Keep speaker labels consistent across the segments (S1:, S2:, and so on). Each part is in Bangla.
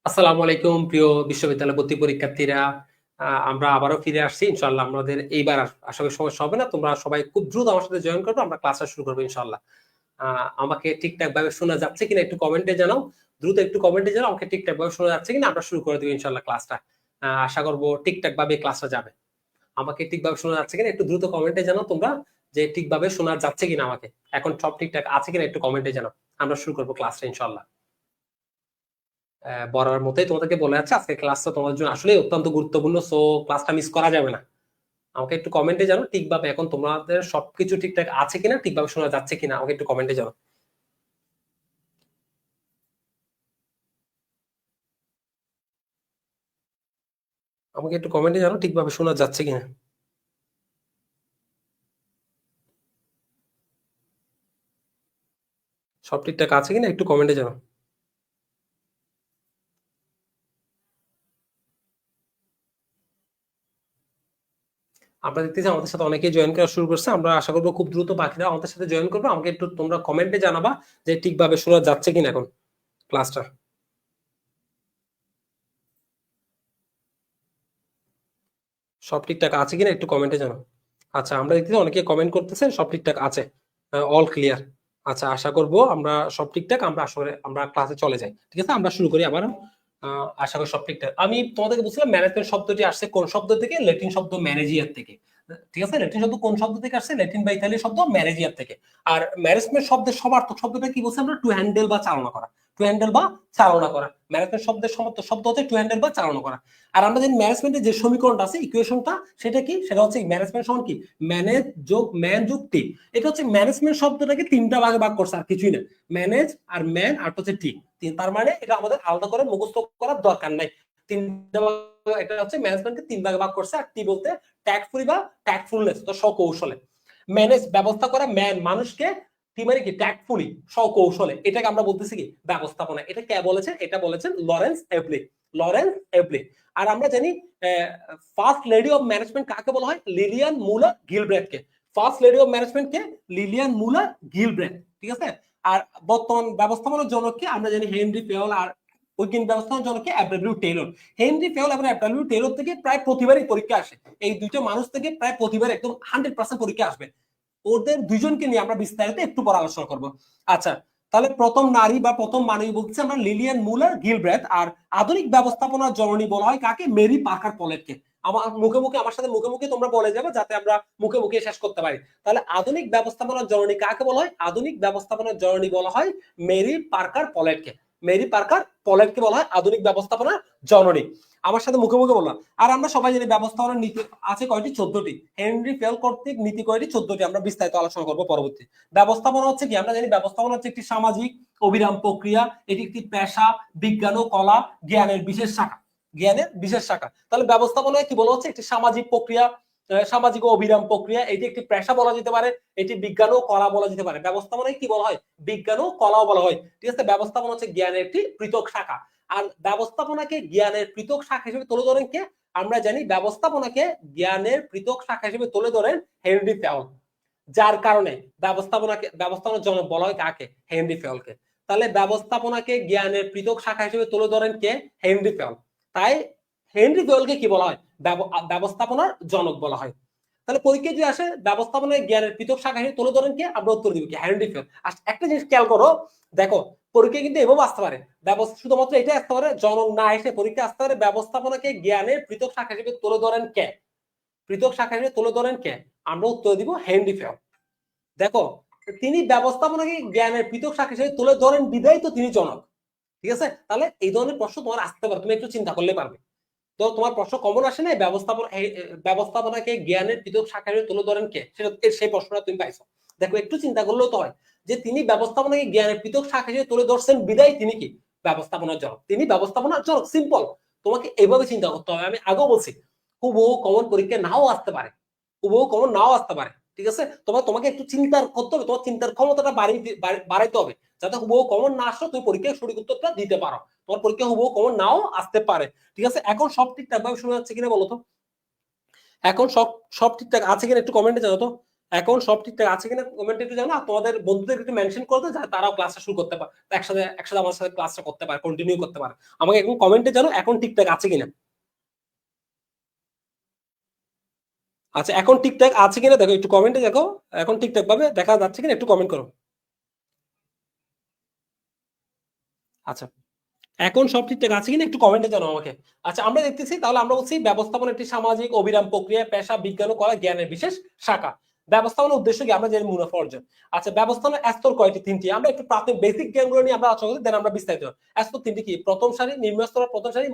S1: আসসালামু আলাইকুম প্রিয় বিশ্ববিদ্যালয় ভর্তি পরীক্ষার্থীরা। আমরা আবারও ফিরে আসছি ইনশাআল্লাহ। আমাদের এইবার আশা করি সমস্যা হবে না। তোমরা সবাই খুব দ্রুত আমার সাথে জয়েন করবে, আমরা ক্লাসটা শুরু করবো ইনশাআল্লাহ। আমাকে ঠিকঠাক ভাবে শোনা যাচ্ছে কিনা একটু কমেন্টে জানাও। দ্রুত একটু কমেন্টে জানাও আমাকে ঠিকঠাক ভাবে শোনা যাচ্ছে কিনা, আমরা শুরু করে দেবো ইনশাআল্লাহ ক্লাসটা। আশা করবো ঠিকঠাক ভাবে ক্লাসটা যাবে। আমাকে ঠিকভাবে শোনা যাচ্ছে কিনা একটু দ্রুত কমেন্টে জানাও তোমরা, যে ঠিকভাবে শোনা যাচ্ছে কিনা আমাকে। এখন সব ঠিকঠাক আছে কিনা একটু কমেন্টে জানাও। আমরা শুরু করবো ক্লাসটা ইনশাআল্লাহ। বরাবর মতোই তোমাদেরকে বলে যাচ্ছে আজকে ক্লাসটা তোমাদের জন্য আসলে অত্যন্ত গুরুত্বপূর্ণ, সো ক্লাসটা মিস করা যাবে না। আমাকে একটু কমেন্টে জানো ঠিকভাবে এখন তোমাদের সবকিছু ঠিকঠাক আছে কিনা, ঠিকভাবে শোনা যাচ্ছে কিনা, আমাকে একটু কমেন্টে জানো। আমাকে একটু কমেন্টে জানো ঠিকভাবে শোনা যাচ্ছে কিনা। সব ঠিকঠাক আছে কিনা একটু কমেন্টে জানো। আমরা দেখতেছি আমাদের সাথে অনেকেই জয়েন করা শুরু করছে, আমরা আশা করবো খুব দ্রুত বাকিরা আমাদের সাথে জয়েন করবে। আমাকে একটু তোমরা কমেন্টে জানাবা যে ঠিকভাবে শোনা যাচ্ছে কিনা এখন ক্লাসটা। সব ঠিকঠাক আছে কিনা একটু কমেন্টে জানাও। আচ্ছা, আমরা দেখতেছি অনেকে কমেন্ট করতেছেন সব ঠিকঠাক আছে, অল ক্লিয়ার। আচ্ছা, আশা করব আমরা সব ঠিকঠাক, আমরা আসলে আমরা ক্লাসে চলে যাই। ঠিক আছে, আমরা শুরু করি আবার। আশা করি সব ঠিকঠাক। আমি তোমাদেরকে বলছিলাম ম্যানেজমেন্ট শব্দটি আসছে কোন শব্দ থেকে? ল্যাটিন শব্দ ম্যানেজিয়ার থেকে। ঠিক আছে, ল্যাটিন শব্দ কোন শব্দ থেকে আসছে? ল্যাটিন বা ইতালি শব্দ ম্যানেজিয়ার থেকে। আর ম্যানেজমেন্ট শব্দের সমার্থক শব্দটা কি বলছি আমরা? টু হ্যান্ডেল বা চালনা করা। টু হ্যান্ডেল বা চালনা করা। ম্যানেজমেন্ট শব্দের সমার্থক শব্দ হচ্ছে টু হ্যান্ডেল বা চালনা করা। আর আমরা জানি ম্যানেজমেন্টের যে সমীকরণটা আছে, ইকুয়েশনটা, সেটা কি? সেটা হচ্ছে ম্যানেজমেন্ট সমান কি? ম্যানেজ যোগ ম্যান যোগ টি। এটা হচ্ছে ম্যানেজমেন্ট শব্দটাকে তিনটা ভাগে ভাগ করছে, আর কিছুই না। ম্যানেজ আর ম্যান আর হচ্ছে টি। তার মানে এটা আমাদের আলাদা করে মুখস্থ করার দরকার নাই। তিনটা ভাগ, এটা হচ্ছে ম্যানেজমেন্টকে তিন ভাগে ভাগ করছে। আর টি বলতে ট্যাক্টফুলি বা ট্যাক্টফুলনেস, তো সকৌশলে। ম্যানেজ ব্যবস্থা করা, ম্যান মানুষকে, টি মানে কি? ট্যাক্টফুলি সকৌশলে। এটাকে আমরা বলতেছি কি? ব্যবস্থাপনা। এটা কে বলেছেন? এটা বলেছেন লরেন্স এপ্লিক। লরেন্স এপ্লিক। আর আমরা জানি ফার্স্ট লেডি অফ ম্যানেজমেন্ট কাকে বলা হয়? লিলিয়ান মুলার গিলব্রেথকে। ফার্স্ট লেডি অফ ম্যানেজমেন্ট কে? Lillian Moller Gilbreth. ঠিক আছে। আর বর্তমান ব্যবস্থাপনার জনককে আমরা জানি হেনরি ফেওল। আর বৈজ্ঞানিক ব্যবস্থাপনার জনককে এফডব্লিউ টেইলর। হেনরি ফেওল এবং এফডব্লিউ টেইলর থেকে প্রায় প্রতিবারই পরীক্ষা আসে। এই দুইটা মানুষ থেকে প্রায় প্রতিবার একদম 100% পরীক্ষা আসবে। ওদের দুইজনকে নিয়ে আমরা বিস্তারিত একটু পর আলোচনা করব। আচ্ছা, তাহলে প্রথম নারী বা প্রথম মানবী বলছে আমরা লিলিয়ান মুলার গিলব্রেথ। আর আধুনিক ব্যবস্থাপনার জননী বলা হয় কাকে? মেরি পার্কার পলেটকে। আমার মুখে মুখে, আমার সাথে মুখে মুখে তোমরা বলে যাবে, যাতে আমরা মুখে মুখে শেষ করতে পারি। তাহলে আধুনিক ব্যবস্থাপনার জননী কাকে বলা হয়? আধুনিক ব্যবস্থাপনার জননী বলা হয় মেরি পার্কার পলেটকে। মেরি পার্কার পলেটকে বলা হয় আধুনিক ব্যবস্থাপনার জননী। আমার সাথে মুখে মুখে বললাম। আর আমরা সবাই জানি ব্যবস্থাপনার নীতি আছে কয়টি? 14টি। হেনরি ফেল কর্তৃক নীতি কয়টি? 14টি। আমরা বিস্তারিত আলোচনা করবো পরবর্তী। ব্যবস্থাপনা হচ্ছে কি? আমরা জানি ব্যবস্থাপনা হচ্ছে একটি সামাজিক অবিরাম প্রক্রিয়া। এটি একটি পেশা, বিজ্ঞান ও কলা, জ্ঞানের বিশেষ শাখা। জ্ঞানের বিশেষ শাখা। তাহলে ব্যবস্থাপনায় কি বলা হচ্ছে? একটি সামাজিক প্রক্রিয়া, সামাজিক ও অবিরাম প্রক্রিয়া। এটি একটি পেশা বলা যেতে পারে, এটি বিজ্ঞান ও কলা বলা যেতে পারে। ব্যবস্থাপনায় কি বলা হয়? বিজ্ঞান ও কলাও বলা হয়। ঠিক আছে, ব্যবস্থাপনা হচ্ছে জ্ঞানের একটি পৃথক শাখা। আর ব্যবস্থাপনাকে জ্ঞানের পৃথক শাখা হিসেবে তুলে ধরেন কে? আমরা জানি ব্যবস্থাপনাকে জ্ঞানের পৃথক শাখা হিসেবে তুলে ধরেন হেনরি ফেওল। যার কারণে ব্যবস্থাপনার জনক বলা হয় কাকে? হেনরি ফেওলকে। তাহলে ব্যবস্থাপনাকে জ্ঞানের পৃথক শাখা হিসেবে তুলে ধরেন কে? হেনরি ফেওল। তাই হেনরি ফেওলকে কি বলা হয়? ব্যবস্থাপনার জনক বলা হয়। তাহলে পরীক্ষা যদি আসে ব্যবস্থাপনায় জ্ঞানের পৃথক শাখা হিসেবে তুলে ধরেন কে? আমরা উত্তর দিব কি? হেনরি ফেওল। আর একটা জিনিস খেয়াল করো, দেখো পরীক্ষা কিন্তু এভাবে আসতে পারে, শুধুমাত্র এটা আসতে পারে, জনক না এসে পরীক্ষা আসতে পারে ব্যবস্থাপনাকে জ্ঞানের পৃথক শাখা হিসেবে তুলে ধরেন কে? পৃথক শাখা হিসেবে তুলে ধরেন কে? আমরা উত্তর দিব হেনরি ফেওল। দেখো, তিনি ব্যবস্থাপনাকে জ্ঞানের পৃথক শাখা হিসেবে তুলে ধরেন বিদায় তো তিনি জনক। ঠিক আছে, তাহলে এই ধরনের প্রশ্ন তোমার আসতে পারে, তুমি একটু চিন্তা করলে পারবে। তো তোমার প্রশ্ন কমন আসে না, ব্যবস্থাপনাকে জ্ঞানের পৃথক শাখা হিসেবে তুলে ধরেন কে? সেটা সেই প্রশ্নটা তুমি পাইছো। দেখো একটু চিন্তা করলেও তো হয় যে তিনি ব্যবস্থাপনাকে জ্ঞানের পৃথক শাখা হিসেবে তুলে ধরছেন বিদায় তিনি কি? ব্যবস্থাপনার জনক। তিনি ব্যবস্থাপনার জনক, সিম্পল। তোমাকে এইভাবে চিন্তা করতে হবে। আমি আগেও বলছি হুবহু কমন পরীক্ষা নাও আসতে পারে, হুবহু কমন নাও আসতে পারে। ঠিক আছে, তোমাকে একটু চিন্তা করতে হবে, তোমার চিন্তার ক্ষমতাটা বাড়াইতে হবে, যাতে হুবহু কমন না আসলে তুমি পরীক্ষায় সঠিক উত্তরটা দিতে পারো। তোমার পরীক্ষা হুবহু কমন নাও আসতে পারে। ঠিক আছে, এখন সব ঠিকঠাক ভাবে শোনা যাচ্ছে কিনা বলো তো? এখন সব সব ঠিকঠাক আছে কিনা একটু কমেন্টে জানাও তো। এখন সব ঠিকঠাক আছে কিনা কমেন্টে একটু জানো, তোমাদের বন্ধুদের একটু মেনশন করে দাও যাতে তারাও ক্লাসটা শুরু করতে পারে, একসাথে একসাথে আমার সাথে ক্লাসটা করতে পারে, কন্টিনিউ করতে পারে। আমাকে এখন কমেন্টে জানো এখন ঠিকঠাক আছে কিনা। আচ্ছা এখন ঠিকঠাক আছে কিনা দেখো, একটু কমেন্টে দেখো এখন ঠিকঠাক ভাবে দেখা যাচ্ছে কিনা, একটু কমেন্ট করো। আচ্ছা এখন সব ঠিকঠাক আছে কিনা একটু কমেন্টে জানাও আমাকে। আচ্ছা আমরা দেখতেছি তাহলে আমরা বলছি ব্যবস্থাপনা একটি সামাজিক অবিরাম প্রক্রিয়া, পেশা, বিজ্ঞান ও কলা জ্ঞানের বিশেষ শাখা। ব্যবস্থাপনার উদ্দেশ্য কি? আমরা জানি মুনাফা অর্জন। আচ্ছা ব্যবস্থাপনার স্তর কয়টি? তিনটি। আমরা একটু প্রাথমিক বেসিক জ্ঞানগুলো নিয়ে আমরা আলোচনা করি, দেন আমরা বিস্তারিত। স্তর তিনটি কি? প্রথম সারি, নিম্ন স্তর, প্রথম সারি,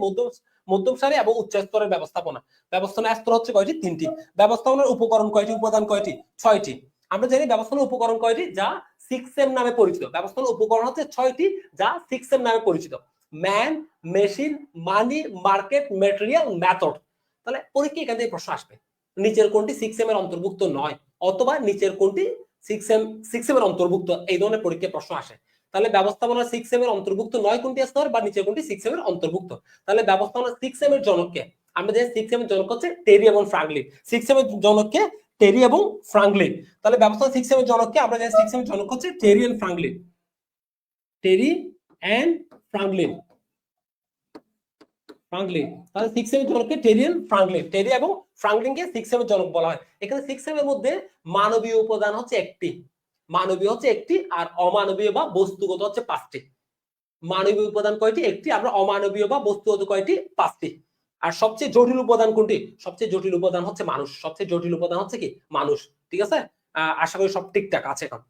S1: মধ্যম সারি এবং উচ্চ স্তরের ব্যবস্থাপনা। ব্যবস্থাপনার স্তর হচ্ছে কয়টি? তিনটি। ব্যবস্থাপনার উপকরণ কয়টি? উপাদান কয়টি? 6টি। আমরা জানি ব্যবস্থাপনার উপকরণ কয়টি? যা 6M নামে পরিচিত। ব্যবস্থাপনার উপকরণ হচ্ছে 6টি, যা 6M নামে পরিচিত। ম্যান, মেশিন, মানি, মার্কেট, ম্যাটেরিয়াল, মেথড। তাহলে পরীক্ষা এখান থেকে প্রশ্ন আসবে, নিচের কোনটি 6M এর অন্তর্ভুক্ত নয়, অথবা নিচের কোনটি 6M এর অন্তর্ভুক্ত, এই ধরনের পরীক্ষায় প্রশ্ন আসে। তাহলে ব্যবস্থাপনা 6M এর অন্তর্ভুক্ত নয় কোনটি স্তর, বা নিচের কোনটি 6M এর অন্তর্ভুক্ত। তাহলে ব্যবস্থাপনা 6M এর জনককে আমরা জানি, 6M এর জনক হচ্ছে টেরি এবং ফ্রাঙ্কলিন। 6M এর জনককে টেরি এবং ফ্রাঙ্কলিন। তাহলে ব্যবস্থাপনা 6M এর জনককে আমরা জানি, 6M এর জনক হচ্ছে Terry and Franklin. Terry and Franklin. Franklin. তাহলে 6M এর জনককে টেরি এন্ড ফ্রাঙ্কলিন। টেরি এবং ফ্রাঙ্কলিনকে 6M এর জনক বলা হয়। এখানে 6M এর মধ্যে মানবীয় উপাদান হচ্ছে একটি, মানবীয় হচ্ছে একটি, আর অমানবীয় বা বস্তুগত হচ্ছে 5টি। মানবীয় উপাদান কয়টি? একটি। আমরা অমানবীয় বা বস্তুগত কয়টি? 5টি। আর সবচেয়ে জটিল উপাদান কোনটি? সবচেয়ে জটিল উপাদান হচ্ছে মানুষ। সবচেয়ে জটিল উপাদান হচ্ছে কি? মানুষ। ঠিক আছে, আশা করি সব ঠিকঠাক আছে এখন।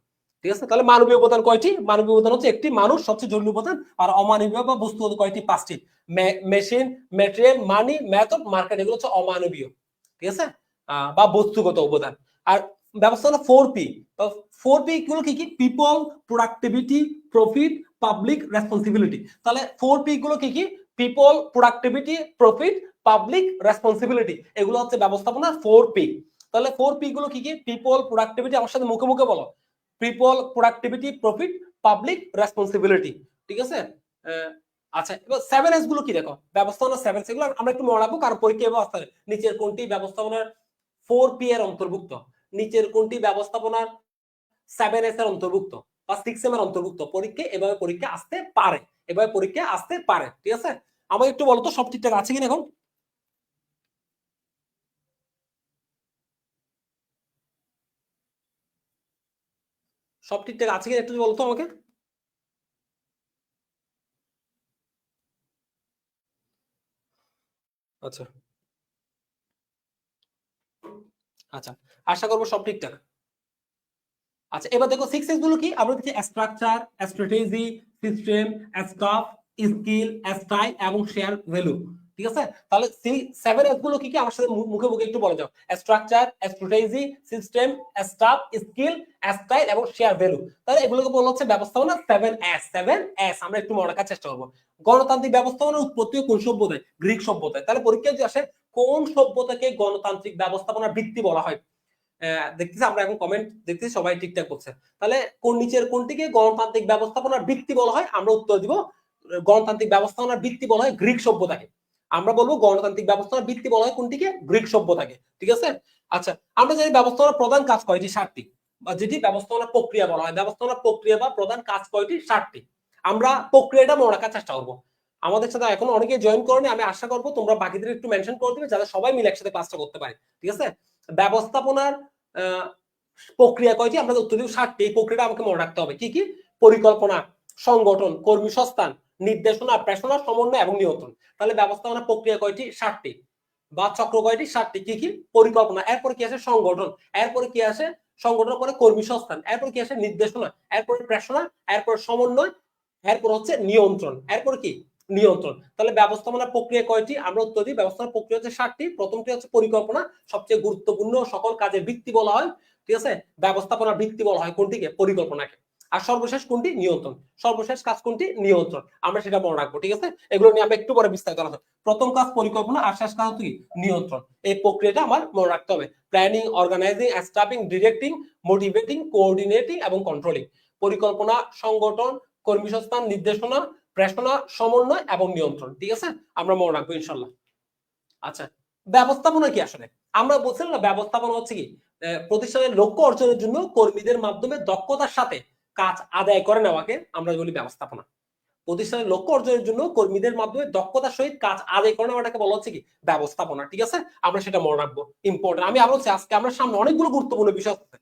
S1: ঠিক আছে, তাহলে মানবীয় উপাদান কয়টি? মানবীয় উপাদান হচ্ছে একটি, মানুষ সবচেয়ে জটিল উপাদান, আর অমানবীয় বা বস্তুগত কয়টি? 5টি। মেশিন, ম্যাটেরিয়াল, মানি, মেথড, মার্কেট, এগুলো হচ্ছে অমানবীয়। ঠিক আছে, বা বস্তুগত উপাদান। আর ব্যবস্থা হলো 4P। 4P গুলো কি কি? People, productivity, profit, public, responsibility. তাহলে 4P গুলো কি কি? People, productivity, profit, public, responsibility, এগুলো হচ্ছে ব্যবস্থাপনা 4P। তাহলে 4P গুলো কি কি? পিপল, প্রোডাক্টিভিটি, আমার সাথে মুখে মুখে বলো। People, productivity, profit, public, responsibility. ঠিক আছে, আচ্ছা এবার 7S গুলো কি? দেখো ব্যবস্থাপনা 7S, এগুলো আমরা একটু মনে রাখবো, কারণ পরীক্ষা ব্যবস্থা নিচের কোনটি ব্যবস্থাপনার 4P এর অন্তর্ভুক্ত, নিচের কোনটি ব্যবস্থাপনার 7S এর অন্তর্ভুক্ত বা 6M এর অন্তর্ভুক্ত। পরীক্ষা এভাবে পরীক্ষা আসতে পারে, এভাবে পরীক্ষা আসতে পারে। ঠিক আছে, আমাকে একটু বলো তো সব ঠিকঠাক আছে কিনা এখন। সব ঠিকঠাক আছে কিনা একটু বলো তো আমাকে। আচ্ছা আচ্ছা, আশা করবো সব ঠিকঠাক। আচ্ছা এবার দেখো 6S গুলো কি? আমরা দেখি structure, strategy, system, staff, skill, style এবং শেয়ার ভ্যালু। ঠিক আছে, তাহলে 7S গুলো কি কি? আমার সাথে মুখে মুখে একটু বলে যাও। Structure, strategy, system, staff, skill, style এবং শেয়ার ভ্যালু। তাহলে এগুলোকে বলা হচ্ছে ব্যবস্থাপনা 7S। 7S আমরা একটু মনে রাখার চেষ্টা করবো। গণতান্ত্রিক ব্যবস্থাপনার উৎপত্তি কোন সভ্যতায়? গ্রিক সভ্যতায়। তাহলে পরীক্ষা যদি আসে কোন সভ্যতাকে গণতান্ত্রিক ব্যবস্থাপনার ভিত্তি বলা হয়, দেখতেছি আমরা এখন কমেন্ট দেখতেছি সবাই ঠিকঠাক করছে। তাহলে কোন নিচের কোনটিকে গণতান্ত্রিক ব্যবস্থাপনার ভিত্তি বলা হয়? আমরা উত্তর দিব গণতান্ত্রিক ব্যবস্থাপনার ভিত্তি বলা হয় গ্রিক সভ্যতাকে। আমরা বলবো গণতান্ত্রিক ব্যবস্থাপনার ভিত্তি বলা হয় কোনটিকে? গ্রিক সভ্যতাকে। ঠিক আছে, আচ্ছা আমরা জানি ব্যবস্থাপনার প্রধান কাজ কয়টি? 7টি। বা যেটি ব্যবস্থাপনা প্রক্রিয়া বলা হয়, ব্যবস্থাপনা প্রক্রিয়া বা প্রধান কাজ কয়টি? 7টি। আমরা প্রক্রিয়াটা মনে রাখার চেষ্টা করবো। আমাদের সাথে এখন অনেকে জয়েন করেনি, আমি আশা করবো তোমরা বাকিদের একটু মেনশন করে দিবে যাতে সবাই মিলে একসাথে ক্লাসটা করতে পারে। ঠিক আছে, ব্যবস্থাপনার প্রক্রিয়া কয়টি? আমরা উত্তর দিব 7টি। এই প্রক্রিয়াটা আমাকে মনে রাখতে হবে। কি কি? পরিকল্পনা, সংগঠন, কর্মী সংস্থান, নির্দেশনা, প্রেষণা, সমন্বয় এবং নিয়ন্ত্রণ। তাহলে ব্যবস্থাপনা প্রক্রিয়া কয়টি? 7টি। বা চক্র কয়টি? 7টি। কি কি? পরিকল্পনা, এরপরে কি আসে? সংগঠন, এরপরে কি আসে? সংগঠনের পরে কর্মী সংস্থান, এরপর কি আসে? নির্দেশনা, এরপরে প্রেষণা, এরপর সমন্বয়, এরপর হচ্ছে নিয়ন্ত্রণ, এরপর কি? নিয়ন্ত্রণ। তাহলে ব্যবস্থাপনা প্রক্রিয়া কয়টি? আমরা উত্তর দিই ব্যবস্থাপনা প্রক্রিয়া হচ্ছে 7টি। প্রথমটি হচ্ছে পরিকল্পনা, সবচেয়ে গুরুত্বপূর্ণ, সকল কাজের ভিত্তি বলা হয়। ঠিক আছে, ব্যবস্থাপনার ভিত্তি বলা হয় কোনটিকে? পরিকল্পনাকে। আর সর্বশেষ কোনটি? নিয়ন্ত্রণ। সর্বশেষ কাজ কোনটি? নিয়ন্ত্রণ। আমরা সেটা মনে রাখবো। ঠিক আছে, এগুলো নিয়ে আমরা একটু পরে বিস্তারিত আলোচনা। প্রথম কাজ পরিকল্পনা, আর শেষ কাজ কি? নিয়ন্ত্রণ। এই প্রক্রিয়াটা আমার মনে রাখতে হবে। Planning, organizing, staffing, directing, motivating, coordinating এবং কন্ট্রোলিং। পরিকল্পনা, সংগঠন, কর্মী সংস্থান, নির্দেশনা, প্রেষণা, সমন্বয় এবং নিয়ন্ত্রণ। ঠিক আছে, আমরা মনে রাখবো ইনশাল্লাহ। আচ্ছা ব্যবস্থাপনা কি আসলে? আমরা বলছিলাম না ব্যবস্থাপনা হচ্ছে কি? প্রতিষ্ঠানের লক্ষ্য অর্জনের জন্য কর্মীদের মাধ্যমে দক্ষতার সাথে কাজ আদায় করে নেওয়াকে আমরা বলি ব্যবস্থাপনা। প্রতিষ্ঠানের লক্ষ্য অর্জনের জন্য কর্মীদের মাধ্যমে দক্ষতার সহিত কাজ আদায় করে নেওয়াটাকে বলা হচ্ছে কি ব্যবস্থাপনা। ঠিক আছে, আমরা সেটা মনে রাখবো, ইম্পর্টেন্ট। আমি আবার বলছি আজকে আমরা সামনে অনেকগুলো গুরুত্বপূর্ণ বিষয় আছে,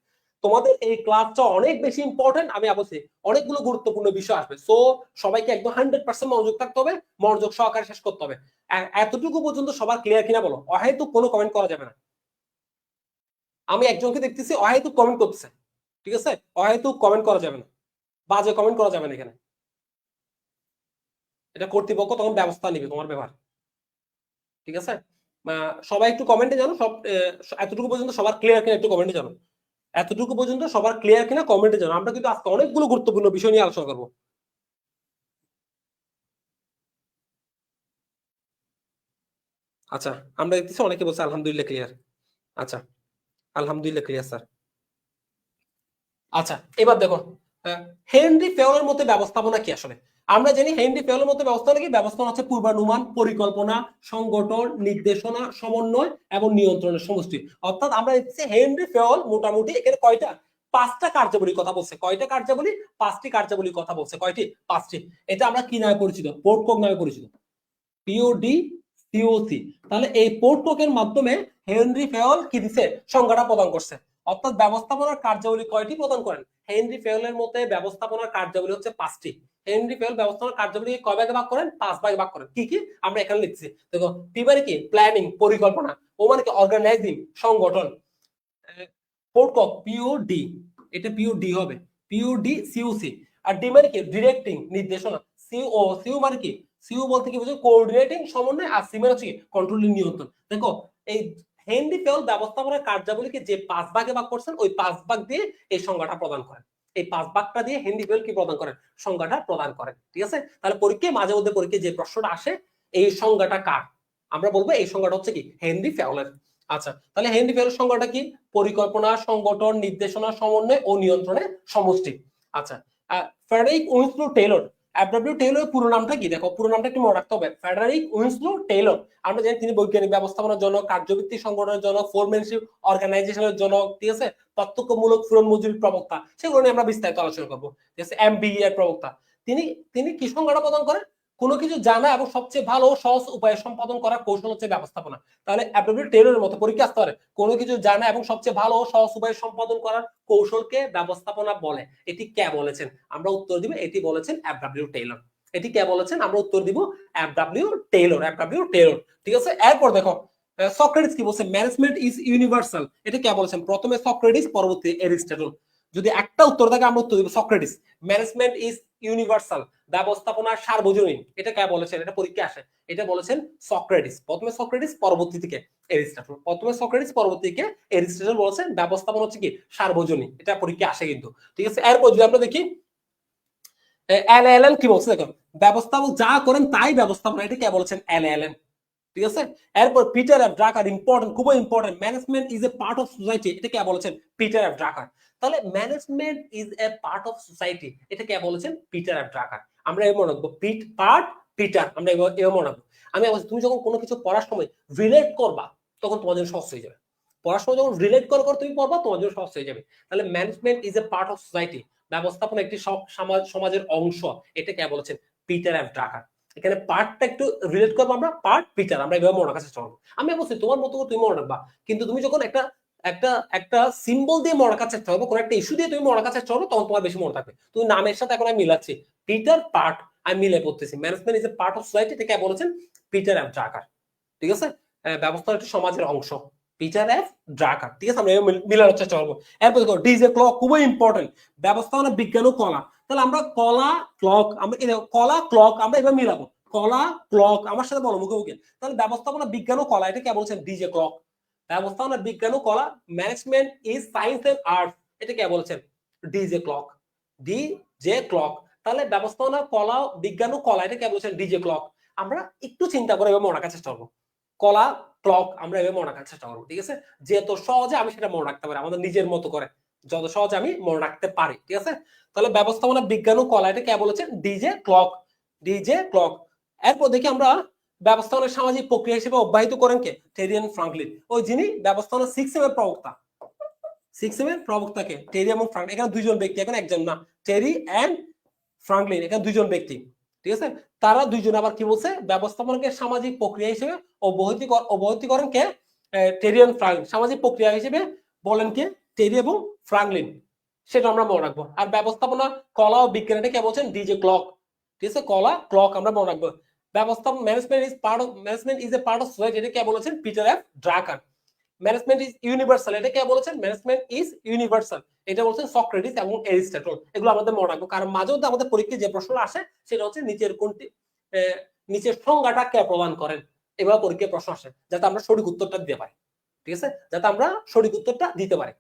S1: তোমাদের এই ক্লাসটা অনেক বেশি ইম্পর্টেন্ট। আমি বলছি অনেকগুলো গুরুত্বপূর্ণ বিষয় আসবে, সো সবাইকে একদম 100% মনোযোগ থাকতে হবে, মনোযোগ সহকারে শেষ করতে হবে। এতটুকু পর্যন্ত সবার ক্লিয়ার কিনা বলো? অহেতুক কোনো কমেন্ট করা যাবে না। আমি একজনকে দেখতেছি অহেতুক কমেন্ট করতেছে, ঠিক আছে, অহেতুক কমেন্ট করা যাবে না, বাজে কমেন্ট করা যাবে না এখানে। এটা কর্তৃপক্ষ তখন ব্যবস্থা নিবে তোমার ব্যাপার, ঠিক আছে। সবাই একটু কমেন্টে জানো, সব এতটুকু পর্যন্ত সবার ক্লিয়ার কিনা একটু কমেন্টে জানো, এতটুকু পর্যন্ত সবার ক্লিয়ার কিনা কমেন্টে জানো। আমরা কিন্তু আজকে অনেকগুলো গুরুত্বপূর্ণ বিষয় নিয়ে আলোচনা করবো। আচ্ছা, আমরা দেখতেছি অনেকে বলছে আলহামদুলিল্লাহ ক্লিয়ার। আচ্ছা, আলহামদুলিল্লাহ ক্লিয়ার স্যার। আচ্ছা, এবার দেখো হেনরি ফেওলের মধ্যে ব্যবস্থাপনা কি আসলে? আমরা জানি হেনরি ফেওলের মধ্যে ব্যবস্থাপনা কি? ব্যবস্থাপনা হচ্ছে পূর্বানুমান, পরিকল্পনা, সংগঠন, নির্দেশনা, সমন্বয় এবং নিয়ন্ত্রণের সমষ্টি। অর্থাৎ আমরা দেখছি হেনরি ফেওল মোটামুটি এখানে কয়টা, 5টা কার্যাবলীর কথা বলছে। কয়টা কার্যাবলী? 5টি কার্যাবলীর কথা বলছে। কয়টি? 5টি। এটা আমরা কি নামে পরিচিত? পোর্টকক নামে পরিচিত, পিওডি সিওসি। তাহলে এই পোর্টককের মাধ্যমে হেনরি ফেওল কি দিছে? সংজ্ঞাটা প্রদান করছে। অর্থাৎ ব্যবস্থাপনার কার্যাবলী কয়টি প্রদান করেন? হেনরি ফেওলের মতে ব্যবস্থাপনার কার্যাবলী হচ্ছে 5টি। হেনরি ফেওল ব্যবস্থাপনার কার্যাবলী কয় ভাগে ভাগ করেন? 5 ভাগে ভাগ করেন। কি কি আমরা এখানে লিখছি দেখো। পি মানে কি? প্ল্যানিং, পরিকল্পনা। ও মানে কি? অর্গানাইজিং, সংগঠন। পোর্টকক পিওডি, এটা পিওডি হবে, পিওডি সিওসি। আর ডি মানে কি? ডিরেক্টিং, নির্দেশনা। সিও, সিও মানে কি? সিও বলতে কি বোঝো? কোঅর্ডিনেটিং, সমন্বয়। আর সি মানে হচ্ছে কন্ট্রোলিং, নিয়ন্ত্রণ। দেখো এই হেনরি ফেওল ব্যবস্থাপনার কার্যাবলীকে যে 5 ভাগে ভাগ করছেন, ওই 5 ভাগ দিয়ে এই সংজ্ঞাটা প্রদান করেন। এই 5 ভাগটা দিয়ে হেনরি ফেওল কি প্রদান করেন? সংজ্ঞাটা প্রদান করেন। ঠিক আছে, তাহলে পরীক্ষায় মাঝে মধ্যে পরীক্ষায় যে প্রশ্নটা আসে, এই সংজ্ঞাটা কার? আমরা বলবো এই সংজ্ঞাটা হচ্ছে কি? হেনরি ফেওলের। আচ্ছা, তাহলে হেনরি ফেওলের সংজ্ঞাটা কি? পরিকল্পনা, সংগঠন, নির্দেশনা, সমন্বয় ও নিয়ন্ত্রণের সমষ্টি। আচ্ছা, ফ্রেডারিক উইনস্লো টেইলর, এফডব্লিউ টেইলরের পুরো নামটা কি? দেখো পুরো নামটা একটু মনে রাখতে হবে। Frederick Winslow Taylor. আমরা জানি তিনি বৈজ্ঞানিক ব্যবস্থাপনার জনক, কার্যভিত্তিক সংগঠনের জনক, ফোরম্যানশিপ অর্গানাইজেশনের জনক, ঠিক আছে, তত্ত্বমূলক শ্রম মজুরির প্রবক্তা। সেগুলো নিয়ে আমরা বিস্তারিত আলোচনা করবো। ঠিক আছে, এমবিই এর প্রবক্তা তিনি। তিনি কি সংজ্ঞাটা প্রদান করেন? কোনো কিছু জানা এবং সবচেয়ে ভালো ও সহজ উপায়ে সম্পাদন করার কৌশল হচ্ছে ব্যবস্থাপনা। তাহলে এফডব্লিউ টেইলরের মতো পরীক্ষা আসতে পারে, কোনো কিছু জানা এবং সবচেয়ে ভালো ও সহজ উপায়ে সম্পাদন করার কৌশলকে ব্যবস্থাপনা বলে। এটি কে বলেছেন? আমরা উত্তর দিব এটি বলেছেন এফডব্লিউ টেইলর। এটি কে বলেছেন? আমরা উত্তর দিব এফডব্লিউ টেইলর, এফডব্লিউ টেইলর। ঠিক আছে, এরপর দেখো সক্রেটিস কি বলছে? Management is universal. এটা কে বলেছেন? প্রথমে সক্রেটিস, পরবর্তী এরিস্টটল। যদি একটা উত্তর থাকে আমরা উত্তর দিব সক্রেটিস। ম্যানেজমেন্ট ইজ ইউনিভার্সাল, ব্যবস্থাপনা সার্বজনীন। এটা কে বলেছেন? এটা পরীক্ষা আসে। এটা বলেছেন সক্রেটিস। প্রথমে সক্রেটিস, পরবর্তী থেকে এরিস্টটল। প্রথমে সক্রেটিস, পরবর্তী থেকে এরিস্টটল বলেছেন ব্যবস্থাপনা হচ্ছে কি? সার্বজনীন। এটা পরীক্ষা আসে কিন্তু। ঠিক আছে, এরপর যদি আমরা দেখি এলএলএম কি বলছে, দেখো ব্যবস্থাপক যা করেন তাই ব্যবস্থাপনা। এটা কে বলেছেন? এলএলএম। ঠিক আছে, এরপর পিটার এফ ড্রাকার, ইম্পর্টেন্ট, খুব important. Management is a part of society. এটা কে বলেছেন? Peter F Drucker. তাহলে management is a part of society, এটা কে বলেছেন? Peter F Drucker. আমরা এই মনে রাখবো, পার্ট, পিটার, আমরা এই মনে রাখবো। আমি বলছি তুমি যখন কোনো কিছু পড়ার সময় রিলেট করবা, তখন তোমার জন্য সহজ হয়ে যাবে। পড়ার সময় যখন রিলেট করে তুমি পড়বা, তোমার জন্য সহজ হয়ে যাবে। তাহলে management is a part of society, ব্যবস্থাপনা একটি সমাজের অংশ। এটা কে বলেছেন? Peter F Drucker. এখানে পার্টটা একটু রিলেট করবো আমরা, পার্ট, পিটার, আমরা এভাবে মনে রাখার চেষ্টা করবো। আমি বলছি তোমার মতো তুমি মনে রাখবা, কিন্তু তুমি যখন একটা একটা একটা সিম্বল দিয়ে মনে রাখার চেষ্টা করবো, কোন একটা ইস্যু দিয়ে তুমি মনে রাখার চেষ্টা করবো, তখন তোমার বেশি মনে থাকবে। তুমি নামের সাথে এখন আমি মিলাচ্ছি, পিটার, পার্ট, আমি মিলে পড়তেছি। Management is a part of society, এটা বলেছেন পিটার এফ ড্রাকার। ঠিক আছে, ব্যবস্থা একটি সমাজের অংশ, পিটার এফ ড্রাকার। ঠিক আছে, আমরা মিলানোর চেষ্টা করবো। এরপর দেখো ডিজে ক্লক, খুবই ইম্পর্টেন্ট, ব্যবস্থাপনা বিজ্ঞান ও কলা। তাহলে আমরা কলা, ক্লক, আমরা কলা, ক্লক আমরা এবার মিলাবো। কলা, ক্লক, আমার সাথে বলো মুখে মুখে। তাহলে ব্যবস্থাপনা বিজ্ঞান ও কলা, এটা কে বলছেন? ডিজে ক্লক। ব্যবস্থাপনা বিজ্ঞান ও কলা, management is science and art, এটা কে বলছেন? ডিজে ক্লক, ডিজে ক্লক। তাহলে ব্যবস্থাপনা কলা, বিজ্ঞান ও কলা, এটা কে বলছেন? ডিজে ক্লক। আমরা একটু চিন্তা করে এবার মনে রাখার চেষ্টা করবো। কলা, ক্লক আমরা এভাবে মনে রাখার চেষ্টা করবো। ঠিক আছে, যত সহজে আমি সেটা মনে রাখতে পারি, আমাদের নিজের মতো করে যত সহজে আমি মনে রাখতে পারি। ঠিক আছে, তাহলে ব্যবস্থাপনা বিজ্ঞান ও কলা, এটা কে বলেছেন? ডিজে ক্লক, ডিজে ক্লক। এরপর দেখি আমরা ব্যবস্থাপনার সামাজিক প্রক্রিয়া হিসেবে অব্যাহত করেন কে? টেরিয়ান ফ্রাঙ্কলিন, ওই যিনি ব্যবস্থাপনা 6 এর প্রবক্তা। 6-7 প্রবক্তাকে টেরি এবং ফ্রাঙ্কলিন, এখানে দুইজন ব্যক্তি, এখানে একজন না, টেরি এন্ড ফ্রাঙ্কলিন, এখানে দুইজন ব্যক্তি, ঠিক আছে। তারা দুইজন আবার কি বলছে, ব্যবস্থাপনাকে সামাজিক প্রক্রিয়া হিসেবে অবহিত করেন কে, টেরি এন্ড ফ্রাঙ্কলিন। সামাজিক প্রক্রিয়া হিসেবে বলেন কে, টেরি এবং ফ্রাঙ্কলিন, সেটা আমরা মনে রাখবো। আর ব্যবস্থাপনা কলা ও বিজ্ঞান, এটা কে বলছেন, ডিজে ক্লক, ঠিক আছে, কলা ক্লক আমরা মনে রাখবো। ব্যবস্থাপনা management is a part of society, এটা কে বলেছেন, Peter F Drucker. Management is universal, এটা কে বলেছেন, ম্যানেজমেন্ট ইজ ইউনিভার্সাল, এটা বলছেন সক্রেটিস এবং এরিস্টটল। এগুলো আমাদের মনে রাখবো, কারণ মাঝে মধ্যে আমাদের পরীক্ষায় যে প্রশ্ন আসে সেটা হচ্ছে নিচের কোনটি, নিচের সংজ্ঞাটা কে প্রদান করেন, এভাবে পরীক্ষায় প্রশ্ন আসে, যাতে আমরা সঠিক উত্তরটা দিতে পারি, ঠিক আছে, যাতে আমরা সঠিক উত্তরটা দিতে পারি।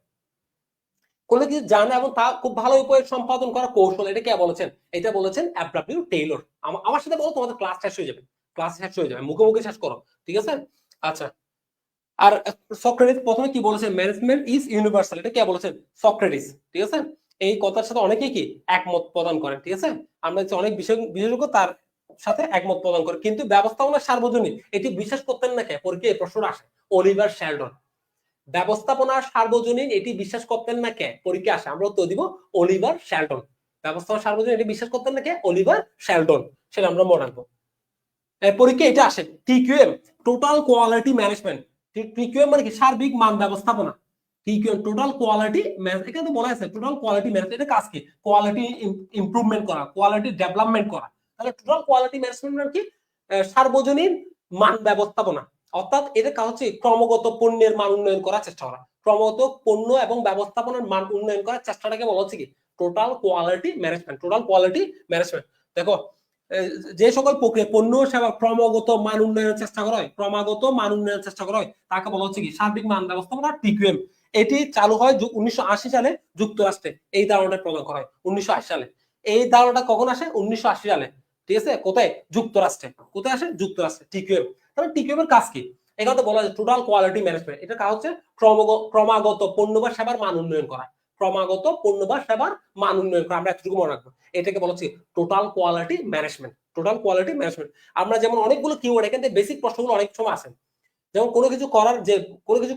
S1: কোনো কিছু জানা এবং তা খুব ভালো উপায়ে সম্পাদন করা কৌশল, এটা কে বলেছেন, এটা বলেছেন এফডব্লিউ টেইলর। আমার সাথে বলো, তোমাদের ক্লাস শেষ হয়ে যাবে, ক্লাস শেষ হয়ে যাবে, মুখে মুখে শেষ করো, ঠিক আছে। আচ্ছা, আর সক্রেটিস প্রথমে কি বলেছেন, ম্যানেজমেন্ট ইজ ইউনিভার্সাল, এটা কে বলেছেন, সক্রেটিস, ঠিক আছে। এই কথার সাথে অনেকেই কি একমত প্রদান করেন, ঠিক আছে। আমরা অনেক বিশেষজ্ঞ তার সাথে একমত প্রদান করে, কিন্তু ব্যবস্থাপনা সার্বজনীন এটি বিশ্বাস করতেন না কে, পরীক্ষায় প্রশ্ন আসে, অলিভার শেলডন। ব্যবস্থাপনা সার্বজনীন এটি বিশ্বাস করতেন না কে, পরীক্ষা আসে, আমরা উত্তর দিব অলিভার শেলডন। ব্যবস্থাপনা সার্বজনীন এটি বিশ্বাস করতেন না কে, অলিভার শেলডন, সেটা আমরা মনে রাখবো। পরীক্ষা এটা আসে, TQM, total quality management. TQM মানে কি, সার্বিক মান ব্যবস্থাপনা। টিকিউএম টোটাল কোয়ালিটি ম্যানেজমেন্ট, এখানে তো বলা আছে টোটাল কোয়ালিটি ম্যানেজমেন্ট, এটা কাজ কি, কোয়ালিটি ইমপ্রুভমেন্ট করা, কোয়ালিটি ডেভেলপমেন্ট করা। তাহলে টোটাল কোয়ালিটি ম্যানেজমেন্ট মানে কি, সার্বজনীন মান ব্যবস্থাপনা। অর্থাৎ এটা কাজ হচ্ছে ক্রমাগত পণ্যের মান উন্নয়ন করার চেষ্টা করা, ক্রমাগত পণ্য এবং ব্যবস্থাপনার মান উন্নয়ন করার চেষ্টাটাকে বলা হচ্ছে কি, total quality management. Total quality management, দেখো যে সকল প্রক্রিয়া পণ্য সেবা ক্রমাগত মান উন্নয়নের চেষ্টা করা হয়, ক্রমাগত মান উন্নয়নের চেষ্টা করা হয়, তাকে বলা হচ্ছে কি সার্বিক মান ব্যবস্থাপনা, টিকিউএম। এটি চালু হয় 1980 সালে যুক্তরাষ্ট্রে, এই ধারণাটা প্রদান করা হয় 1980 সালে। এই ধারণাটা কখন আসে, 1980 সালে, ঠিক আছে। কোথায়, যুক্তরাষ্ট্রে। কোথায় আসে, যুক্তরাষ্ট্রে, টিকিউএম। তাহলে টিকিউএম এর কাজ কি, এখানে বলা হয় টোটাল কোয়ালিটি ম্যানেজমেন্ট, এটা কাজ হচ্ছে ক্রমাগত পণ্য বা সেবার মান উন্নয়ন করা, ক্রমাগত পণ্য বা সেবার মান উন্নয়ন করা, আমরা এতটুকু মনে রাখবো। এটাকে বলা হচ্ছে total quality management, total quality management. আমরা যেমন অনেকগুলো কিওয়ার্ড, এখান থেকে বেসিক প্রশ্নগুলো অনেক সময় আসে, যেমন কোনো কিছু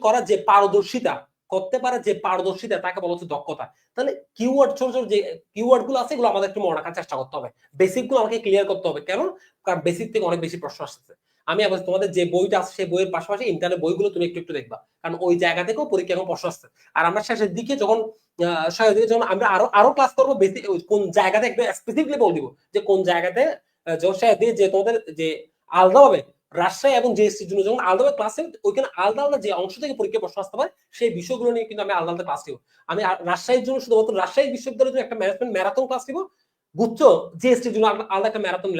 S1: করার যে পারদর্শিতা, করতে পারে যে পারদর্শিতা, তাকে বলা হচ্ছে দক্ষতা। তাহলে কিওয়ার্ড, ছোট ছোট যে কিওয়ার্ড গুলো আছে, এগুলো আমাদের একটু মনে রাখার চেষ্টা করতে হবে, বেসিক গুলো আমাকে ক্লিয়ার করতে হবে। কেন, কারণ বেসিক থেকে অনেক বেশি প্রশ্ন আসছে। আমি আবার তোমাদের যে বইটা আছে সেই বইয়ের পাশাপাশি ইন্টারনেট বইগুলো তুমি একটু একটু দেখবা, কারণ ওই জায়গা থেকেও পরীক্ষা এখন প্রশ্ন আসছে। আর আমরা শেষের দিকে যখন যখন আমরা আরো ক্লাস করবো, বেসিক কোন জায়গাতে একদম স্পেসিফিকলি বল দিব, যে কোন জায়গাতে যখন শেষের দিকে যে তোমাদের যে আলাদাভাবে রাজশাহী এবং জিএসটির জন্য যখন আলাদা ক্লাসে, ওইখানে আলাদা আলাদা যে অংশ থেকে পরীক্ষা প্রশ্ন আসতে পারে, সেই বিষয়গুলো নিয়ে কিন্তু আমি আলাদা আলাদা ক্লাস দিব। আমি রাজশাহীর জন্য শুধুমাত্র রাজশাহী বিশ্ববিদ্যালয়ের জন্য একটা ম্যানেজমেন্ট ম্যারাথন ক্লাস দিব, বুঝছো, জিএসটির জন্য আলাদা একটা ম্যারাথন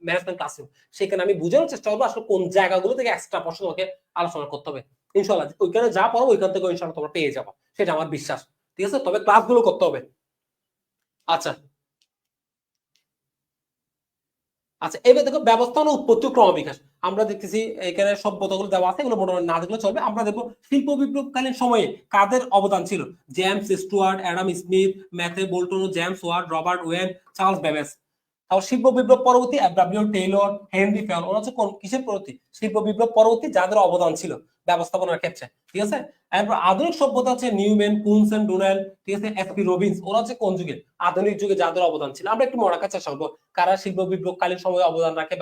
S1: ম্যানেজমেন্ট ক্লাস দিব। সেখানে আমি বোঝানোর চেষ্টা করবো আসলে কোন জায়গাগুলো থেকে এক্সট্রা প্রশ্ন তোমাকে আলোচনা করতে হবে। ইনশাল্লাহ ওইখানে যা পড়ো ওইখান থেকে ইনশাল্লাহ তোমরা পেয়ে যাবো, সেটা আমার বিশ্বাস, ঠিক আছে। তবে ক্লাসগুলো করতে হবে। আচ্ছা আচ্ছা, এবার দেখো ব্যবস্থাপনা উৎপত্তি ও ক্রমবিকাশ। আমরা দেখতেছি এখানে সভ্যতাগুলো দেওয়া আছে, এগুলো মোটামুটি না দেখলে চলবে। আমরা দেখবো শিল্প বিপ্লবকালীন সময়ে কাদের অবদান ছিল, James Stuart, Adam Smith, Matthew Boulton, James Watt, Robert Owen, Charles Babbage. তারপর শিল্প বিপ্লব পরবর্তী এফডব্লিউ টেইলর, হেনরি ফেল, ওরা হচ্ছে কোন কিসের পরবর্তী, শিল্প বিপ্লব পরবর্তী যাদের অবদান ছিল ব্যবস্থাপনার ক্ষেত্রে, ঠিক আছে। এরপর আধুনিক সভ্যতা হচ্ছে নিউম্যান, কুনসেন, ডোনাল্ড, ঠিক আছে, এসপি রবিন্স, ওরা হচ্ছে কোন যুগে, আধুনিক যুগে যাদের অবদান ছিল। আমরা একটু মনে রাখার চেষ্টা করবো কারা শিল্প বিপ্লবকালীন সময়ে অবদান রাখে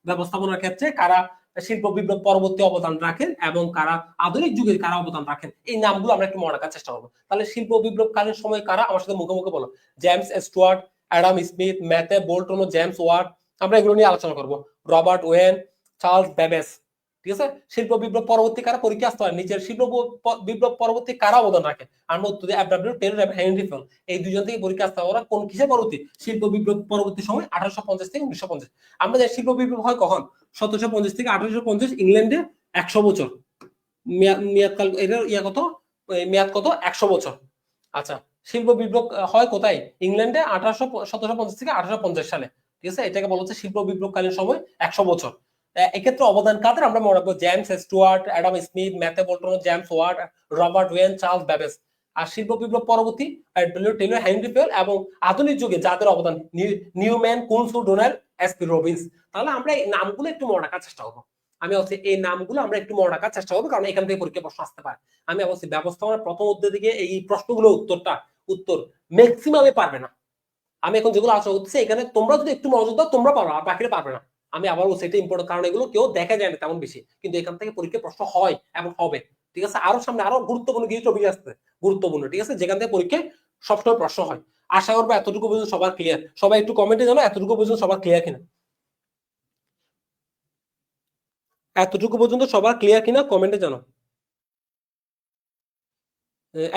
S1: ব্যবস্থাপনার ক্ষেত্রে কারা শিল্প বিপ্লব পরবর্তী অবদান রাখেন, এবং কারা আধুনিক যুগে কারা অবদান রাখেন, এই নামগুলো আমরা একটু মনে রাখার চেষ্টা করবো। তাহলে শিল্প বিপ্লবকালীন সময় কারা, আমার সাথে মুখে মুখে বলো, James Stuart, Adam Smith, Matthew Boulton, James watt, আমরা এগুলো নিয়ে আলোচনা করবো, রবার্ট ওয়েন, চার্লস বেবেজ, ঠিক আছে। শিল্প বিপ্লব পরবর্তী কারা, পরীক্ষা আসতে হয় নিচের শিল্প বিপ্লব পরবর্তী কারা অবদান রাখে, আমরা উত্তর দিই এফডব্লিউ টেইলর এবং হেনরি ফেল। এই দুজন থেকে পরীক্ষা আসতে হয়। ওরা কোন কিসের পরবর্তী, শিল্প বিপ্লব পরবর্তী সময় 1850 থেকে 1950। আমরা যে শিল্প বিপ্লব হয় কখন, 1750 থেকে 1850, ইংল্যান্ডে 100 বছর মেয়াদকাল, এটার মেয়াদ কত, 100 বছর। আচ্ছা, শিল্প বিপ্লব হয় কোথায়, ইংল্যান্ডে 1750 থেকে 1850 সালে, ঠিক আছে। এটাকে বলা হচ্ছে শিল্প বিপ্লবকালীন সময় 100 বছর। এক্ষেত্রে অবদান কাদের আমরা মনে রাখবো, James Stuart, Adam Smith, Matthew Boulton, James Watt, Robert Owen, Charles Babbage. আর শিল্প বিপ্লব পরবর্তী টেইলর, হেনরি ফেল, এবং আধুনিক যুগে যাদের অবদান, নিউম্যান, কুনস, ডোনাল্ড, এসপি রবিন্স। তাহলে আমরা এই নামগুলো একটু মনে রাখার চেষ্টা করবো। আমি বলছি এই নামগুলো আমরা একটু মনে রাখার চেষ্টা করবো, কারণ এখান থেকে পরীক্ষা প্রশ্ন আসতে পারে। আমি বলছি ব্যবস্থাপনার প্রথম অধ্যায় থেকে এই প্রশ্নগুলো উত্তর ম্যাক্সিমামে পারবে না। আমি এখন যেগুলো আলোচনা করতেছি এখানে তোমরা যদি একটু মনোযোগ দাও তোমরা পারো, আর বাকিরা পারবে না। আমি আবার বলছি এটা ইম্পর্টেন্ট, কারণ এগুলো কেউ দেখা যায় না তেমন বেশি, কিন্তু এখান থেকে পরীক্ষা প্রশ্ন হয় এবং হবে। ঠিক আছে, আরো সামনে আরো গুরুত্বপূর্ণ কিছু টপিক আসছে, গুরুত্বপূর্ণ, ঠিক আছে, যেখান থেকে পরীক্ষায় সবসময় প্রশ্ন হয়। আশা করবো এতটুকু পর্যন্ত সবার ক্লিয়ার। সবাই একটু কমেন্টে জানো এতটুকু পর্যন্ত সবার ক্লিয়ার কিনা, এতটুকু পর্যন্ত সবার ক্লিয়ার কিনা কমেন্টে জানো।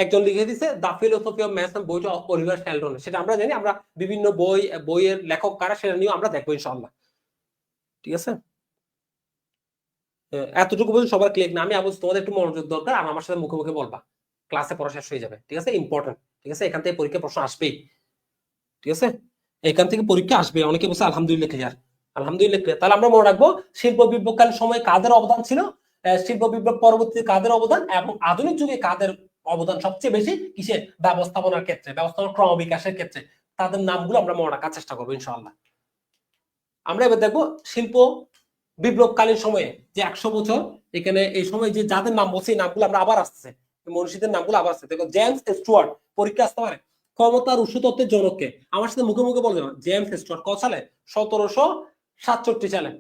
S1: একজন লিখে দিছে দা ফিলোসফি অফ ম্যাথস, বইটা অলিভার শেলডন, সেটা আমরা জানি, আমরা বিভিন্ন বইয়ের লেখক কারা সেটা নিয়েও আমরা দেখবো ইনশাআল্লাহ। ঠিক আছে, এতটুকু পর্যন্ত সবার ক্লিয়ার না। আমি আবার তোমাদের একটু মনোযোগ দরকার, আর আমার সাথে মুখে মুখে বলবা, ক্লাসে পড়া শেষ হয়ে যাবে। ঠিক আছে, ইম্পর্টেন্ট। ঠিক আছে, এখান থেকে পরীক্ষা প্রশ্ন আসবেই। ঠিক আছে, এখান থেকে পরীক্ষা আসবে। অনেকে বলছে আলহামদুলিল্লাহ ক্লিয়ার, আলহামদুলিল্লাহ ক্লিয়ার। তাহলে আমরা মনে রাখবো শিল্প বিপ্লবকালীন সময়ে কাদের অবদান ছিল, শিল্প বিপ্লব পরবর্তীতে কাদের অবদান, এবং আধুনিক যুগে কাদের অবদান সবচেয়ে বেশি, কিসে, ব্যবস্থাপনার ক্ষেত্রে, ব্যবস্থাপনার ক্রমবিকাশের ক্ষেত্রে। তাদের নামগুলো আমরা মনে রাখার চেষ্টা করবো ইনশাআল্লাহ। আমরা এবার দেখবো শিল্প বিপ্লবকালীন সময়ে যে 100 বছর, এখানে এই সময় যে যাদের নাম বলছে এই নামগুলো আমরা আবার আসতেছে, মনীষীদের নামগুলো আবার আসছে। দেখো জেমস স্টুয়ার্ট, পরীক্ষা আসতে পারে, ক্ষমতার উৎস তত্ত্বের জনককে। আমার সাথে মুখে মুখে বলবে জেমস স্টুয়ার্ট কত সালে, 1767 সালে।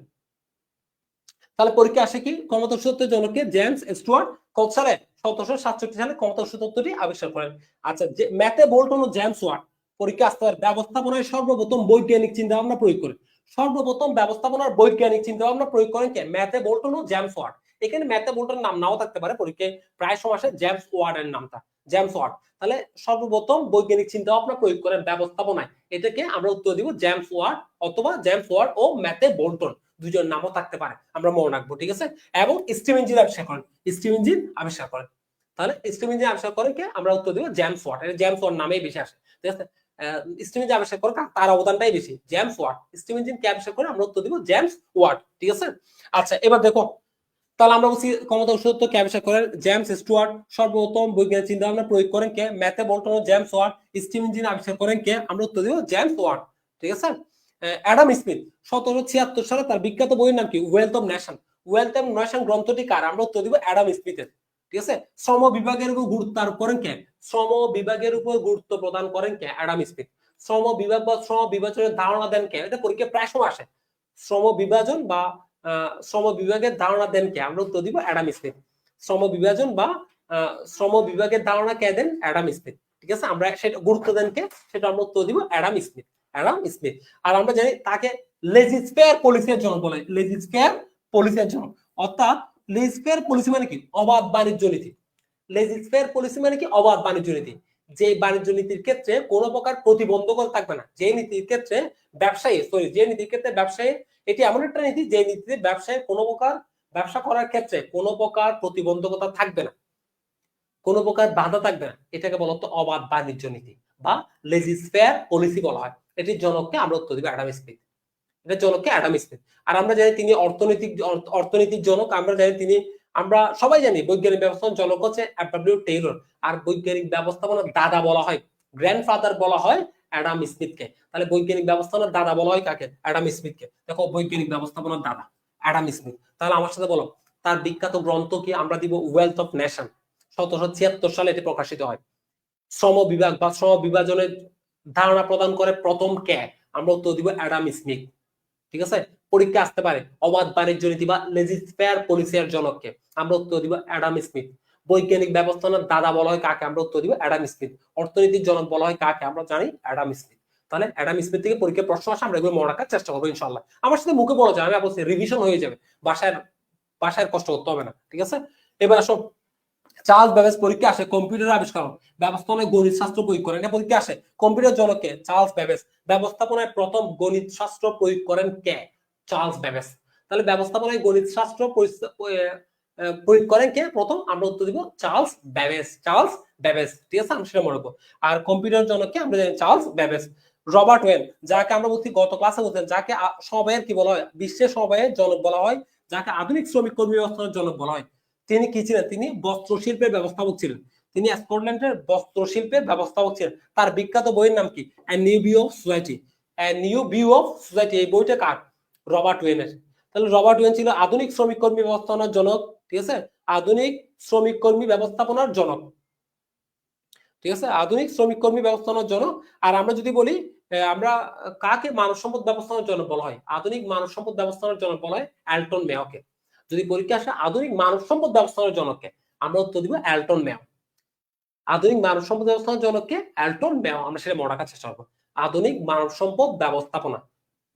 S1: তাহলে পরীক্ষা আসে কি, ক্ষমতার উৎস তত্ত্বের জনককে জেমস স্টুয়ার্ট কত সালে, 1767 সালে ক্ষমতার উৎস তত্ত্বটি আবিষ্কার করেন। আচ্ছা, যে ম্যাথে বোল্টন ও জেমস ওয়াট, পরীক্ষা আসতে পারে, ব্যবস্থাপনায় সর্বপ্রথম বৈজ্ঞানিক চিন্তা ভাবনা প্রয়োগ করে। সর্বপ্রথম ব্যবস্থাপনার বৈজ্ঞানিক চিন্তা ভাবনা প্রয়োগ করেন কে, ম্যাথে বোল্টন ও জেমস ওয়াট। এখানে ম্যাথে বোল্টনের নাম নাও থাকতে পারে, পরীক্ষায় প্রায় সময় আসে জেমস ওয়াট এর নামটা, জেমস ওয়াট। তাহলে সর্বপ্রথম বৈজ্ঞানিক চিন্তা ভাবনা প্রয়োগ করেন ব্যবস্থাপনায়, এটাকে আমরা উত্তর দিব জেমস ওয়াট, অথবা জেমস ওয়াট ও ম্যাথে বোল্টন, দুজন নামও থাকতে পারে, আমরা মনে রাখবো। ঠিক আছে, এবং স্টিম ইঞ্জিন আবিষ্কার করেন, স্টিম ইঞ্জিন আবিষ্কার করেন। তাহলে স্টিম ইঞ্জিন আবিষ্কার করেন কে, আমরা উত্তর দিব জেমস ওয়াট। জেমস ওয়াট নামেই বেশি আসে। ঠিক আছে, স্টিম ইঞ্জিন আবিষ্কার করে তার অবদানটাই বেশি, জেমস ওয়াট। স্টিম ইঞ্জিন কে আবিষ্কার করে, আমরা উত্তর দিব জেমস ওয়াট। ঠিক আছে, আচ্ছা এবার দেখো, তাহলে আমরা বলছি ক্ষমতা উৎস তত্ত্ব কে আবিষ্কার করেন, জেমস স্টুয়ার্ট। সর্বপ্রথম বৈজ্ঞানিক চিন্তা ভাবনা প্রয়োগ করেন কে, ম্যাথে বোল্টন ও জেমস ওয়াট। স্টিম ইঞ্জিন আবিষ্কার করেন কে, আমরা উত্তর দিব জেমস ওয়াট। ঠিক আছে, অ্যাডাম স্মিথ 1776 সালে, তার বিখ্যাত বইয়ের নাম কি, wealth of nation. Wealth of nation গ্রন্থটি কার, আমরা উত্তর দিব অ্যাডাম স্মিথের। ঠিক আছে, শ্রম বিভাগের উপর গুরুত্ব আরোপ করেন কে, শ্রম বিভাগের উপর গুরুত্ব প্রদান করেন কে, অ্যাডাম স্মিথ। শ্রম বিভাগ বা শ্রম বিভাজনের ধারণা দেন কে, এটা পরীক্ষা প্রায় সময় আসে। শ্রম বিভাজন বা শ্রম বিভাগের ধারণা দেন কে, আমরা উত্তর দিব অ্যাডাম স্মিথ। শ্রম বিভাজন বা শ্রম বিভাগের ধারণা কে দেন, অ্যাডাম স্মিথ। ঠিক আছে, আমরা সেটা গুরুত্ব দেন কে, সেটা আমরা উত্তর দিব অ্যাডাম স্মিথ, অ্যাডাম স্মিথ। আর আমরা জানি তাকে লেজিসফেয়ার পলিসির জন্য বলে, লেজিসফেয়ার পলিসির জন্য। অর্থাৎ লেজিসফেয়ার পলিসি মানে কি, অবাধ বাণিজ্য নীতি। লেজিসফেয়ার পলিসি মানে কি, অবাধ বাণিজ্য নীতি। যে বাণিজ্য নীতির ক্ষেত্রে কোনো প্রকার প্রতিবন্ধকতা থাকবে না, যে নীতির ক্ষেত্রে যে নীতির ক্ষেত্রে ব্যবসায়ী, এটি এমন একটা নীতি যে নীতিতে ব্যবসায় কোনো প্রকার ব্যবসা করার ক্ষেত্রে কোনো প্রকার প্রতিবন্ধকতা থাকবে না, কোনো প্রকার বাধা থাকবে না, এটাকে বলা হতো অবাধ বাণিজ্য নীতি বা লেজিসফেয়ার পলিসি বলা হয়। এটির জনককে আমরা উত্তর দিব অ্যাডাম স্মিথ, এটা জনককে অ্যাডাম স্মিথ। আর আমরা জানি তিনি অর্থনৈতিক জনক, আমরা জানি তিনি, আমরা সবাই জানি বৈজ্ঞানিক ব্যবস্থাপনার জনক হচ্ছে ডব্লিউ টেইলর। আর বৈজ্ঞানিক ব্যবস্থাপনার দাদা বলা হয়, গ্র্যান্ডফাদার বলা হয় অ্যাডাম স্মিথকে। তাহলে বৈজ্ঞানিক ব্যবস্থাপনার দাদা বলা হয় কাকে, অ্যাডাম স্মিথকে। দেখো বৈজ্ঞানিক ব্যবস্থাপনার দাদা অ্যাডাম স্মিথ। তাহলে আমার সাথে বলো তার বিখ্যাত গ্রন্থ কি, আমরা দিব ওয়েলথ অফ নেশন। 1776 সালে এটি প্রকাশিত হয়। শ্রম বিভাগ বা শ্রম বিভাজনের ধারণা প্রদান করে প্রথম কে, আমরা উত্তর দিব অ্যাডাম স্মিথ। ঠিক আছে, পরীক্ষা আসতে পারে অবাধ বাণিজ্য নীতি বা লেজিসফেয়ার পলিসির জনককে, আমরা উত্তর দিব অ্যাডাম স্মিথ। বৈজ্ঞানিক ব্যবস্থাপনার দাদা বলা হয় কাকে, আমরা উত্তর দিব অ্যাডাম স্মিথ। অর্থনীতির জনক বলা হয় কাকে, আমরা জানি অ্যাডাম স্মিথ। তাহলে অ্যাডাম স্মিথ থেকে পরীক্ষা প্রশ্ন আসে, আমরা এগুলো মনে রাখার চেষ্টা করবো ইনশাআল্লাহ। আমার সাথে মুখে বলা যায়, আমি অবশ্যই রিভিশন হয়ে যাবে, বাসায় বাসায় কষ্ট করতে হবে না। ঠিক আছে, এবার আসো, চার্লস বেবেজ পরীক্ষা আসে কম্পিউটার আবিষ্কার, ব্যবস্থাপনায় গণিত শাস্ত্র প্রয়োগ করেন, এটা পরীক্ষা আসে। কম্পিউটার জনককে, চার্লস বেবেজ। ব্যবস্থাপনায় প্রথম গণিত শাস্ত্র প্রয়োগ করেন কে, চার্লস বেবেজ। তাহলে ব্যবস্থাপনায় গণিত শাস্ত্র প্রয়োগ করেন কে প্রথম, আমরা উত্তর দিব চার্লস বেবেজ, চার্লস বেবেজ। ঠিক আছে, আমরা সেটা মনে রাখবো। আর কম্পিউটার জনককে আমরা জানি চার্লস বেবেজ। রবার্ট ওয়েন, যাকে আমরা বলছি গত ক্লাসে বলছেন, যাকে সমবায়ের কি বলা হয়, বিশ্বের সমবায়ের জনক বলা হয়, যাকে আধুনিক শ্রমিক কর্মী ব্যবস্থার জনক বলা হয়। তিনি কি ছিলেন, তিনি বস্ত্রশিল্পের ব্যবস্থাপক ছিলেন, তিনি স্কটল্যান্ডের বস্ত্রশিল্পের ব্যবস্থাপক ছিলেন। তার বিখ্যাত বইয়ের নাম কি, a new view of society, a new view of society. এই বইটা কার, রবার্ট ওয়েনের। তাহলে রবার্ট ওয়েন ছিল আধুনিক শ্রমিক কর্মী ব্যবস্থাপনার জনক, ঠিক আছে, আধুনিক শ্রমিক কর্মী ব্যবস্থাপনার জনক, ঠিক আছে, আধুনিক শ্রমিক কর্মী ব্যবস্থাপনার জনক। আর আমরা যদি বলি আমরা কাকে মানব সম্পদ ব্যবস্থাপনার জনক বলা হয়, আধুনিক মানব সম্পদ ব্যবস্থাপনার জনক বলা হয় অ্যালটন মেয়কে। যদি পরীক্ষা আসে আধুনিক মানব সম্পদ ব্যবস্থাপনার জনককে, আমরা উত্তর দিব অ্যালটন মেয়। আধুনিক মানব সম্পদ ব্যবস্থাপনার জনককে অ্যালটন মেয়, আমরা সেটা মনে রাখার চেষ্টা করবো। আধুনিক মানব সম্পদ ব্যবস্থাপনা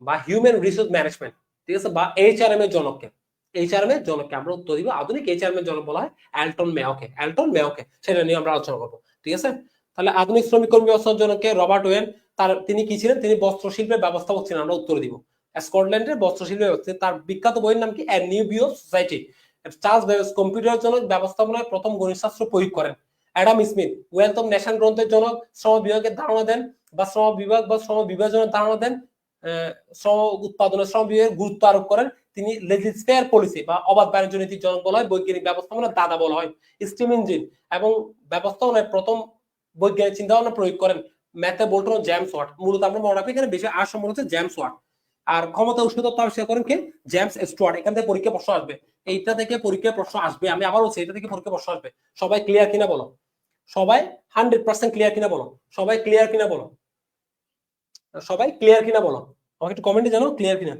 S1: বা হিউম্যান রিসোর্স ম্যানেজমেন্ট, ঠিক আছে, বা এইচআরএম এর জনককে, এইচআরএম এর জনককে আমরা উত্তর দিব আধুনিক এইচআরএম এর জনক বলা হয় অ্যালটন মেয়কে, অ্যালটন মেয়কে, সেটা নিয়ে আমরা আলোচনা করবো, ঠিক আছে। তাহলে আধুনিক শ্রমিক কর্মী ব্যবস্থার জনককে রবার্ট ওয়েন। তিনি কি ছিলেন? তিনি বস্ত্র শিল্পের ব্যবস্থাপক ছিলেন, আমরা উত্তর দিব স্কটল্যান্ডের বস্ত্র শিল্পের ব্যবস্থা। তার বিখ্যাত বইয়ের নাম কি? A new view of society. Charles Babbage computer জনক ব্যবস্থাপনায় প্রথম গণিতশাস্ত্র প্রয়োগ করেন। Adam Smith wealth of nation গ্রন্থের জনক, শ্রম বিভাগের ধারণা দেন বা শ্রম বিভাগ বা শ্রম বিভাজনের ধারণা দেন, শ্রম উৎপাদনের শ্রম বিভাগের গুরুত্ব আরোপ করেন। তিনি লেজিসফেয়ার পলিসি বা অবাধ বাণিজ্য নীতির জনক বলা হয়। বৈজ্ঞানিক ব্যবস্থাপনার দাদা বলা হয়। স্টিম ইঞ্জিন এবং ব্যবস্থাপনায় প্রথম বৈজ্ঞানিক চিন্তা ভাবনা প্রয়োগ করেন ম্যাথে বোল্টন ও জেমস ওয়াট। মূলত আমরা মনে রাখি এখানে বেশি আর সম্মান হচ্ছে জেমস ওয়াট। আর ক্ষমতা উৎস তত্ত্ব আবিষ্কার করেন কে? James Stewart. এখান থেকে পরীক্ষা প্রশ্ন আসবে, এইটা থেকে পরীক্ষা প্রশ্ন আসবে, আমি আবার বলছি এটা থেকে পরীক্ষা প্রশ্ন আসবে। সবাই ক্লিয়ার কিনা বলো? সবাই 100% ক্লিয়ার কিনা বলো? সবাই ক্লিয়ার কিনা বলো? সবাই ক্লিয়ার কিনা বলো? আমাকে একটু কমেন্টে জানাও ক্লিয়ার কিনা।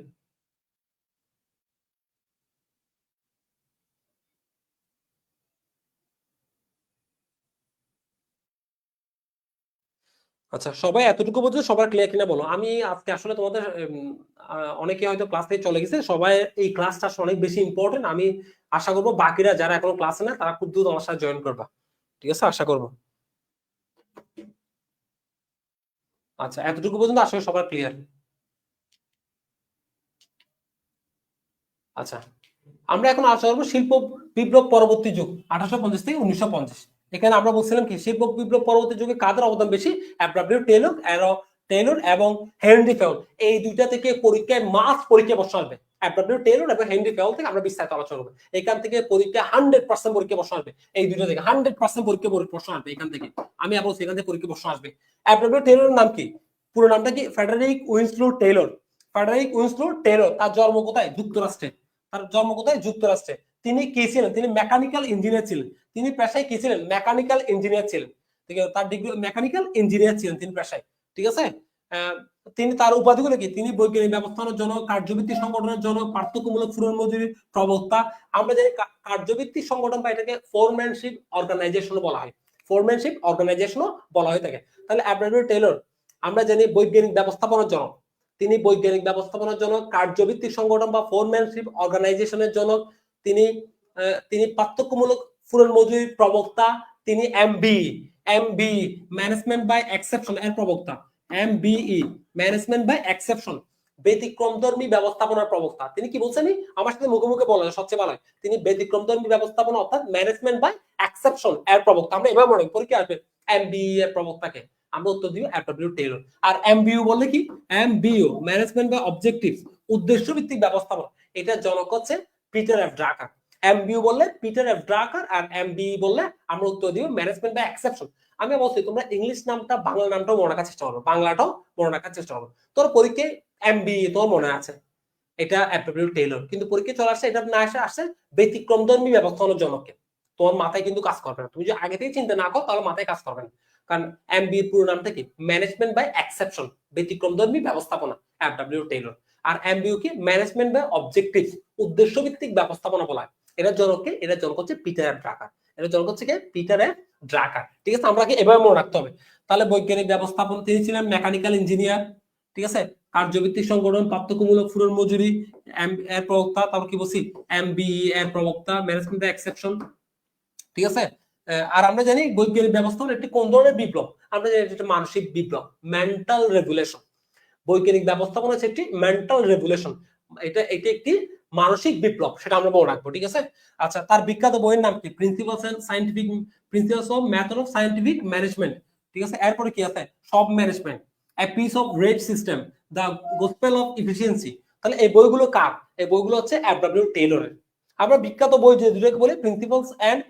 S1: আচ্ছা, সবাই এতটুকু বলছো, সবার ক্লিয়ার কিনা বলো। আমি আজকে আসলে তোমাদের অনেকে হয়তো ক্লাস থেকে চলে গেছে, সবাই এই ক্লাসটা অনেক বেশি ইম্পর্টেন্ট। আমি আশা করবো বাকিরা যারা এখনো ক্লাসে না তারা খুব দ্রুত আমার সাথে জয়েন করবা, ঠিক আছে, আশা করবো। আচ্ছা, এতটুকু পর্যন্ত আসলে সবার ক্লিয়ার। আচ্ছা, আমরা এখন আলোচনা করবো শিল্প বিপ্লব পরবর্তী যুগ 1850 থেকে 1950। এখানে আমরা বলছিলাম কি শিল্প বিপ্লব পরবর্তী যুগে কাদের অবদান বেশি? এফডব্লিউ টেইলর এবং হেনরি ফেউল। এই দুইটা থেকে পরীক্ষায় মাস পরীক্ষা প্রশ্ন আসবে। এফডব্লিউ টেইলর এবং হেনরি ফেউল থেকে আমরা বিস্তারিত আলোচনা করবো। এখান থেকে পরীক্ষা 100% পরীক্ষা প্রশ্ন আসবে। এই দুইটা থেকে 100% পরীক্ষা প্রশ্ন আসবে এখান থেকে। আমি আবার এখান থেকে পরীক্ষা প্রশ্ন আসবে। এফডব্লিউ টেইলরের নাম কি? পুরো নামটা কি? Frederick Winslow Taylor. Frederick Winslow Taylor. তার জন্ম কোথায়? যুক্তরাষ্ট্রে। তার জন্ম কোথায়? যুক্তরাষ্ট্রে। তিনি কি ছিলেন? তিনি মেকানিক্যাল ইঞ্জিনিয়ার ছিলেন। তিনি পেশায় কি ছিলেন? মেকানিক্যাল ইঞ্জিনিয়ার ছিলেন। ঠিক আছে, তার ডিগ্রি মেকানিক্যাল ইঞ্জিনিয়ার ছিলেন তিনি পেশায়, ঠিক আছে। তিনি তার উপাধিগুলো কি? তিনি বৈজ্ঞানিক ব্যবস্থাপনার জন্য, কার্যভিত্তিক সংগঠনের জন্য, পার্থক্যমূলক ফুরন মজুরি প্রবক্তা। আমরা জানি কার্যভিত্তিক সংগঠন বা এটাকে ফোরম্যানশিপ অর্গানাইজেশন বলা হয়, ফোরম্যানশিপ অর্গানাইজেশনও বলা হয়ে থাকে। তাহলে এফডব্লিউ টেইলর আমরা জানি বৈজ্ঞানিক ব্যবস্থাপনার জন্য, তিনি বৈজ্ঞানিক ব্যবস্থাপনার জন্য, কার্যভিত্তিক সংগঠন বা ফোরম্যানশিপ অর্গানাইজেশনের জন্য, তিনি পার্থক্যমূলক ফুরন মজুরি প্রবক্তা, তিনি এমবিই ম্যানেজমেন্ট বাই এক্সেপশন এর প্রবক্তা, এমবিই ম্যানেজমেন্ট বাই এক্সেপশন ব্যতিক্রমধর্মী ব্যবস্থাপনার প্রবক্তা। তিনি কি বলছেন? আমার সাথে মুখে মুখে বলা সবচেয়ে ভালো হয়। তিনি ব্যতিক্রমধর্মী ব্যবস্থাপনা অর্থাৎ ম্যানেজমেন্ট বাই এক্সেপশন এর প্রবক্তা। আমরা এবার মনে পরীক্ষা আসবে এমবিই এর প্রবক্তাকে, আমরা উত্তর দিব এফডব্লিউ টেইলর। আর এমবিইউ বললে কি? এমবিইউ ম্যানেজমেন্ট বাই অবজেক্টিভস, উদ্দেশ্য ভিত্তিক ব্যবস্থাপনা। এটা জনক হচ্ছে পিটার এফ ড্রাকার। এমবিইউ বললে পিটার এফ ড্রাকার, আর এমবিই বললে আমরা উত্তর দিব ম্যানেজমেন্ট বাই এক্সেপশন। আমি অবশ্যই তোমরা ইংলিশ নামটা বাংলা নামটাও মনে রাখার চেষ্টা করো, বাংলাটাও মনে রাখার চেষ্টা করো। তোর পরীক্ষায় এমবিই তোর মনে আছে, এটা এফডব্লিউ টেইলর, কিন্তু পরীক্ষায় চলে আসছে এটা না আসছে ব্যতিক্রমধর্মী ব্যবস্থাপনার জনককে। তোমার মাথায় কিন্তু কাজ করবে না, তুমি যদি আগে থেকে চিন্তা না করো তাহলে মাথায় কাজ করবে না। কারণ এমবিই পুরো নামটা কি? ম্যানেজমেন্ট বাই এক্সেপশন, ব্যতিক্রমধর্মী ব্যবস্থাপনা, এফডব্লিউ টেইলর। আর এমবিইউ কি? ম্যানেজমেন্ট বাই অবজেক্টিভস, উদ্দেশ্য ভিত্তিক ব্যবস্থাপনা বলা হয়। এটার জনককে, এটার জনক হচ্ছে পিটার এফ ড্রাকার। এটার জনক হচ্ছে কি? পিটার এফ ড্রাকার, ঠিক আছে। আমরা কি এভাবে মনে রাখতে হবে। তাহলে বৈজ্ঞানিক ব্যবস্থাপন তিনি ছিলেন মেকানিক্যাল ইঞ্জিনিয়ার, ঠিক আছে। কার্যভিত্তিক সংগঠন, পার্থক্যমূলক ফুরন মজুরি এর প্রবক্তা, তারপর কি বলছি এমবিই এর প্রবক্তা, ম্যানেজমেন্ট বাই এক্সেপশন, ঠিক আছে। আর আমরা জানি বৈজ্ঞানিক ব্যবস্থাপনা একটি কোন ধরনের বিপ্লব? আমরা জানি এটা মানসিক বিপ্লব, মেন্টাল রেভুলেশন। বৈজ্ঞানিক ব্যবস্থাপনা হচ্ছে একটি মেন্টাল রেভুলেশন, এটা একটি মানসিক বিপ্লব, সেটা আমরা মনে রাখবো, ঠিক আছে। আচ্ছা, তার বিখ্যাত বইয়ের নাম কি? Principles of method of scientific management, ঠিক আছে। এরপরে কি আছে? সব management, a piece of great system, the gospel of efficiency. তাহলে এই বইগুলো কার? এই বইগুলো হচ্ছে এফডব্লিউ টেইলরের। আমরা বিখ্যাত বই যে দুটোকে বলি principles and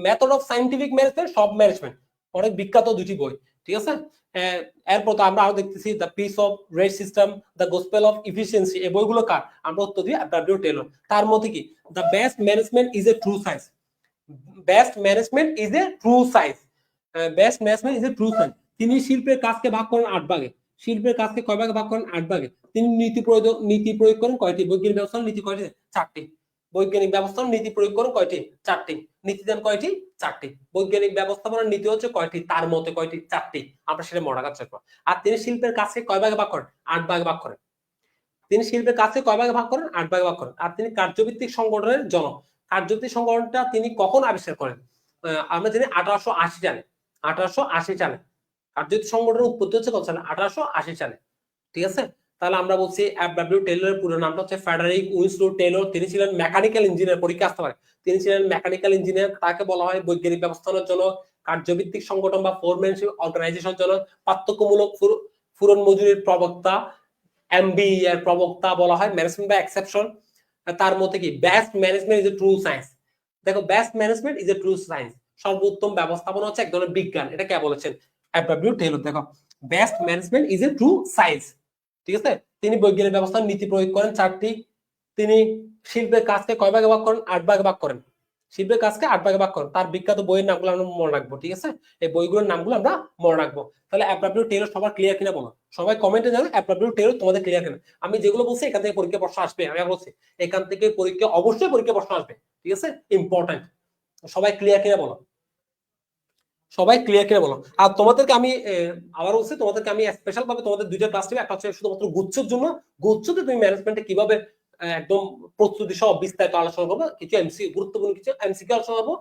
S1: method of scientific management, সব ম্যানেজমেন্ট, অনেক বিখ্যাত দুটি বই। ঠিক আছে। এরপর তো আমরা আরো দেখতেছি the piece of rate system, the gospel of efficiency, এই বইগুলো কার? আমরা উত্তর দিই ডব্লিউ টেলর। তার মধ্যে কি the best management is a true science, best management is a true science, best management is a true science. তিনি শিল্পের কাজকে ভাগ করেন 8 ভাগে, শিল্পের কাজকে কয় ভাগে ভাগ করেন? 8 ভাগে। তিনি নীতি প্রয়োগ করেন কয়টি? বৈজ্ঞানিক ব্যবস্থার নীতি কয়টি? 4টি। বৈজ্ঞানিক ব্যবস্থার নীতি প্রয়োগ করেন কয়টি? 4টি। নীতি দেন কয়টি? 4টি। বৈজ্ঞানিক ব্যবস্থাপনার নীতি হচ্ছে কয়টি? তার মতে কয়টি? 4টি। আমরা সেটা মনে রাখার চেষ্টা করব। আর তিনি শিল্পের কাজকে কয় ভাগে ভাগ করেন? 8 ভাগে ভাগ করেন। তিনি শিল্পের কাজকে কয় ভাগে ভাগ করেন? 8 ভাগে ভাগ করেন। আর তিনি কার্যভিত্তিক সংগঠনের জনক। কার্যভিত্তিক সংগঠনটা তিনি কখন আবিষ্কার করেন? আমরা জানি 1880 সালে। 1880 সালে কার্যভিত্তিক সংগঠনের উৎপত্তি হচ্ছে কত সালে? 1880 সালে। ঠিক আছে। তাহলে আমরা বলছি এফ.ডব্লিউ. টেলরের পুরো নামটা হচ্ছে ফ্রেডারিক উইনস্লো টেলর। তিনি ছিলেন মেকানিক্যাল ইঞ্জিনিয়ার, পরীক্ষা আসতে পারে। তিনি ছিলেন মেকানিক্যাল ইঞ্জিনিয়ার। তাকে বলা হয় বৈজ্ঞানিক ব্যবস্থাপনার জন্য, কার্যভিত্তিক সংগঠন বা ফোরম্যানশিপ অর্গানাইজেশনের জন্য, পার্থক্যমূলক ফুরন মজুরির প্রবক্তা, এমবি এর প্রবক্তা বলা হয়, ম্যানেজমেন্ট বাই এক্সেপশন। তার মধ্যে কি best management is a true science. দেখো best management is a true science, সর্বোত্তম ব্যবস্থাপনা হচ্ছে এক ধরনের বিজ্ঞান। এটা কে বলেছেন? এফ.ডব্লিউ. টেলর। দেখো best management is a true science. ঠিক আছে। তিনি বৈজ্ঞানিক ব্যবস্থার নীতি প্রয়োগ করেন 4টি। তিনি শিল্পের কাজকে কয় ভাগে ভাগ করেন? 8 ভাগে ভাগ করেন। শিল্পের কাজকে 8 ভাগে ভাগ করেন। তার বিখ্যাত বইয়ের নামগুলো আমরা মনে রাখবো। ঠিক আছে। এই বইগুলোর নামগুলো আমরা মনে রাখবো। তাহলে এফ.ডব্লিউ. টেলর সবার ক্লিয়ার কিনা বলো? সবাই কমেন্টে জানাও এফ.ডব্লিউ. টেলর তোমাদের ক্লিয়ার কিনা। আমি যেগুলো বলছি এখান থেকে পরীক্ষা প্রশ্ন আসবে, আমি বলছি এখান থেকে পরীক্ষা অবশ্যই পরীক্ষা প্রশ্ন আসবে। ঠিক আছে, ইম্পর্টেন্ট। সবাই ক্লিয়ার কিনা বলো? সবাই ক্লিয়ার কিনা বলো? আর তোমাদেরকে আমি আবার বলছি, তোমাদেরকে আমি স্পেশাল ভাবে তোমাদের দুইটা ক্লাস নেবে। একটা হচ্ছে শুধুমাত্র গুচ্ছের জন্য, গুচ্ছতে তুমি ম্যানেজমেন্টে কিভাবে একদম প্রস্তুতি সহ বিস্তারিত আলোচনা করবো, কিছু গুরুত্বপূর্ণ কিছু এমসিকিউ আলোচনা করবো।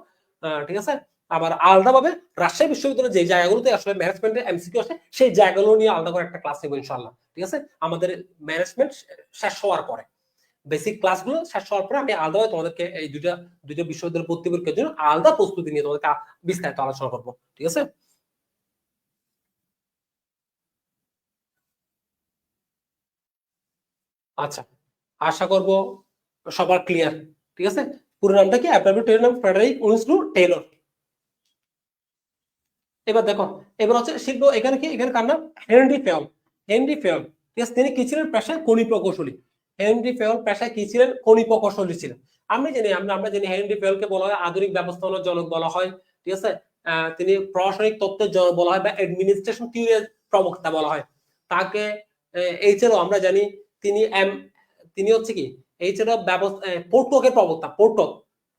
S1: ঠিক আছে। আবার আলাদা ভাবে রাজশাহী বিশ্ববিদ্যালয়ের যে জায়গাগুলোতে আসলে ম্যানেজমেন্টের এমসিকিউ আসে সেই জায়গাগুলো নিয়ে আলাদা করে একটা ক্লাস নেবো ইনশাআল্লাহ। ঠিক আছে। আমাদের ম্যানেজমেন্ট শেষ হওয়ার পরে, বেসিক ক্লাসগুলো শেষ হওয়ার পরে আমি আলাদাভাবে তোমাদেরকে এই দুইটা বিশ্ববিদ্যালয় ভর্তি পরীক্ষার জন্য আলাদা প্রস্তুতি নিয়ে তোমাদেরকে বিস্তারিত আলোচনা করবো। ঠিক আছে। আচ্ছা, আশা করব সবার ক্লিয়ার। ঠিক আছে। পুরো নামটা কি? এফ.ডব্লিউ. টেলর নাম ফ্রেডারিক উইনস্লো টেলর। এবার দেখো, এবার হচ্ছে শিল্প। এখানে কি? এখানে কার নাম? Henry Fayol. Henry Fayol. ঠিক আছে। তিনি কি ছিলেন? পেশায় খনি প্রকৌশলী। হেনরি ফেয়ল পেশায় কি ছিলেন? খনি প্রকৌশলী ছিলেন। আমরা জানি হেনরি ফেয়লকে বলা হয় আধুনিক ব্যবস্থাপনার জনক বলা হয়। ঠিক আছে। তিনি প্রশাসনিক তত্ত্বের জনক বলা হয় বা অ্যাডমিনিস্ট্রেশন থিওরির প্রবক্তা বলা হয়। তাকে এছাড়াও আমরা জানি তিনি তিনি হচ্ছে কি এছাড়াও পোর্টকের প্রবক্তা। পোর্টক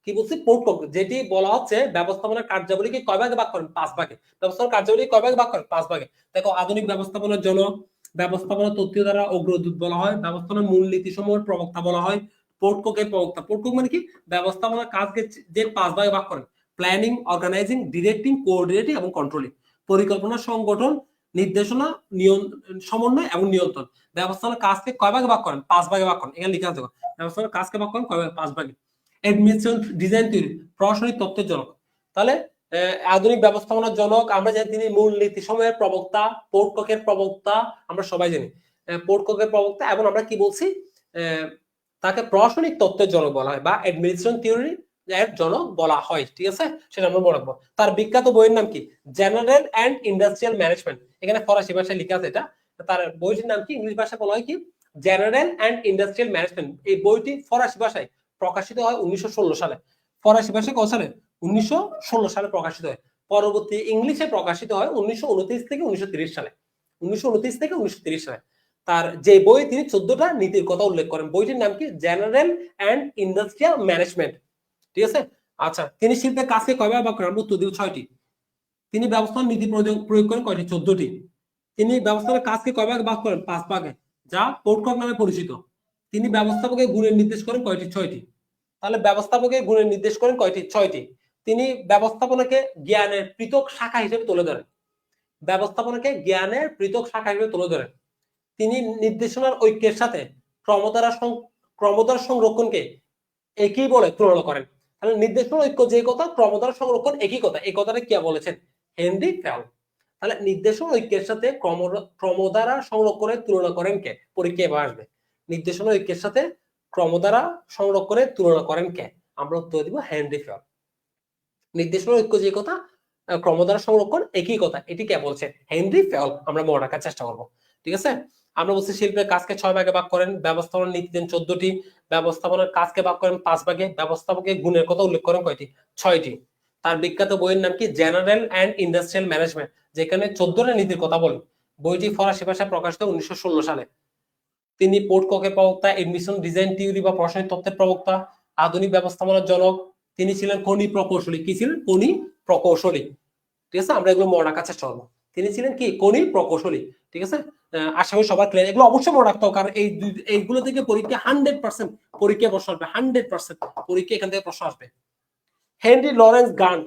S1: কি বলছি? পোর্টক, যেটি বলা হচ্ছে ব্যবস্থাপনার কার্যাবলীকে কয় ভাগে ভাগ করেন? 5 ভাগে। ব্যবস্থাপনার কার্যাবলী কয় ভাগে ভাগ করেন? 5 ভাগে। দেখো আধুনিক ব্যবস্থাপনার জন্য, ব্যবস্থাপনা তত্ত্ব দ্বারা অগ্রদূত বলা হয়, ব্যবস্থাপনার মূলনীতি সমূহের প্রবক্তা বলা হয়, পোর্টকোকের প্রবক্তা। পোর্টকক মানে কি? ব্যবস্থাপনার কাজকে যে 5 ভাগে ভাগ করেন: প্ল্যানিং, অর্গানাইজিং, ডিরেক্টিং, কোঅর্ডিনেটিং এবং কন্ট্রোলিং। পরিকল্পনা, সংগঠন, নির্দেশনা, সমন্বয় এবং নিয়ন্ত্রণ। ব্যবস্থাপনার কাজকে কয় ভাগে ভাগ করেন? 5 ভাগে ভাগ করেন। এখানে লিখে আছে ব্যবস্থাপনার কাজকে ভাগ করেন কয় ভাগে? 5 ভাগে। এডমিনিস্ট্রেশন ডিজাইন থিওরি, প্রশাসনিক তত্ত্বের জনক। তাহলে আধুনিক ব্যবস্থাপনার জনক আমরা জানি, তিনি মূলনীতি সময়ের প্রবক্তা, পোর্টককের প্রবক্তা, আমরা সবাই জানি পোর্টককের প্রবক্তা। এবং আমরা কি বলছি? তাকে প্রশাসনিক তত্ত্বের জনক বলা হয় বা অ্যাডমিনিস্ট্রেশন থিওরি এর জনক বলা হয়। ঠিক আছে। সেটা আমরা মনে রাখবো। তার বিখ্যাত বইয়ের নাম কি? General and industrial management. এখানে ফরাসি ভাষায় লেখা আছে এটা। তার বইটির নাম কি? ইংলিশ ভাষায় বলা হয় কি? General and industrial management. এই বইটি ফরাসি ভাষায় প্রকাশিত হয় 1916 সালে। ফরাসি ভাষায় কত সালে? 1916 সালে প্রকাশিত হয়। পরবর্তী ইংলিশে প্রকাশিত হয় 1929 থেকে 1930 সালে। 1929 থেকে 1930 সালে। তার যে বই তিনি 14টা নীতির কথা উল্লেখ করেন। বইটির নাম কি? General and industrial management. ঠিক আছে। আচ্ছা, তিনি শিল্পের কাজকে কয়ভাবে ভাগ করেন? উত্তর দিব 6টি। তিনি ব্যবস্থাপনার নীতি প্রয়োগ করেন কয়টি? 14টি। তিনি ব্যবস্থাপনার কাজকে কয় ভাগে ভাগ করেন? 5 ভাগে, যা পোর্টকক নামে পরিচিত। তিনি ব্যবস্থাপকের গুণের নির্দেশ করেন কয়টি? 6টি। তাহলে ব্যবস্থাপকের গুণের নির্দেশ করেন কয়টি? 6টি। তিনি ব্যবস্থাপনাকে জ্ঞানের পৃথক শাখা হিসেবে তুলে ধরেন। ব্যবস্থাপনাকে জ্ঞানের পৃথক শাখা হিসেবে তুলে ধরেন। তিনি নির্দেশনার ঐক্যের সাথে ক্রমধারা সংরক্ষণকে একই বলে তুলনা করেন। তাহলে নির্দেশনার ঐক্য যে কথা, ক্রমধারা সংরক্ষণ একই কথা, এই কথাটা কে বলেছেন? Henry Fayol. তাহলে নির্দেশনা ঐক্যের সাথে ক্রমধারা সংরক্ষণের তুলনা করেন কে? পরীক্ষা এবার আসবে। নির্দেশনা ঐক্যের সাথে ক্রমধারা সংরক্ষণের তুলনা করেন কে? আমরা উত্তর দিব হেনরি ফেয়ল। নির্দেশনা ঐক্য যে কথা, ক্রমধারা সংরক্ষণ একই কথা, এটি কে বলছে? Henry fail. আমরা মনে রাখার চেষ্টা করবো, ঠিক আছে। আমরা বলছি শিল্পের কাজকে 6 ভাগে ভাগ করেন, ব্যবস্থাপনার নীতি দেন 14টি, ব্যবস্থাপনার কাজকে ভাগ করেন 5 ভাগে, ব্যবস্থাপকের গুণের কথা উল্লেখ করেন কয়টি? 6টি। তার বিখ্যাত বইয়ের নাম কি? জেনারেল অ্যান্ড ইন্ডাস্ট্রিয়াল ম্যানেজমেন্ট, যেখানে 14টা নীতির কথা বলে। বইটি ফরাসি ভাষায় প্রকাশিত 1916 সালে। তিনি পোর্ট ককের প্রবক্তা, এডমিশন ডিজাইন থিওরি বা প্রসারিত তত্ত্বের প্রবক্তা, আধুনিক ব্যবস্থাপনার জনক। তিনি ছিলেন খনি প্রকৌশলী। কি ছিলেন? খনি প্রকৌশলী, ঠিক আছে। আমরা এগুলো মনে রাখার চেষ্টা করবো। তিনি ছিলেন কি? খনি প্রকৌশলী, ঠিক আছে। আশা করি সবার ক্লিয়ার। এগুলো অবশ্যই মনে রাখতে হবে, কারণ এইগুলো থেকে পরীক্ষা 100% পরীক্ষায় প্রশ্ন আসবে। 100% পরীক্ষা এখান থেকে প্রশ্ন আসবে। হেনরি লরেন্স গান্ট,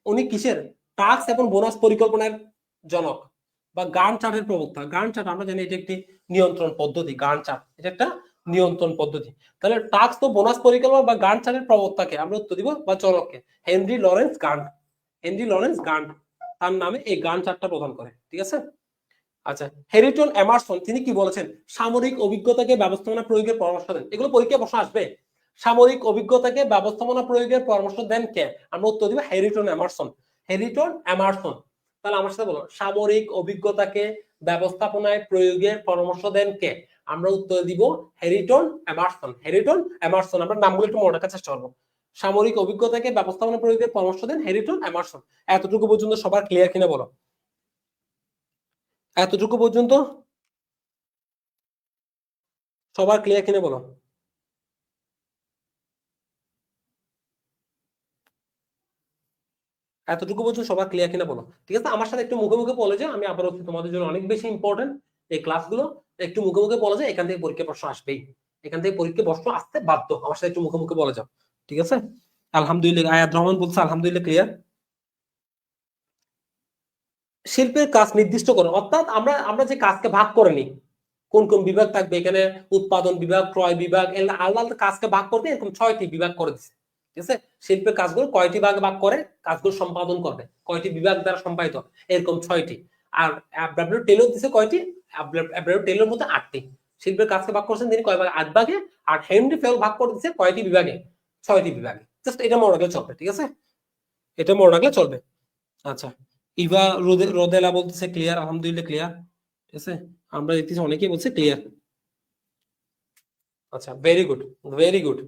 S1: উনি কিসের? টাস্ক এবং বোনাস পরিকল্পনার জনক বা গান্ট চার্টের প্রবক্তা। গান্ট চার্ট আমরা জানি এটা একটি নিয়ন্ত্রণ পদ্ধতি। গান্ট চার্ট এটা একটা নিয়ন্ত্রণ পদ্ধতি। তাহলে টাস্ক ও বোনাস পরিকল্পনা বা গান্ট চার্টের প্রবক্তাকে আমরা উত্তর দিব বা জনককে? Henry Lawrence Gantt. Henry Lawrence Gantt তার নামে এই গান্ট চার্টটা প্রদান করে, ঠিক আছে। আচ্ছা, হ্যারিটন এমারসন তিনি কি বলেছেন? সামরিক অভিজ্ঞতাকে ব্যবস্থাপনা প্রয়োগের পরামর্শ দেন। এগুলো পরীক্ষায় প্রশ্ন আসবে। সামরিক অভিজ্ঞতাকে ব্যবস্থাপনা প্রয়োগের পরামর্শ দেন কে? আমরা উত্তর দিব হ্যারিটন এমারসন। হ্যারিটন এমারসন। তাহলে আমার সাথে বলো, সামরিক অভিজ্ঞতাকে ব্যবস্থাপনায় প্রয়োগের পরামর্শ দেন কে? আমরা উত্তর দিব হ্যারিটন এমারসন। হ্যারিটন এমারসন। আমরা নামগুলো একটু মনে রাখার চেষ্টা করবো। সামরিক অভিজ্ঞতাকে ব্যবস্থাপনা প্রয়োগের পরামর্শ দেন হ্যারিটন এমারসন। এতটুকু পর্যন্ত সবার ক্লিয়ার কিনা বলো? এতটুকু পর্যন্ত সবার ক্লিয়ার কিনা বলো? এতটুকু পর্যন্ত সবার ক্লিয়ার কিনা বলো? ঠিক আছে, আমার সাথে একটু মুখে মুখে বলে যে আমি আবার তোমাদের জন্য অনেক বেশি ইম্পর্টেন্ট এই ক্লাসগুলো। একটু মুখে মুখে বলে যে এখান থেকে পরীক্ষা প্রশ্ন আসবেই, এখান থেকে পরীক্ষা প্রশ্ন আসতে বাধ্য। আমার সাথে একটু মুখে মুখে বলে যাও, ঠিক আছে। আলহামদুলিল্লাহ, আয়াত রহমান বলছে আলহামদুলিল্লাহ ক্লিয়ার। শিল্পের কাজ নির্দিষ্ট করো, অর্থাৎ আমরা আমরা যে কাজকে ভাগ করে নিই, কোন কোন বিভাগ থাকবে এখানে? উৎপাদন বিভাগ, ক্রয় বিভাগ, আলাদা আলাদা কাজকে ভাগ করতে এরকম 6টি বিভাগ করে দিচ্ছে, ঠিক আছে। শিল্পের কাজগুলো কয়টি ভাগে ভাগ করে কাজগুলো সম্পাদন করবে, কয়টি বিভাগ দ্বারা সম্পাদিত, এরকম 6টি। আর ডব্লিউ টেলর দিছে কয়টি? ডব্লিউ টেলর মধ্যে 8টি। শিল্পের কাজকে ভাগ করছেন তিনি কয় ভাগে? 8 ভাগে। আর হেনরি ফেল ভাগ করে দিচ্ছে কয়টি বিভাগে? 6টি বিভাগে। জাস্ট এটা মনে রাখলে চলবে, ঠিক আছে। এটা মনে রাখলে চলবে। আচ্ছা, ইভা রোদেলা বলতেছে ক্লিয়ার, আলহামদুলিল্লাহ ক্লিয়ার, ঠিক আছে। আমরা দেখতেছি অনেকেই বলছে ক্লিয়ার। আচ্ছা, ভেরি গুড, ভেরি গুড,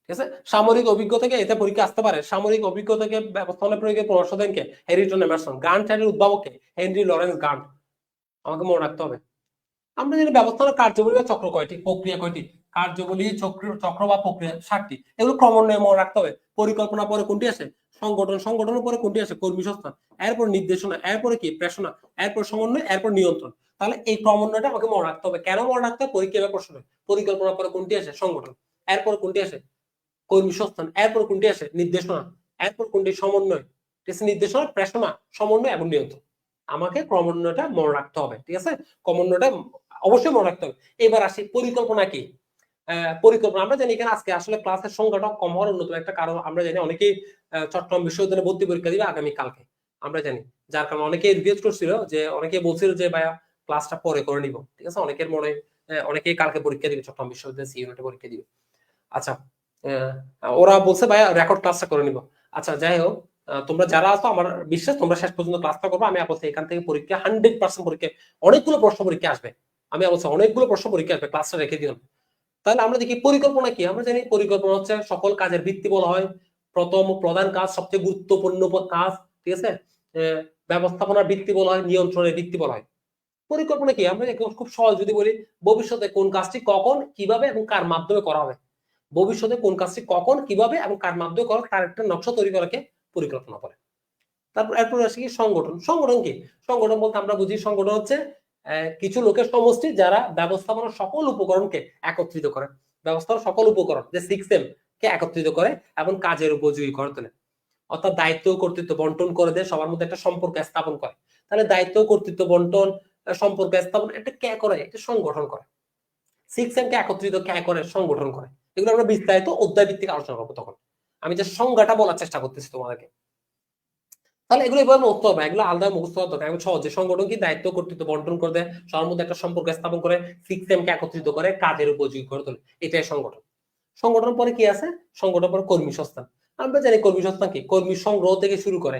S1: ঠিক আছে। সামরিক অভিজ্ঞতাকে এতে পরীক্ষা আসতে পারে। সামরিক অভিজ্ঞতাকে ব্যবস্থাপনা প্রয়োগের পরামর্শ দেন কে? হ্যারিটন এমারসন। গান্ট চার্টের উদ্ভাবক কে? Henry Lawrence গান্ট। আমাকে মনে রাখতে হবে। আমরা জানি ব্যবস্থাপনার কার্যাবলী বা চক্র কয়টি? প্রক্রিয়া কয়টি? কার্যাবলী চক্র বা প্রক্রিয়া 7টি। এগুলো ক্রমান্বয়ে মনে রাখতে হবে। পরিকল্পনা পরে কোনটি আসে? সংগঠন। সংগঠনের পরে কোনটি আসে? কর্মী সংস্থান। এরপর নির্দেশনা, এরপরে কি? প্রেষণা, এরপর সমন্বয়, এরপর নিয়ন্ত্রণ। তাহলে এই ক্রমান্বয়টা আমাকে মনে রাখতে হবে। কেন মনে রাখতে হবে? পরীক্ষা বা প্রশ্ন। পরিকল্পনা পরে কোনটি আসে? সংগঠন। এরপর কোনটি আসে? কর্মী সংস্থান। এরপর কোনটি আসে? নির্দেশনা। এরপর কোনটি? সমন্বয়, ঠিক আছে। নির্দেশনা, প্রেষণা, সমন্বয় এবং নিয়ন্ত্রণ। আমাকে ক্রমান্বয়টা মনে রাখতে হবে, ঠিক আছে। ক্রমান্বয়টা অবশ্যই মনে রাখতে হবে। এবার আসি পরিকল্পনা কি? পরিকল্পনা আমরা জানি এখানে আজকে আসলে ক্লাসের সংখ্যাটা কম হওয়ার অন্যতম একটা কারণ আমরা জানি অনেকেই চট্টগ্রাম বিশ্ববিদ্যালয়ে ভর্তি পরীক্ষা দিবে আগামী কালকে, আমরা জানি। যার কারণে অনেকেই রিকোয়েস্ট করছিল যে, অনেকে বলছিল যে ভাইয়া ক্লাসটা পরে করে নিব, ঠিক আছে। অনেকের মনে অনেকেই কালকে পরীক্ষা দিবে, চট্টগ্রাম বিশ্ববিদ্যালয় সি ইউনিটে পরীক্ষা দিবে। আচ্ছা, ওরা বলছে ভাইয়া রেকর্ড ক্লাসটা করে নিব। আচ্ছা, যাই হোক, তোমরা যারা আছো আমার বিশ্বাস তোমরা শেষ পর্যন্ত ক্লাসটা করবে। আমি বলছি এখান থেকে পরীক্ষা 100% পরীক্ষা, অনেকগুলো প্রশ্ন পরীক্ষা আসবে। আমি বলছি অনেকগুলো প্রশ্ন পরীক্ষা আসবে, ক্লাসটা রেখে দিও। তাহলে আমরা দেখি পরিকল্পনা কি। আমরা জানি পরিকল্পনা হচ্ছে সকল কাজের ভিত্তি বলা হয়, প্রথম প্রধান কাজ, সবচেয়ে গুরুত্বপূর্ণ কাজ, ঠিক আছে। ব্যবস্থাপনার ভিত্তি বলা হয়, নিয়ন্ত্রণের ভিত্তি বলা হয়। পরিকল্পনা কি? আমরা খুব সহজ যদি বলি, ভবিষ্যতে কোন কাজটি কখন কিভাবে এবং কার মাধ্যমে করা হবে। ভবিষ্যতে কোন কাজটি কখন কিভাবে এবং কার মাধ্যমে করা, তার একটা নকশা তৈরি করাকে পরিকল্পনা বলে। তারপর এরপর আসে কি? সংগঠন। সংগঠন কি? সংগঠন বলতে আমরা বুঝি সংগঠন হচ্ছে কিছু লোকের সমষ্টি যারা ব্যবস্থাপনার সকল উপকরণকে একত্রিত করে। ব্যবস্থাপনার সকল উপকরণ যে 6M কে একত্রিত করে এবং কাজের উপযোগী করে তোলে। অর্থাৎ দায়িত্ব কর্তৃত্ব বন্টন করে দেয়, সবার মধ্যে একটা সম্পর্ক স্থাপন করে। তাহলে দায়িত্ব কর্তৃত্ব বন্টন, সম্পর্ক স্থাপন, এটা কে করে? এটা সংগঠন করে। 6M কে একত্রিত কে করে? সংগঠন করে। এগুলো আমরা বিস্তারিত অধ্যায় ভিত্তিক আলোচনা করবো তখন। আমি যে সংজ্ঞাটা বলার চেষ্টা করতেছি তোমাদেরকে। তাহলে এগুলো এভাবে মুক্ত হবে, এগুলো আলাদা মুখস্থ হওয়ার দরকার। সহজে সংগঠন কি? দায়িত্ব কর্তৃত্ব বন্টন করে দেয়, সবার মধ্যে একটা সম্পর্ক স্থাপন করে, 6M কে একত্রিত করে, কাজের উপযোগী করে তোলে, এটাই সংগঠন। সংগঠন পরে কি আছে? সংগঠন পরে কর্মী সংস্থান। আমরা জানি কর্মী সংস্থান কি? কর্মী সংগ্রহ থেকে শুরু করে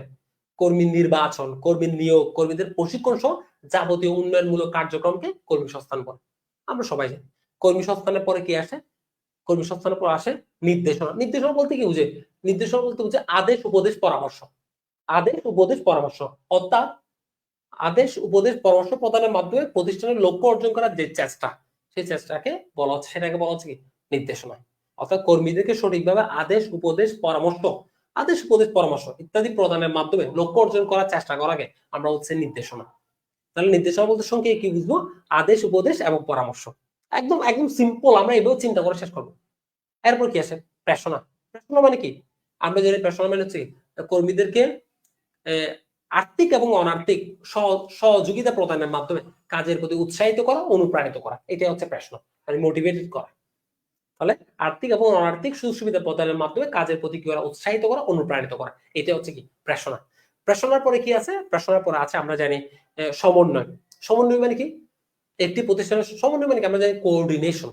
S1: কর্মী নির্বাচন, কর্মী নিয়োগ, কর্মীদের প্রশিক্ষণ সহ যাবতীয় উন্নয়নমূলক কার্যক্রমকে কর্মী সংস্থান বলে। আমরা সবাই জানি কর্মী সংস্থানের পরে কি আসে? কর্মী সংস্থানের পর আসে নির্দেশনা। নির্দেশনা বলতে কি বুঝে? নির্দেশনা বলতে বুঝে আদেশ, উপদেশ, পরামর্শ। আদেশ, উপদেশ, পরামর্শ। অর্থাৎ আদেশ, উপদেশ, পরামর্শ প্রদানের মাধ্যমে প্রতিষ্ঠানের লক্ষ্য অর্জন করার যে চেষ্টা, সেই চেষ্টাকে বলা হচ্ছে, সেটাকে বলা হচ্ছে কি? নির্দেশনা। অর্থাৎ কর্মীদেরকে সঠিকভাবে আদেশ, উপদেশ, পরামর্শ, আদেশ, উপদেশ, পরামর্শ ইত্যাদি প্রদানের মাধ্যমে লক্ষ্য অর্জন করার চেষ্টা করাকে আমরা হচ্ছে নির্দেশনা। তাহলে নির্দেশনা বলতে সংক্ষেপে কি বুঝবো? আদেশ, উপদেশ এবং পরামর্শ। একদম একদম সিম্পল, আমরা এভাবে চিন্তা করে শেষ করবো। এরপর কি আসে? প্রেষণা। প্রেষণা মানে কি? আমরা জানি প্রেষণা মানে হচ্ছে কর্মীদেরকে আর্থিক এবং অনার্থিক সহযোগিতা প্রদানের মাধ্যমে কাজের প্রতি উৎসাহিত করা, অনুপ্রাণিত করা, এটা হচ্ছে প্রেষণা, মানে মোটিভেটেড করা। তাহলে আর্থিক এবং অনার্থিক সুযোগ সুবিধা প্রদানের মাধ্যমে কাজের প্রতি কি করা? উৎসাহিত করা, অনুপ্রাণিত করা, এটা হচ্ছে কি? প্রেষণা। প্রেষণার পরে কি আছে? প্রেষণার পরে আছে আমরা জানি সমন্বয়। সমন্বয় মানে কি? একটি প্রতিষ্ঠানের সমন্বয় মানে কি? আমরা জানি কোঅর্ডিনেশন,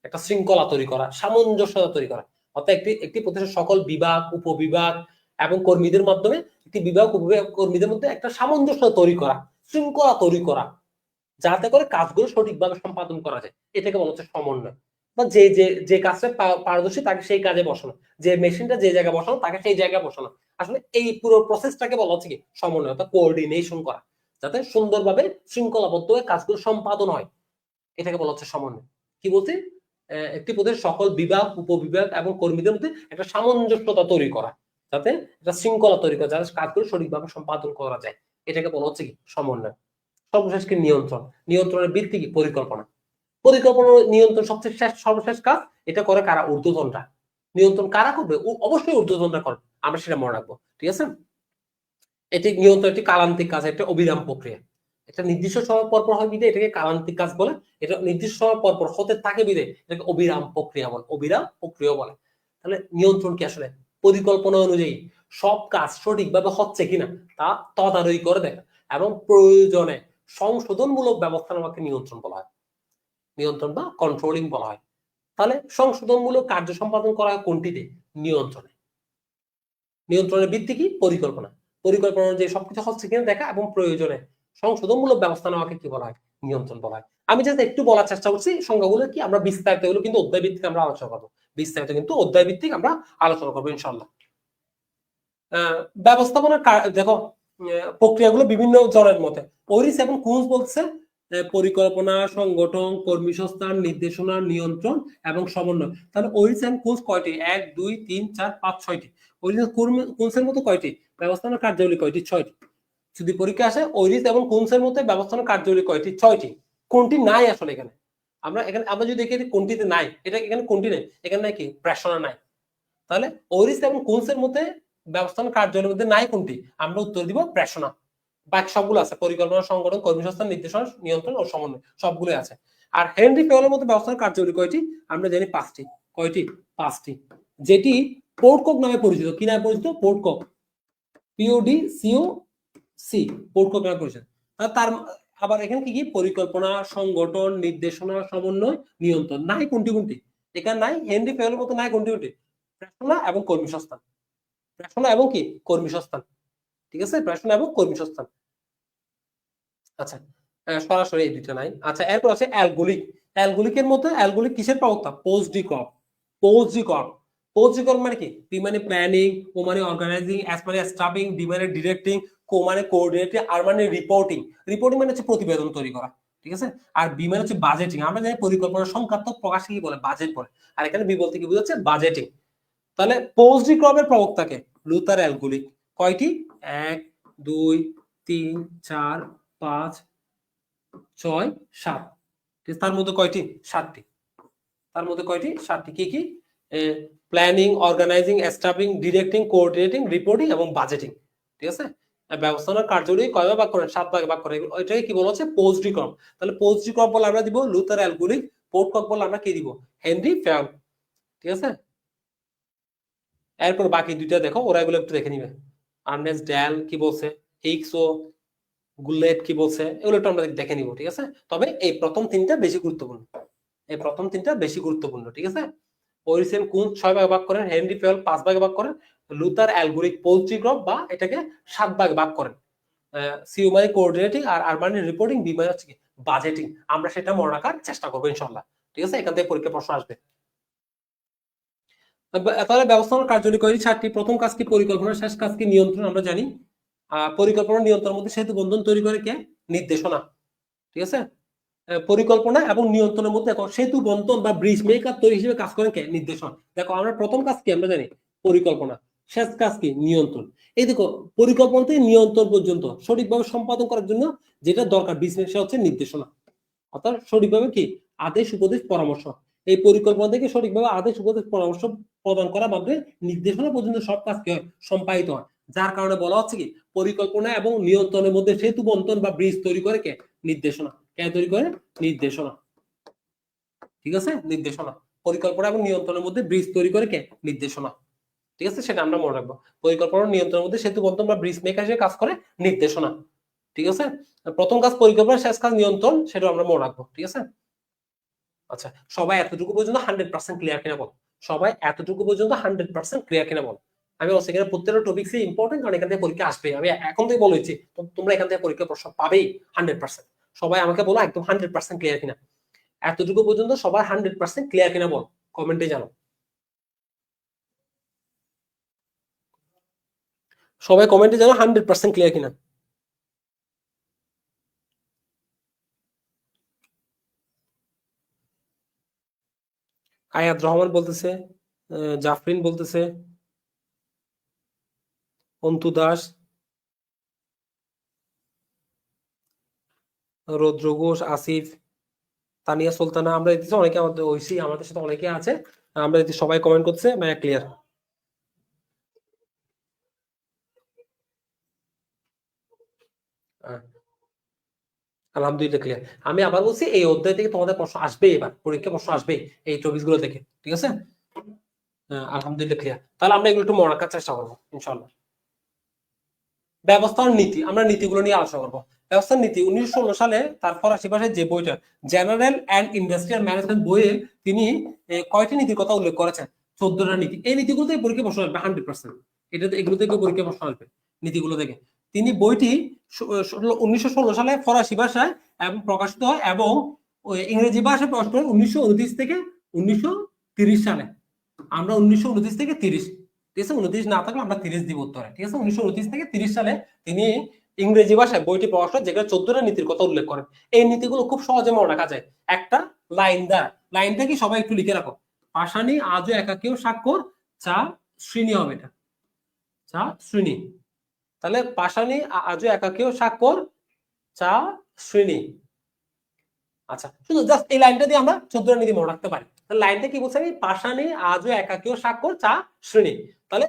S1: একটা শৃঙ্খলা তৈরি করা, সামঞ্জস্যতা তৈরি করা। অর্থাৎ একটি প্রতিষ্ঠানের সকল বিভাগ, উপবিভাগ এবং কর্মীদের মাধ্যমে একটি বিভাগ, উপবিভাগ, কর্মীদের মধ্যে একটা সামঞ্জস্য তৈরি করা, শৃঙ্খলা তৈরি করা, যাতে করে কাজগুলো সঠিকভাবে সম্পাদন করা যায়, এটাকে বলা হচ্ছে সমন্বয়। বা যে যে যে কাজটা পারদর্শী তাকে সেই কাজে বসানো, যে মেশিনটা যে জায়গায় বসানো তাকে সেই জায়গায় বসানো। আসলে এই পুরো প্রসেসটাকে বলা হচ্ছে কি? সমন্বয়, অর্থাৎ কোঅর্ডিনেশন করা, যাতে সুন্দরভাবে শৃঙ্খলাবদ্ধ হয়ে কাজগুলো সম্পাদন হয়, এটাকে বলা হচ্ছে সমন্বয়। কি বলতে? একটি প্রতিষ্ঠানের সকল বিভাগ, উপবিভাগ এবং কর্মীদের মধ্যে একটা সামঞ্জস্যতা তৈরি করা, যাতে একটা শৃঙ্খলা তৈরি করা, যাতে কাজগুলো সঠিকভাবে সম্পাদন করা যায়, এটাকে বলা হচ্ছে কি? সমন্বয়। সর্বশেষ কি? নিয়ন্ত্রণ। নিয়ন্ত্রণের ভিত্তি কি? পরিকল্পনা। পরিকল্পনা নিয়ন্ত্রণ সবচেয়ে সর্বশেষ কাজ। এটা করে কারা? ঊর্ধ্বতনরা। নিয়ন্ত্রণ কারা করবে? অবশ্যই ঊর্ধ্বতনরা করবে, আমরা সেটা মনে রাখবো, ঠিক আছে? এটি নিয়ন্ত্রণ একটি কালান্তিক কাজ, একটা অবিরাম প্রক্রিয়া। একটা নির্দিষ্ট সময় পরপর হয় বিধে এটাকে কালান্তিক কাজ বলে। এটা নির্দিষ্ট সময় পরপর হতে থাকে বিধে এটাকে অবিরাম প্রক্রিয়া বলে, অবিরাম প্রক্রিয়া বলে। তাহলে নিয়ন্ত্রণ কি? আসলে পরিকল্পনা অনুযায়ী সব কাজ সঠিকভাবে হচ্ছে কিনা তা তদারকি করে দেখা এবং প্রয়োজনে সংশোধনমূলক ব্যবস্থা নেওয়াকে নিয়ন্ত্রণ বলা হয়, নিয়ন্ত্রণ বা কন্ট্রোলিং বলা হয়। তাহলে সংশোধনমূলক কার্য সম্পাদন করা হয় কোনটিতে? নিয়ন্ত্রণে। নিয়ন্ত্রণের ভিত্তি কি? পরিকল্পনা। পরিকল্পনা অনুযায়ী সবকিছু হচ্ছে কিনা দেখা এবং প্রয়োজনে সংশোধনমূলক ব্যবস্থা নেওয়াকে কি বলা হয়? নিয়ন্ত্রণ বলা হয়। আমি জাস্ট একটু বলার চেষ্টা করছি সংজ্ঞাগুলো কি, আমরা বিস্তারিত এগুলো কিন্তু অধ্যায় ভিত্তিক আমরা আলোচনা করবো, বিস্তারিত কিন্তু অধ্যায় ভিত্তিক আমরা আলোচনা করবো ইনশাল্লাহ। ব্যবস্থাপনার দেখো প্রক্রিয়াগুলো বিভিন্ন জনের মতে। ওরিস এবং কুন্স বলছে পরিকল্পনা, সংগঠন, কর্মী সংস্থান, নির্দেশনা, নিয়ন্ত্রণ এবং সমন্বয়। তাহলে ওরিস এবং কুন্স কয়টি? 1 2 3 4 5 6টি। ওরিস কুন্সের মতো কয়টি? ব্যবস্থাপনার কার্যাবলী কয়টি? 6টি। যদি পরীক্ষা আসে ওরিস এবং কুন্সের মতে ব্যবস্থাপনার কার্যাবলী কয়টি? 6টি। কোনটি নাই আসলে এখানে? আমরা যদি দেখি কোনটিতে নাই, এটা এখানে কোনটি নেই? এখানে নাই কি? প্রেষণা নাই। তাহলে ওরিস এবং কুন্সের মধ্যে ব্যবস্থাপনা কার্যালয়ের মধ্যে নাই কোনটি? আমরা উত্তর দিব প্রেষণা। বাকি সবগুলো আছে, পরিকল্পনা, সংগঠন, কর্মসংস্থান, নির্দেশনা, নিয়ন্ত্রণ ও সমন্বয়, সবগুলোই আছে। আর হেনরি ফেওলের মধ্যে ব্যবস্থাপনা কার্যাবলী কয়টি? আমরা জানি 5টি। কয়টি? 5টি। যেটি পোর্টকক নামে পরিচিত। কি নামে পরিচিত? পোর্টকক, PODCOC, পোর্টকক নামে পরিচিত। তার আবার এখানে কি কি? পরিকল্পনা, সংগঠন, নির্দেশনা, সমন্বয়, নিয়ন্ত্রণ। নাই কোনটি কোনটি? এখানে নাই হেনরি ফেওলের মতো নাই কোনটি কোনটি? প্রেষণা এবং কর্মী সংস্থান। প্রেষণা এবং কি? কর্মী সংস্থান। ঠিক আছে? প্রেষণা এবং কর্মী সংস্থান। আচ্ছা, সরাসরি এই দুইটা নাই। আচ্ছা, এরপর আছে অ্যালগোলিক। অ্যালগোলিকের মধ্যে অ্যালগোলিক কিসের প্রবক্তা? পোস্ট-ডিকপ। পোস্ট-ডিকপ। পোস্ট-ডিকপ মানে কি? পি মানে প্ল্যানিং, ও মানে অর্গানাইজিং, এস মানে স্টাফিং, ডি মানে ডিরেক্টিং, কো মানে কোঅর্ডিনেটিং, আর মানে রিপোর্টিং। রিপোর্টিং মানে হচ্ছে প্রতিবেদন তৈরি করা। ঠিক আছে? আর বি মানে হচ্ছে বাজেটিং। আমরা জানি পরিকল্পনা সংখ্যাত্মক প্রকাশকে কি বলে? বাজেট বলে। আর এখানে বি বলতে কি বোঝাচ্ছে? বাজেটিং। তাহলে পোস্ট-ডিকপের প্রবক্তাকে লুথার অ্যালগোলিক। কয়টি? 1 2 3 4 5 6 7। তার মধ্যে কয়টি? 7টি। তার মধ্যে কয়টি? 7টি। কি কি? Planning, organizing, staffing, directing, coordinating, reporting এবং বাজেটিং। ঠিক আছে? ব্যবস্থাপনার কার্যাবলী কয় ভাগ করেন? 7 ভাগে ভাগ করে। এটাকে কি বলা হচ্ছে? পোস্ট-ডিকপ। তাহলে পোস্ট-ডিকপ বলে আমরা দিব লুথার অ্যালগোলিক, পোর্টকক বলে আমরা কি দিব? হেনরি ফেওল। ঠিক আছে? এরপর বাকি দুইটা দেখো, ওরা এগুলো একটু দেখে নিবে। আর্নেস্ট ড্যাল কি বলছে, হিক্স ও গুলেট কি বলছে, এগুলো একটু আমরা দেখে নিব। ঠিক আছে? তবে এই প্রথম তিনটা বেশি গুরুত্বপূর্ণ, এই প্রথম তিনটা বেশি গুরুত্বপূর্ণ। ঠিক আছে? ওরিসেন কুন 6 ভাগে ভাগ করেন, হেনরি ফেল 5 ভাগে ভাগ করেন, লুথার অ্যালগোরিক পোলট্রিগ্রাফ বা এটাকে 7 ভাগে ভাগ করেন। সিউমারি কোঅর্ডিনেটিং আর আরবানি রিপোর্টিং, বি মানে হচ্ছে কি বাজেটিং। আমরা সেটা মনে রাখার চেষ্টা করবো ইনশাআল্লাহ। ঠিক আছে, এখান থেকে পরীক্ষা প্রশ্ন আসবে। তাহলে ব্যবস্থাপনা কার্যকরী 7টি। প্রথম কাজ কি? পরিকল্পনা। শেষ কাজ কি? নিয়ন্ত্রণ। আমরা জানি পরিকল্পনা নিয়ন্ত্রণের মধ্যে সেতু বন্ধন তৈরি করে কে? নির্দেশনা। ঠিক আছে, পরিকল্পনা এবং নিয়ন্ত্রণের মধ্যে দেখো সেতু বন্ধন বা ব্রিজ মেকার তৈরি হিসেবে কাজ করেন কে? নির্দেশন। দেখো আমরা প্রথম কাজ কি আমরা জানি? পরিকল্পনা। শেষ কাজ কি? নিয়ন্ত্রণ। এই দেখো পরিকল্পনা থেকে নিয়ন্ত্রণ পর্যন্ত সঠিকভাবে সম্পাদন করার জন্য যেটা দরকার বিজনেস হচ্ছে নির্দেশনা, অর্থাৎ সঠিকভাবে কি আদেশ উপদেশ পরামর্শ। এই পরিকল্পনা থেকে সঠিকভাবে আদেশ উপদেশ পরামর্শ প্রদান করা মাধ্যমে নির্দেশনা পর্যন্ত সব কাজ কি হয়? সম্পাদিত হয়। যার কারণে বলা হচ্ছে কি পরিকল্পনা এবং নিয়ন্ত্রণের মধ্যে সেতু বন্ধন বা ব্রিজ তৈরি করে কে? নির্দেশনা। কে তৈরি করে? নির্দেশনা। ঠিক আছে, নির্দেশনা। পরিকল্পনা এবং নিয়ন্ত্রণের মধ্যে ব্রিজ তৈরি করে কে? নির্দেশনা। ঠিক আছে, সেটা আমরা মনে রাখবো। পরিকল্পনা নিয়ন্ত্রণের মধ্যে সেতু বন্ধন বা ব্রিজ মেকার হিসেবে কাজ করে নির্দেশনা। ঠিক আছে, প্রথম কাজ পরিকল্পনা, শেষ কাজ নিয়ন্ত্রণ, সেটা আমরা মনে রাখবো। ঠিক আছে, আচ্ছা সবাই এতটুকু পর্যন্ত 100% ক্লিয়ার কিনা বল? সবাই এতটুকু পর্যন্ত 100% ক্লিয়ার কিনা বল? আমি বলছি এখানে প্রত্যেকটা টপিকস ইম্পর্টেন্ট, কারণ এখান থেকে পরীক্ষা আসবে। আমি এখন থেকে বলেছি তোমরা এখান থেকে পরীক্ষা প্রশ্ন পাবেই 100%। সবাই আমাকে বলো একদম 100% ক্লিয়ার কিনা। এতটুকু পর্যন্ত সবার 100% ক্লিয়ার কিনা বল, কমেন্টে জানো। সবাই কমেন্টে জানো 100% ক্লিয়ার কিনা। আয়াত রহমান বলতেছে, জাফরিন বলতেছে, অন্তু দাস, রৌদ্র ঘোষ, আসিফ, তানিয়া সুলতানা, আমরা দিতেছি অনেকে, আমাদের ঐশী আমাদের সাথে অনেকে আছে। আমরা দিতে সবাই কমেন্ট করছে মানে ক্লিয়ার। আলহামদুলিল্লাহ ক্লিয়ার। আমি আবার বলছি এই অধ্যায় থেকে তোমাদের প্রশ্ন আসবে, এবার পরীক্ষা প্রশ্ন আসবে এই টপিক গুলো থেকে। ঠিক আছে, আলহামদুলিল্লাহ ক্লিয়ার। তাহলে আমরা এগুলো একটু মনে রাখার চেষ্টা করবো ইনশাল্লাহ। ব্যবস্থার নীতি, আমরা নীতিগুলো নিয়ে আলোচনা করবো। ব্যবস্থার নীতি 1916 সালে তার ফরাসি ভাষায় যে বইটা জেনারেল অ্যান্ড ইন্ডাস্ট্রিয়াল ম্যানেজমেন্ট বইয়ে তিনি কয়টি নীতির কথা উল্লেখ করেছেন? 14টা নীতি। এই নীতিগুলো থেকে পরীক্ষা প্রশ্ন আসবে 100%। এটাতে এগুলো থেকে পরীক্ষা প্রশ্ন আসবে নীতিগুলো থেকে। তিনি বইটি 1916 সালে ফরাসি ভাষায় এবং প্রকাশিত হয় এবং ইংরেজি ভাষায় প্রকাশ করেন 1929 থেকে 1930 সালে। আমরা 1929 থেকে 30, ঠিক আছে, 29 না থাকলে আমরা 30 দিব উত্তরে। ঠিক আছে, 1929 থেকে 30 সালে তিনি ইংরেজি ভাষায় বইটি প্রকাশ করেন, যেখানে 14টা নীতির কথা উল্লেখ করেন। এই নীতিগুলো খুব সহজে মনে রাখা যায় একটা লাইন দ্বারা। লাইনটা কি সবাই একটু লিখে রাখো। পাষাণী আজও একাকীও স্বাক্ষর চা শ্রেণী হবে, এটা চা শ্রেণী। তাহলে পাষাণী আজও একাকীও স্বাক্ষর চা শ্রেণী। আচ্ছা, শুধু জাস্ট এই লাইনটা দিয়ে আমরা 14টা নীতি মনে রাখতে পারি। লাইনটা কি বলছে? আমি পাষাণী আজও একাকীও স্বাক্ষর চা শ্রেণী। তাহলে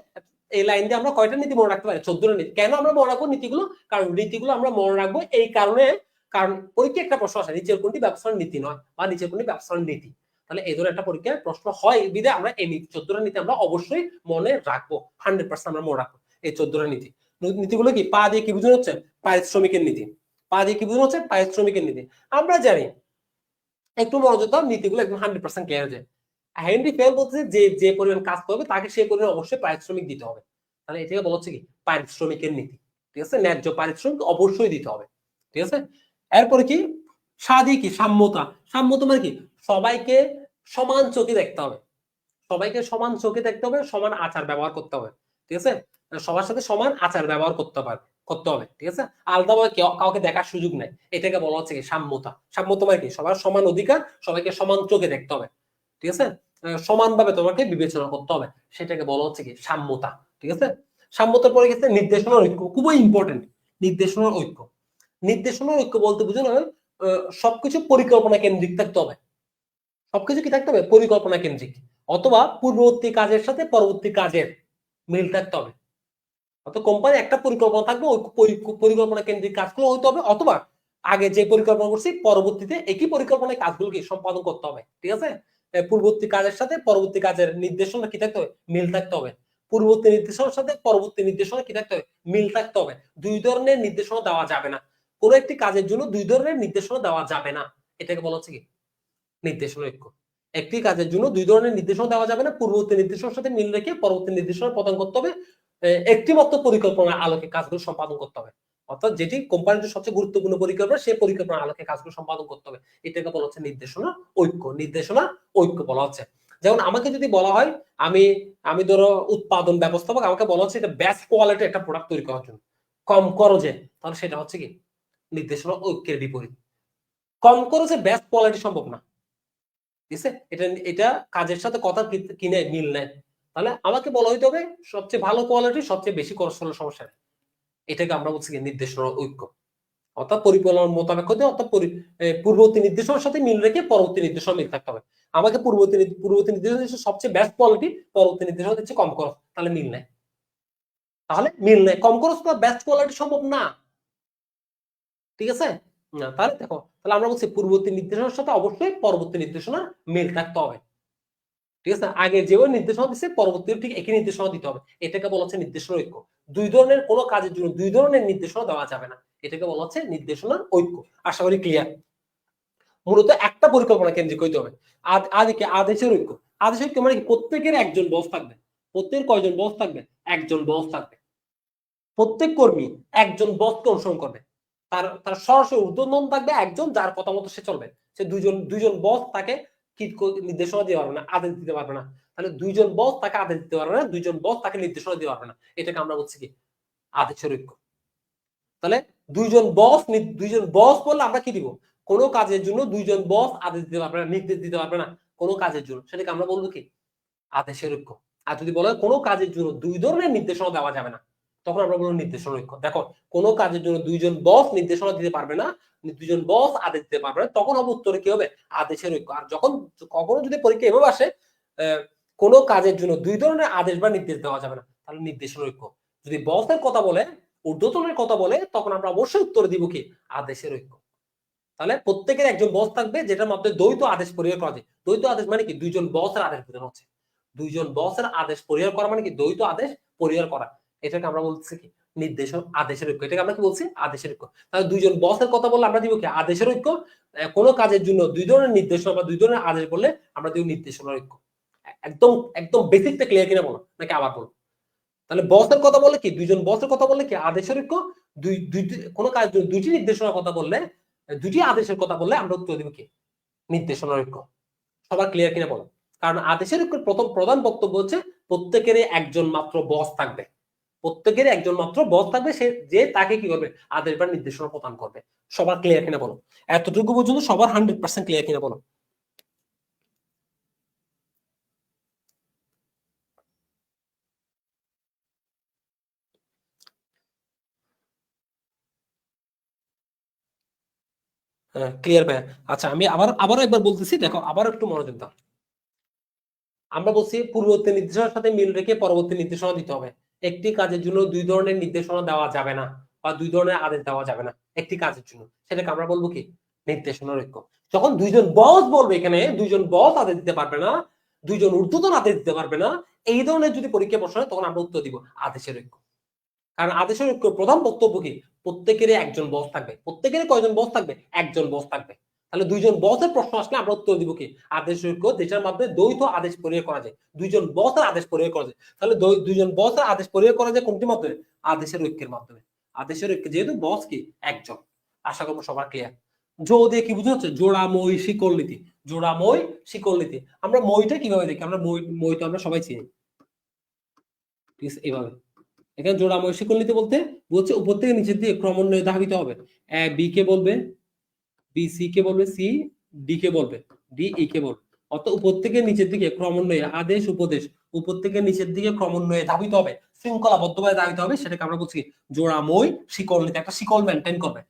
S1: এই লাইন দিয়ে আমরা কয়টা নীতি মনে রাখতে পারি? 14টা নীতি। কেন আমরা মনে রাখবো নীতিগুলো? কারণ নীতিগুলো আমরা মনে রাখবো এই কারণে, কারণ পরীক্ষা একটা প্রশ্ন আসে নিচের কোনটি ব্যবস্থার নীতি নয় বা নিচের কোনটি ব্যবস্থার নীতি। তাহলে এই ধরনের একটা পরীক্ষায় প্রশ্ন হয় বিধে আমরা এই 14টা নীতি আমরা অবশ্যই মনে রাখবো, 100% আমরা মনে রাখবো এই 14টা নীতি। নীতিগুলো কি? পা দিয়ে কি বুঝানো হচ্ছে? পারিশ্রমিকের নীতি। পা দিয়ে কি বুঝানো হচ্ছে? পারিশ্রমিকের নীতি। আমরা জানি, একটু মনোযোগ দাও, নীতিগুলো একদম 100% ক্লিয়ার হয়ে যায়। হেনরি ফেল বলছে যে যে পরিমাণ কাজ করবে তাকে সেই পরিমাণ অবশ্যই পারিশ্রমিক দিতে হবে। তাহলে এটাকে বলা হচ্ছে কি পারিশ্রমিকের নীতি। ঠিক আছে, ন্যায্য পারিশ্রমিক অবশ্যই দিতে হবে। ঠিক আছে, এরপরে কি? সাদি কি? সাম্যতা। সাম্যতা মানে কি? সবাইকে সমান চোখে দেখতে হবে, সবাইকে সমান চোখে দেখতে হবে, সমান আচার ব্যবহার করতে হবে। ঠিক আছে, সবার সাথে সমান আচার ব্যবহার করতে হবে। ঠিক আছে, আলাদাভাবে কাউকে দেখার সুযোগ নাই। এটাকে বলা হচ্ছে কি সাম্যতা। সাম্যতা মানে কি? সবার সমান অধিকার, সবাইকে সমান চোখে দেখতে হবে। ঠিক আছে, সমানভাবে তোমাকে বিবেচনা করতে হবে, সেটাকে বলা হচ্ছে কি সাম্যতা। ঠিক আছে, সাম্যতার পরে গেছে নির্দেশনার ঐক্য, খুবই ইম্পর্টেন্ট। নির্দেশনার ঐক্য, নির্দেশনার ঐক্য বলতে বুঝানো সবকিছু পরিকল্পনা কেন্দ্রিক থাকতে হবে। সবকিছু কি থাকতে হবে? পরিকল্পনা কেন্দ্রিক, অথবা পূর্ববর্তী কাজের সাথে পরবর্তী কাজের মিল থাকতে হবে। অর্থাৎ কোম্পানি একটা পরিকল্পনা থাকবে, ওই পরিকল্পনা কেন্দ্রিক কাজগুলো হতে হবে, অথবা আগে যে পরিকল্পনা করছি পরবর্তীতে একই পরিকল্পনায় কাজগুলোকে সম্পাদন করতে হবে। ঠিক আছে, পূর্ববর্তী কাজের সাথে পরবর্তী কাজের নির্দেশনা কি থাকতে হবে? মিল থাকতে হবে। পূর্ববর্তী নির্দেশনার সাথে পরবর্তী নির্দেশনা কি থাকতে হবে? মিল থাকতে হবে। দুই ধরনের নির্দেশনা দেওয়া যাবে না। কোনো একটি কাজের জন্য দুই ধরনের নির্দেশনা দেওয়া যাবে না। এটাকে বলা হচ্ছে কি নির্দেশনা ঐক্য। একটি কাজের জন্য দুই ধরনের নির্দেশনা দেওয়া যাবে না, পূর্ববর্তী নির্দেশনার সাথে মিল রেখে পরবর্তী নির্দেশনা প্রদান করতে হবে, একটি মাত্র পরিকল্পনার আলোকে কাজগুলো সম্পাদন করতে হবে। অর্থাৎ যেটি কোম্পানির সবচেয়ে গুরুত্বপূর্ণ পরিকল্পনা, সেই পরিকল্পনার আলোকে কাজগুলো সম্পাদন করতে হবে। এটাকে বলা হচ্ছে নির্দেশনা ঐক্য। নির্দেশনা ঐক্য বলা হচ্ছে। যেমন আমাকে যদি বলা হয়, আমি আমি ধরো উৎপাদন ব্যবস্থাপক, আমাকে বলা হচ্ছে এটা বেস্ট কোয়ালিটির একটা প্রোডাক্ট তৈরি করার জন্য, কম খরচে, তাহলে সেটা হচ্ছে কি নির্দেশনা ঐক্যের বিপরীত। কম খরচে বেস্ট কোয়ালিটি সম্ভব না, ঠিক আছে? এটা এটা কাজের সাথে কথা কিনে মিল নেয়। তাহলে আমাকে বলা হইতে হবে সবচেয়ে ভালো কোয়ালিটি, সবচেয়ে বেশি খরচ হলে সমস্যা নেই। এটাকে আমরা বলছি কি নির্দেশনা ঐক্য। অর্থাৎ পরিকল্পনার মোতাবেক হতে, অর্থাৎ পূর্ববর্তী নির্দেশনার সাথে মিল রেখে পরবর্তী নির্দেশনা মিল থাকতে হবে। আমাকে পূর্ববর্তী নির্দেশনা দিচ্ছে সবচেয়ে বেস্ট কোয়ালিটি, পরবর্তী নির্দেশনা দিচ্ছে কম খরচ, তাহলে মিল নেয়। তাহলে মিল নেয়, কম খরচ তো বেস্ট কোয়ালিটি সম্ভব না, ঠিক আছে? না, তাহলে দেখো, তাহলে আমরা বলছি পূর্ববর্তী নির্দেশনার সাথে অবশ্যই পরবর্তী নির্দেশনা মিল থাকতে হবে, ঠিক আছে? আগে যেভাবে নির্দেশনা দিচ্ছে পরবর্তী ঠিক একই নির্দেশনা দিতে হবে। এটাকে বলা হচ্ছে নির্দেশনা ঐক্য। দুই ধরনের কোনো কাজের জন্য দুই ধরনের নির্দেশনা দেওয়া যাবে না, এটাকে বলা হচ্ছে নির্দেশনার ঐক্য। আশা করি ক্লিয়ার। মূলত একটা পরিকল্পনা কেন্দ্রিক হইতে হবে। আদেশের ঐক্য। আদেশের ঐক্য মানে কি প্রত্যেকের একজন বস থাকবে। প্রত্যেকের কয়জন বস থাকবে? একজন বস থাকবে। প্রত্যেক কর্মী একজন বসকে অনুসরণ করবে। তার তার সরাসরি ঊর্ধ্বতন থাকবে একজন, যার কথা মতো সে চলবে। সে দুইজন বস তাকে কি নির্দেশনা দিতে পারবে না, আদেশ দিতে পারবে না। তাহলে দুইজন বস তাকে আদেশ দিতে পারবে না, দুইজন বস তাকে নির্দেশনা দিতে পারবে না। এটাকে আমরা বলছি কি আদেশের ঐক্য। তাহলে দুইজন বস বললে আমরা কি দিব? কোনো কাজের জন্য দুইজন বস আদেশ দিতে পারবে না, নির্দেশ দিতে পারবে না কোনো কাজের জন্য, সেটাকে আমরা বলবো কি আদেশের ঐক্য। আর যদি বলে কোনো কাজের জন্য দুই ধরনের নির্দেশনা দেওয়া যাবে না, তখন আমরা বলবো নির্দেশনা ঐক্য। দেখো, কোনো কাজের জন্য দুইজন বস নির্দেশনা দিতে পারবে না, দুইজন বস আদেশ দিতে পারবে না, তখন হবে উত্তরে কি হবে? আদেশের ঐক্য। আর যখন কখনো যদি পরীক্ষা এভাবে আসে কোনো কাজের জন্য দুই ধরনের আদেশ বা নির্দেশ দেওয়া যাবে না, তাহলে নির্দেশনা ঐক্য। যদি বসের কথা বলে, ঊর্ধ্বতনের কথা বলে, তখন আমরা অবশ্যই উত্তর দিব কি আদেশের ঐক্য। তাহলে প্রত্যেকের একজন বস থাকবে, যেটার মাধ্যমে দ্বৈত আদেশ পরিহার করা যায়। দ্বৈত আদেশ মানে কি দুইজন বসের আদেশ বোঝানো হচ্ছে। দুইজন বসের আদেশ পরিহার করা মানে কি দ্বৈত আদেশ পরিহার করা। এটাকে আমরা বলছি কি নির্দেশন আদেশের ঐক্য। এটাকে আমরা কি বলছি? আদেশের ঐক্য। তাহলে দুইজন বসের কথা বললে আমরা দিব কি আদেশের ঐক্য। কোনো কাজের জন্য দুই ধরনের নির্দেশনা বা দুই ধরনের আদেশ বললে আমরা দিব নির্দেশনার ঐক্য। একদম একদম বেসিকটা ক্লিয়ার কিনা বলো, নাকি আবার বলো? তাহলে বসের কথা বললে কি দুইজন বসের কথা বললে কি আদেশের ঐক্য। কোনো কাজের জন্য দুইটি নির্দেশনার কথা বললে, দুটি আদেশের কথা বললে আমরা উত্তর দিব কি নির্দেশনার ঐক্য। সবার ক্লিয়ার কিনা বলো? কারণ আদেশের ঐক্যের প্রথম প্রধান বক্তব্য হচ্ছে প্রত্যেকেরই একজন মাত্র বস থাকবে। প্রত্যেকেরই একজন মাত্র বস থাকবে, সে যে তাকে কি করবে আদেশ বা নির্দেশনা প্রদান করবে। সবার ক্লিয়ার কিনা বলো? এতটুকু পর্যন্ত সবার 100% ক্লিয়ার কিনা বলো? হ্যাঁ, ক্লিয়ার ভাইয়া। আচ্ছা, আমি আবারও একবার বলতেছি, দেখো আবার একটু মনোযোগ দাও। আমরা বলছি পূর্ববর্তী নির্দেশনার সাথে মিল রেখে পরবর্তী নির্দেশনা দিতে হবে। একটি কাজের জন্য দুই ধরনের নির্দেশনা দেওয়া যাবে না, বা দুই ধরনের আদেশ দেওয়া যাবে না একটি কাজের জন্য, সেটাকে আমরা বলবো কি নির্দেশনার ঐক্য। যখন দুইজন বস বলবে, এখানে দুইজন বস আদেশ দিতে পারবে না, দুইজন ঊর্ধ্বতন আদেশ দিতে পারবে না, এই ধরনের যদি পরীক্ষা প্রশ্ন হয়, তখন আমরা উত্তর দিব আদেশের ঐক্য। কারণ আদেশের ঐক্য প্রধান বক্তব্য কি প্রত্যেকেরই একজন বস থাকবে। প্রত্যেকেরই কয়জন বস থাকবে? একজন বস থাকবে। তাহলে দুইজন বসের প্রশ্ন আসলে আমরা উত্তর দিব কি আদেশের ঐক্য, যেটার মাধ্যমে দ্বৈত আদেশ পরিহার করা যায়, দুইজন বসের আদেশ পরিহার করা যায়। তাহলে দুইজন বসের আদেশ পরিহার করা যায় কোনটির মাধ্যমে? আদেশের ঐক্যের মাধ্যমে। আদেশের ঐক্য, যেহেতু বস কি একজন। আশা করবো সবার ক্লিয়ার। জো দিয়ে কি বুঝতে হচ্ছে? জোড়া মই শিকল নীতি। জোড়া মই শিকল নীতি। আমরা মইটা কিভাবে দেখি? আমরা মই তো আমরা সবাই চিনি, ঠিক আছে? এইভাবে এখানে জোড়াময় শিকল নীতি বলতে বলছে উপর থেকে নিচের দিকে ক্রমান্বয়ে ধাবিত হবে। এ বি কে বলবে, বি সি কে বলবে, সি ডি কে বলবে, ডি ই কে বলবে। অর্থাৎ উপর থেকে নিচের দিকে ক্রমান্বয়ে আদেশ উপদেশ উপর থেকে নিচের দিকে ক্রমান্বয়ে ধাবিত হবে, শৃঙ্খলাবদ্ধভাবে ধাবিত হবে। সেটাকে আমরা বলছি জোড়াময় শিকল নীতি। একটা শিকল মেনটেন করবে।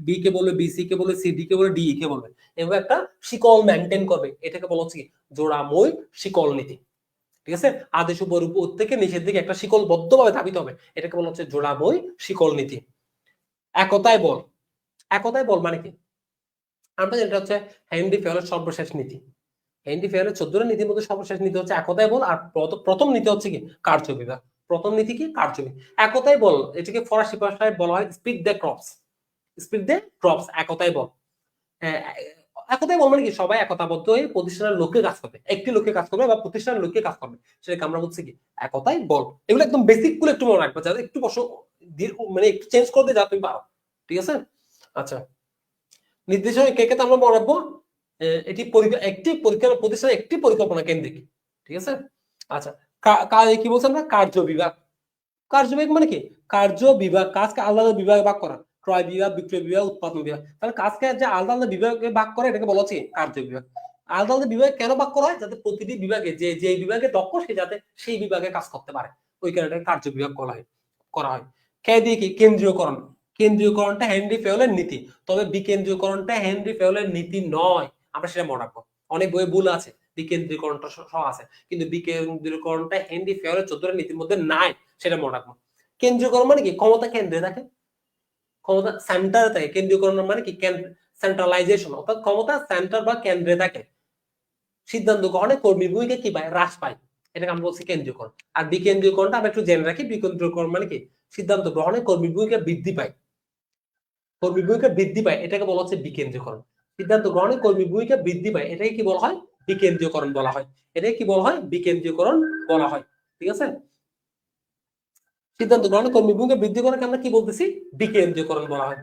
S1: বি কে বলবে, বি সি কে বলবে, সি ডি কে বলবে, ডি ই কে বলবে। এভাবে একটা শিকল মেনটেন করবে। এটাকে বলা হচ্ছে জোড়াময় শিকল নীতি, ঠিক আছে? আদেশ উপর থেকে নিচের দিকে একটা শিকল বদ্ধভাবে ধাবিত হবে, এটাকে বলা হচ্ছে জোড়াময় শিকল নীতি। একতায় বল। একতায় বল মানে কি? আমরা যেটা হচ্ছে হেনরি ফেয়ারের সর্বশেষ নীতি। হেনরি ফেয়ারের 14টা নীতির মধ্যে সর্বশেষ নীতি হচ্ছে একতায় বল। আর প্রথম নীতি হচ্ছে কি কার্য বিভাগ। প্রথম নীতি কি কার্য বিভাগ। একতায় বল, এটাকে ফরাসি ভাষায় বলা হয় esprit de corps. Esprit de corps, একতায় বল। একতাই বলবো কি সবাই একতাবদ্ধ হয়ে প্রতিষ্ঠানের লক্ষ্যে কাজ করবে, একটি লক্ষ্যে কাজ করবে বা প্রতিষ্ঠানের লক্ষ্যে কাজ করবে, সেটাকে আমরা বলছি কি একতাই বল। এগুলো একদম বেসিক গুলো একটু মনে রাখবে, যাতে একটু মানে একটু চেঞ্জ করতে যা তুমি পারো, ঠিক আছে। আচ্ছা, নির্দেশনা কে কে আমরা মনে রাখবো, এটি একটি প্রতিষ্ঠানের একটি পরিকল্পনা কেন্দ্রিক, ঠিক আছে। আচ্ছা, কি বলছেন আমরা, কার্য বিভাগ। কার্য বিভাগ মানে কি, কার্য বিভাগ, কাজকে আলাদা বিভাগে ভাগ করা, ক্রয় বিভাগ, বিক্রয় বিভাগ, উৎপাদন বিভাগ। তাহলে কাজকে যে আলাদা আলাদা বিভাগে ভাগ করে এটাকে বলা হচ্ছে কার্য বিভাগ। আলাদা আলাদা বিভাগে কেন ভাগ করা হয়, যাতে প্রতিটি বিভাগে যে বিভাগে দক্ষ সে যাতে সেই বিভাগে কাজ করতে পারে, ওই কারণে কার্য বিভাগ করা হয়। কে দিয়ে কি, কেন্দ্রীয়করণ। কেন্দ্রীয়করণটা হেনরি ফেওলের নীতি, তবে বিকেন্দ্রীয়করণটা হেনরি ফেওলের নীতি নয়, আমরা সেটা মনে রাখবো। অনেক বইয়ে ভুল আছে, বিকেন্দ্রীকরণটা সহ আছে, কিন্তু বিকেন্দ্রীকরণটা হেনরি ফেওলের 14টা নীতির মধ্যে নাই, সেটা মনে রাখবো। কেন্দ্রীয়করণ মানে কি, ক্ষমতা কেন্দ্রে থাকে, ক্ষমতা সেন্টারে থাকে। কেন্দ্রীয়করণ মানে কি, সেন্ট্রালাইজেশন, অর্থাৎ ক্ষমতা সেন্টার বা কেন্দ্রে থাকে। সিদ্ধান্ত গ্রহণে কর্মীর ভূমিকা কি পায়, হ্রাস পায়, এটাকে আমরা বলছি কেন্দ্রীয়করণ। আর বিকেন্দ্রীয়করণটা আমরা একটু জেনে রাখি, বিকেন্দ্রীয়করণ মানে কি, সিদ্ধান্ত গ্রহণে কর্মীর ভূমিকা বৃদ্ধি পায়, কর্মী ভূমিকা বৃদ্ধি পায়, এটাকে বলা হচ্ছে বিকেন্দ্রীয়করণ। সিদ্ধান্ত গ্রহণে কর্মী ভূমিকা বৃদ্ধি পায়, এটাকে কি বলা হয়, বিকেন্দ্রীয়করণ বলা হয়। এটাকে কি বলা হয়, বিকেন্দ্রীয়করণ বলা হয়, ঠিক আছে। সিদ্ধান্ত গ্রহণে কর্মী ভূমিকা বৃদ্ধি করাকে আমরা কি বলতেছি, বিকেন্দ্রীয়করণ বলা হয়।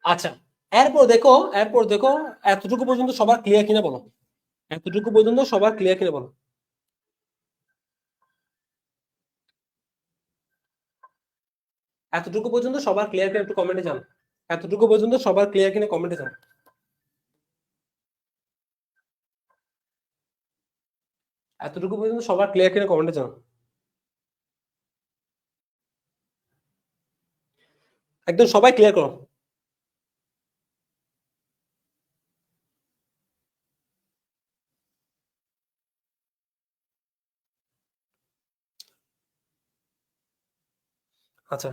S1: আচ্ছা, এরপর দেখো এতটুকু পর্যন্ত সবার ক্লিয়ার কিনা বলো, এতটুকু পর্যন্ত সবার ক্লিয়ার কিনা বলো। এতটুকু পর্যন্ত সবার ক্লিয়ার কিনা একটু কমেন্টে জানো, এতটুকু পর্যন্ত সবার ক্লিয়ার কিনা কমেন্টে জানো, এতটুকু পর্যন্ত সবার ক্লিয়ার কিনা কমেন্টে জানো। একদম সবাই ক্লিয়ার করো। আচ্ছা,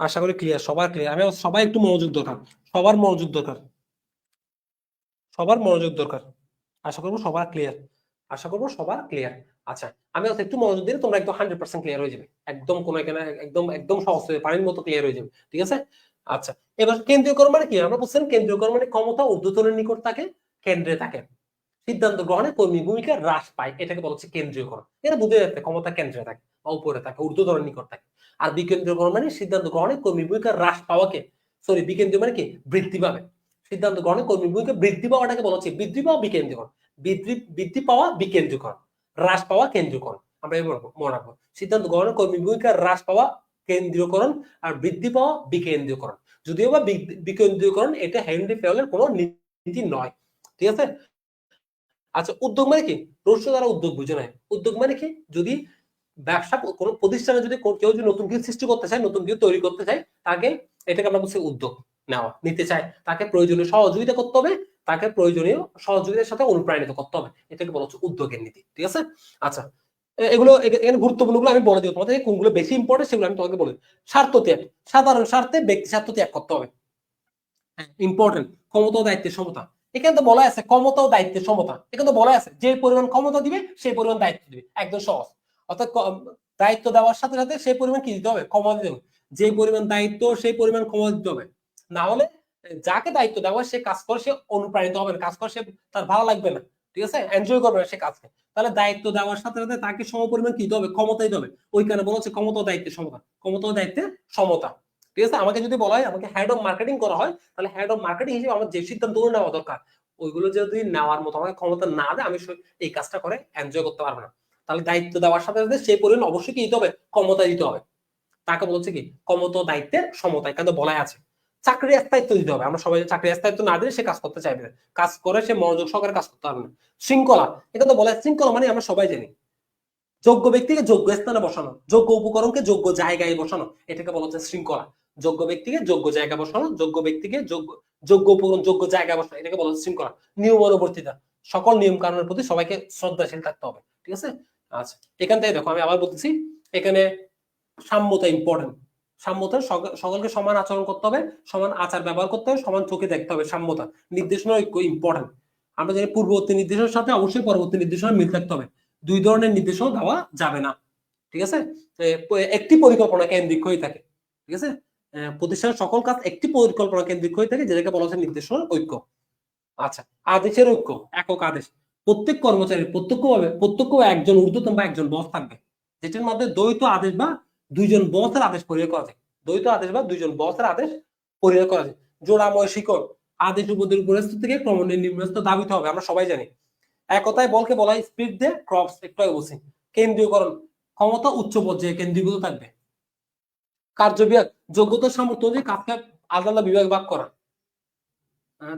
S1: আশা করি ক্লিয়ার, সবার ক্লিয়ার। আমি সবাই একটু মনোযোগ দরকার, সবার মনোযোগ দরকার, সবার মনোযোগ দরকার। আশা করবো সবার ক্লিয়ার, আশা করবো সবার ক্লিয়ার। আচ্ছা, আমি একটু মনোযোগ দিলে তোমরা একদম 100% ক্লিয়ার হয়ে যাবে, একদম কোনো এখানে একদম একদম সহজ হয়ে পানির মতো ক্লিয়ার হয়ে যাবে, ঠিক আছে। আচ্ছা, এবার কেন্দ্রীয়করণ মানে কি, আমরা বলছিলাম কেন্দ্রীয়করণ মানে ক্ষমতা ঊর্ধ্বতনের নিকট থাকে, কেন্দ্রে থাকে, সিদ্ধান্ত গ্রহণে কর্মী ভূমিকা হ্রাস পায়, এটাকে বলা হচ্ছে কেন্দ্রীয়করণ। এটা বুঝে যাচ্ছে, ক্ষমতা কেন্দ্রে থাকে বা উপরে থাকে, ঊর্ধ্বতনের নিকট থাকে। আর বিকেন্দ্রীয়করণ মানে সিদ্ধান্ত গ্রহণে কর্মী ভূমিকা হ্রাস পাওয়াকে, সরি বিকেন্দ্রীয় মানে কি, বৃদ্ধি পাবে। সিদ্ধান্ত গ্রহণে কর্মী ভূমিকা বৃদ্ধি পাওয়াটাকে বলা হচ্ছে বৃদ্ধি পাওয়া বিকেন্দ্রীয়করণ। বৃদ্ধি পাওয়া বিকেন্দ্রীয়করণ, হ্রাস পাওয়া কেন্দ্রীয়করণ, আমরা এই মনে রাখবো। সিদ্ধান্ত গ্রহণে কর্মী ভূমিকা হ্রাস পাওয়া কেন্দ্রীয়করণ, আর বৃদ্ধি পাওয়া বিকেন্দ্রীয়করণ। যদিও বা বিকেন্দ্রীয়করণ এটা হেনরি ফেওলের কোনো নীতি নয়, ঠিক আছে। আচ্ছা, উদ্যোগ মানে কি, রস্য দ্বারা উদ্যোগ বুঝে নেয়। উদ্যোগ মানে কি, যদি ব্যবসা কোনো প্রতিষ্ঠানে যদি কেউ যদি নতুন কিছু সৃষ্টি করতে চায়, নতুন কিছু তৈরি করতে চায়, তাকে এটাকে আমরা বলছি উদ্যোগ নিতে চায়, তাকে প্রয়োজনীয় সহযোগিতা করতে হবে, তাকে প্রয়োজনীয় সহযোগিতার সাথে অনুপ্রাণিত করতে হবে, এটাকে বলা হচ্ছে উদ্যোগের নীতি, ঠিক আছে। আচ্ছা, এগুলো এখানে গুরুত্বপূর্ণ গুলো আমি বলে দিব তোমাদের, কোনগুলো বেশি ইম্পর্টেন্ট সেগুলো আমি তোমাকে বলে। স্বার্থ ত্যাগ, সাধারণ স্বার্থে ব্যক্তি স্বার্থ ত্যাগ করতে হবে, ইম্পর্টেন্ট। ক্ষমতা ও দায়িত্বের সমতা, এখানে তো বলা আছে ক্ষমতা ও দায়িত্বের সমতা, এখানে তো বলা আছে যে পরিমাণ ক্ষমতা দিবে সেই পরিমাণ দায়িত্ব দিবে, একদম সহজ। অর্থাৎ দায়িত্ব দেওয়ার সাথে সাথে সেই পরিমাণ কি দিতে হবে, ক্ষমতা দিতে হবে। যে পরিমাণ দায়িত্ব সেই পরিমাণ ক্ষমতা দিতে হবে, না হলে যাকে দায়িত্ব দেওয়া সে কাজ করে সে অনুপ্রাণিত হবে না, কাজ করে সে তার ভালো লাগবে না, ঠিক আছে, এনজয় করবে না সে কাজকে। তাহলে দায়িত্ব দেওয়ার সাথে সাথে তাকে সম পরিমাণ কি দিতে হবে, ক্ষমতা দিতে হবে। ওইখানে বলা হচ্ছে ক্ষমতা ও দায়িত্বের সমতা, ক্ষমতা ও দায়িত্বের সমতা, ঠিক আছে। আমাকে যদি বলা হয়, আমাকে হেড অফ মার্কেটিং করা হয়, তাহলে হেড অফ মার্কেটিং হিসেবে আমার যে সিদ্ধান্তগুলো নেওয়া দরকার, ওইগুলো যদি নেওয়ার মতো আমাকে ক্ষমতা না দেয়, আমি এই কাজটা করে এনজয় করতে পারবো না। তাহলে দায়িত্ব দেওয়ার সাথে সাথে সেই পরিমাণ অবশ্যই কি দিতে হবে, ক্ষমতা দিতে হবে। তাকে বলছে কি, ক্ষমতা ও দায়িত্বের সমতা, এখানে বলাই আছে। চাকরির স্থায়িত্ব দিতে হবে, আমরা সবাই চাকরির স্থায়িত্ব না দিলে সে কাজ করতে চাইবে না, কাজ করে সে মনোযোগ সহকারে কাজ করতে পারবে না। শৃঙ্খলা, এখানে বলা শৃঙ্খলা মানে আমরা সবাই জানি যোগ্য ব্যক্তিকে যোগ্য স্থানে বসানো, যোগ্য উপকরণকে যোগ্য জায়গায় বসানো, এটাকে বলা হচ্ছে শৃঙ্খলা। যোগ্য ব্যক্তিকে যোগ্য জায়গায় বসানো, যোগ্য ব্যক্তিকে যোগ্য যোগ্য উপকরণ যোগ্য জায়গায় বসানো, এটাকে বলা হচ্ছে শৃঙ্খলা। নিয়মানুবর্তিতা, সকল নিয়ম কানুনের প্রতি সবাইকে শ্রদ্ধাশীল থাকতে হবে, ঠিক আছে। আচ্ছা, এখান থেকে দেখো আমি আবার বলতেছি, এখানে সাম্যতা ইম্পর্টেন্ট। সাম্যতা, সকলকে সমান আচরণ করতে হবে, সমান আচার ব্যবহার করতে হবে, সমান চোখে দেখতে হবে, সাম্যতা। নির্দেশনা ইম্পর্টেন্ট, আমরা জানি পূর্ববর্তী নির্দেশনার সাথে অবশ্যই পরবর্তী নির্দেশনা মিল থাকতে হবে, দুই ধরনের নির্দেশনা দেওয়া যাবে না, ঠিক আছে। একটি পরিকল্পনা কেন্দ্রিক হয়ে থাকে, ঠিক আছে। প্রতিষ্ঠানের সকল কাজ একটি পরিকল্পনা কেন্দ্রিক হয়ে থাকে, যেটাকে বলা হচ্ছে নির্দেশনার ঐক্য। আচ্ছা, আদেশের ঐক্য, একক আদেশ। প্রত্যেক কর্মচারীর প্রত্যক্ষ একজন ঊর্ধ্বতন বা একজন বস থাকবে, যেটার মধ্যে দ্বৈত আদেশ বা দুইজন বসের আদেশ পরিহার করা যায়। দ্বৈত আদেশ বা দুইজন বসের আদেশ পরিহার করা যায়। জোড়াময় শিকড়, আদেশ উপদের উপরস্থ থেকে ক্রমণের নিম্নস্থ দাবিতে হবে, আমরা সবাই জানি। একতায় বলকে বলা হয় স্পিড দে ক্রপস, একটু আগে বলছি। কেন্দ্রীয়করণ, ক্ষমতা উচ্চ পর্যায়ে কেন্দ্রীভূত থাকবে। কার্য বিভাগ, যোগ্যতা সামর্থ্য অনুযায়ী কাজকে আলাদা আলাদা বিভাগ ভাগ করা।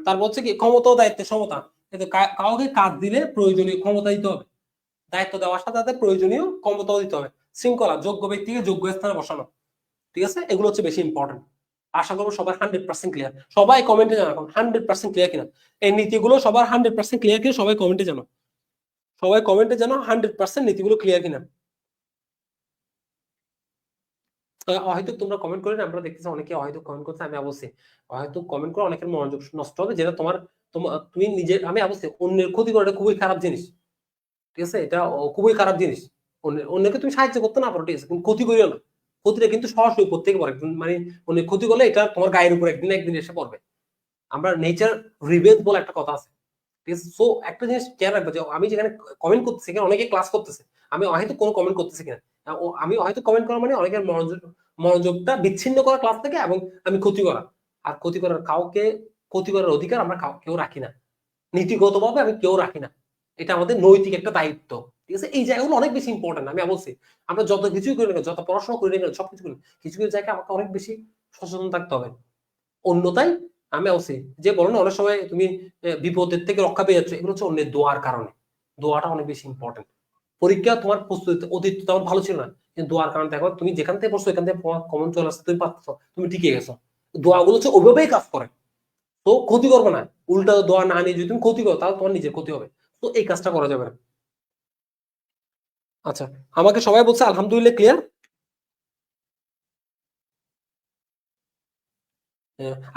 S1: তারপর হচ্ছে কি ক্ষমতা ও দায়িত্বের সমতা, কিন্তু কাউকে কাজ দিলে প্রয়োজনীয় ক্ষমতা দিতে হবে, দায়িত্ব দেওয়ার সাথে সাথে প্রয়োজনীয় ক্ষমতাও দিতে হবে। শৃঙ্খলা, যোগ্য ব্যক্তিকে যোগ্য স্থানে বসানো। ঠিক আছে, এগুলো হচ্ছে বেশি ইম্পর্টেন্ট। আশা করবো সবাই 100% ক্লিয়ার। সবাই কমেন্টে জানাও 100% ক্লিয়ার কিনা, এই নীতিগুলো সবার 100% ক্লিয়ার কিনা সবাই কমেন্টে জানাও। সবাই কমেন্টে জানাও 100% নীতিগুলো ক্লিয়ার কিনা। হয়তো তোমরা কমেন্ট করে, আমরা দেখতেছি অনেকে হয়তো কমেন্ট করছে, আমি অবশ্যই হয়তো কমেন্ট করে অনেকের মনোযোগ নষ্ট হবে, যেটা তুমি নিজে, আমি অবশ্যই অন্যের ক্ষতি করাটা খুবই খারাপ জিনিস। ঠিক আছে, এটা খুবই খারাপ জিনিস। অন্যকে তুমি সাহায্য করতে না পারো, ঠিক আছে, কিন্তু ক্ষতি করিও না। ক্ষতিটা কিন্তু সরাসরি উপর থেকে পড়ে, মানে অন্যের ক্ষতি করলে এটা তোমার গায়ের উপর একদিন একদিন এসে পড়বে। আমরা নেচার রিভেঞ্জ বলে একটা কথা আছে, ঠিক আছে। সো একটা জিনিস খেয়াল রাখবে যে আমি যেখানে কমেন্ট করতেছি, এখানে অনেকে ক্লাস করতেছে, আমি হয়তো কোনো কমেন্ট করতেছি কিনা, আমি হয়তো কমেন্ট করা মানে অনেকের মনোযোগটা বিচ্ছিন্ন করা ক্লাস থেকে, এবং আমি ক্ষতি করা। আর ক্ষতি করার কাউকে, ক্ষতি করার অধিকার আমরা কেউ রাখি না, নীতিগতভাবে আমি কেউ রাখি না। এটা আমাদের নৈতিক একটা দায়িত্ব। ঠিক আছে, এই জায়গাগুলো অনেক বেশি ইম্পর্টেন্ট। আমি অবশ্যই, আমরা যত কিছুই করি না, যত পড়াশোনা করি না, সবকিছু করি, কিছু কিছু জায়গায় আমাকে অনেক বেশি সচেতন থাকতে হবে। অন্যথায় আমি অবশ্যই, যে বলো না অনেক সময় তুমি বিপদের থেকে রক্ষা পেয়ে যাচ্ছ, এগুলো হচ্ছে অন্যের দোয়ার কারণে। দোয়াটা অনেক বেশি ইম্পর্টেন্ট। পরীক্ষা তোমার প্রস্তুতি অতীত তেমন ভালো ছিল না, কিন্তু দোয়ার কারণে দেখো তুমি যেখান থেকে পড়ছো এখান থেকে কমন চলে আসছে, তুমি পাচ্ছ, তুমি টিকে গেছো। দোয়াগুলো হচ্ছে ওইভাবেই কাজ করে। তো ক্ষতি করবে না, উল্টা দোয়া না নিয়ে যদি তুমি ক্ষতি করো, তাহলে তোমার নিজের ক্ষতি হবে। তো এই কাজটা করা যাবে না। আচ্ছা, আমাকে সবাই বলছে আলহামদুলিল্লাহ ক্লিয়ার।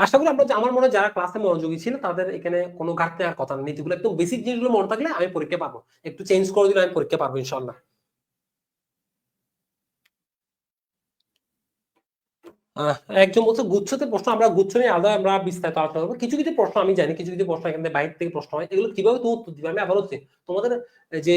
S1: আশা করি আমরা, আমার মনে হয় যারা ক্লাসে মনোযোগী ছিল তাদের এখানে কোনো ঘাটতি আর কথা নেই। নীতিগুলো একদম বেসিক জিনিসগুলো মনে থাকলে আমি পরীক্ষা পাবো, একটু চেঞ্জ করে দিলে আমি পরীক্ষা পাবো ইনশাল্লাহ। একজন বলছে গুচ্ছতে প্রশ্ন, আমরা গুচ্ছ নিয়ে আলাদা আমরা বিস্তারিত আলোচনা করবো। কিছু কিছু প্রশ্ন আমি জানি, কিছু কিছু প্রশ্ন এখান থেকে বাইরে থেকে প্রশ্ন হয়, এগুলো কিভাবে তুমি উত্তর দিবে। আমি আবার হচ্ছে তোমাদের যে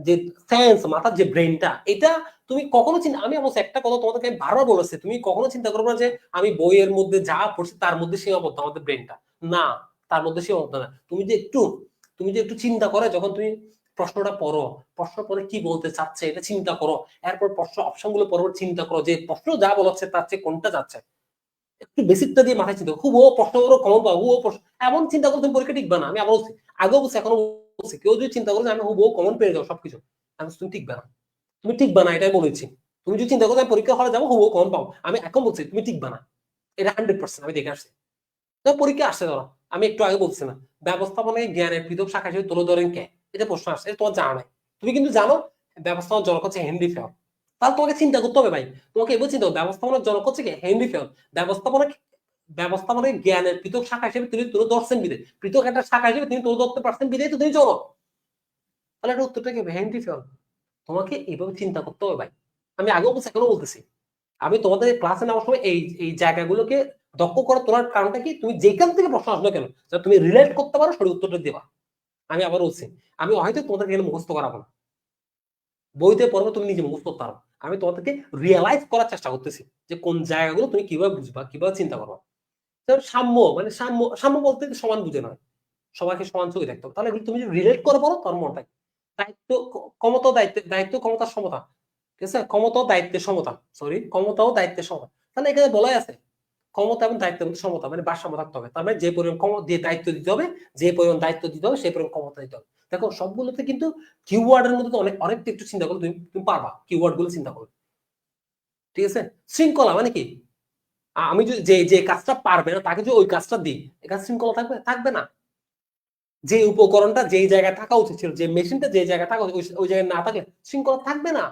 S1: যে সায়েন্স, মাথার যে ব্রেনটা, এটা তুমি কখনো চিন্তা, আমি অবশ্য একটা কথা তোমাদেরকে আমি বারবার বলেছি, তুমি কখনো চিন্তা করবে না যে আমি বইয়ের মধ্যে যা পড়ছি তার মধ্যে সীমাবদ্ধ আমাদের ব্রেনটা। না, তার মধ্যে সীমাবদ্ধ না। তুমি যে একটু চিন্তা করে যখন তুমি প্রশ্নটা পড়ো, প্রশ্ন পরে কি বলতে চাচ্ছে এটা চিন্তা করো, এরপর প্রশ্ন অপশন গুলো পরপর চিন্তা করো যে প্রশ্ন যা বলাচ্ছে তার চেয়ে কোনটা যাচ্ছে, একটু বেসিকটা দিয়ে মাথায় চিন্তা, খুব ও প্রশ্ন করো কমন পাবো, ও প্রশ্ন এমন চিন্তা করো তুমি পরীক্ষা টিকবে না। আমি আবার বলছি, আগেও বলছি এখনো বলছি, কেউ যদি চিন্তা করো যে আমি হুবহু কমন পেয়ে যাও সবকিছু, আমি তুমি টিকবে না। তুমি টিকবে না, এটাই বলেছি। তুমি যদি চিন্তা করো আমি পরীক্ষা হলে যাবো হুবহু কমন পাবো, আমি এখন বলছি তুমি টিকবে না। এটা 100% আমি দেখে আসছি। তো পরীক্ষা আসছে ধরো, আমি একটু আগে বলছি না, ব্যবস্থাপনায় জ্ঞানের পৃথক শাখা হিসেবে তুলে ধরেন কে, এটা প্রশ্ন আসছে, এটা তোমার জানা নাই। তুমি কিন্তু জানো ব্যবস্থাপনার জনক হচ্ছে হেনরি ফেয়র, তাহলে তোমাকে চিন্তা করতে হবে ভাই, তোমাকে এবার চিন্তা হবে ব্যবস্থাপনার জনক হচ্ছে কি হেনরি ফেয়র। ব্যবস্থাপনা, ব্যবস্থাপনায় জ্ঞানের পৃথক শাখা হিসেবে তিনি তুলে ধরছেন বিদে, পৃথক একটা শাখা হিসেবে তিনি তুলে ধরতে পারছেন বিদে, তো তিনি জনক। তাহলে এটা উত্তরটা কি হেনরি ফেয়র। তোমাকে এইভাবে চিন্তা করতে হবে ভাই। আমি আগেও বলছি এখনো বলতেছি, আমি তোমাদের ক্লাসে নেওয়ার সময় এই এই জায়গাগুলোকে দক্ষ করে তোলার কারণটা কি, তুমি যেখান থেকে প্রশ্ন আসবে কেন তুমি রিলেট করতে পারো সঠিক উত্তরটা দেবা। আমি আবার বলছি, আমি হয়তো তোমাদেরকে এখানে মুখস্থ করাবো না, বইতে পড়বো, তুমি নিজে মুখস্থ করতে পারো। আমি তোমাদেরকে রিয়েলাইজ করার চেষ্টা করতেছি যে কোন জায়গাগুলো তুমি কিভাবে বুঝবা, কিভাবে চিন্তা করবা। সাম্য, মানে সাম্য, সাম্য বলতে সমান বুঝে নয়, সবাইকে সমান চোখে দেখতে হবে। তাহলে এগুলো তুমি যদি রিলেট করে পারো তোমার মনটা, দায়িত্ব, ক্ষমতা, দায়িত্ব ক্ষমতার সমতা। ঠিক আছে, ক্ষমতা ও দায়িত্বের সমতা, সরি, ক্ষমতা ও দায়িত্বের সমতা। তাহলে এখানে বলাই আছে ক্ষমতা এবং দায়িত্বের মধ্যে সমতা, মানে ভারসাম্য থাকতে হবে। তার মানে যে পরিমাণ ক্ষমতা দিয়ে দায়িত্ব দিতে হবে, যে পরিমাণ দায়িত্ব দিতে হবে সেই পরিমাণ ক্ষমতা দিতে হবে। দেখো সবগুলোতে কিন্তু কিওয়ার্ডের মধ্যে তো অনেকটা একটু চিন্তা করলে তুমি তুমি পারবা, কিওয়ার্ড গুলো চিন্তা করো। ঠিক আছে, শৃঙ্খলা মানে কি, আমি যদি যে যে কাজটা পারবে না তাকে যদি ওই কাজটা দিই, এই কাজ শৃঙ্খলা থাকবে, থাকবে না। যে উপকরণটা যেই জায়গায় থাকা উচিত ছিল, যে মেশিনটা যে জায়গায় থাকা উচিত ওই জায়গায় না থাকলে শৃঙ্খলা থাকবে না।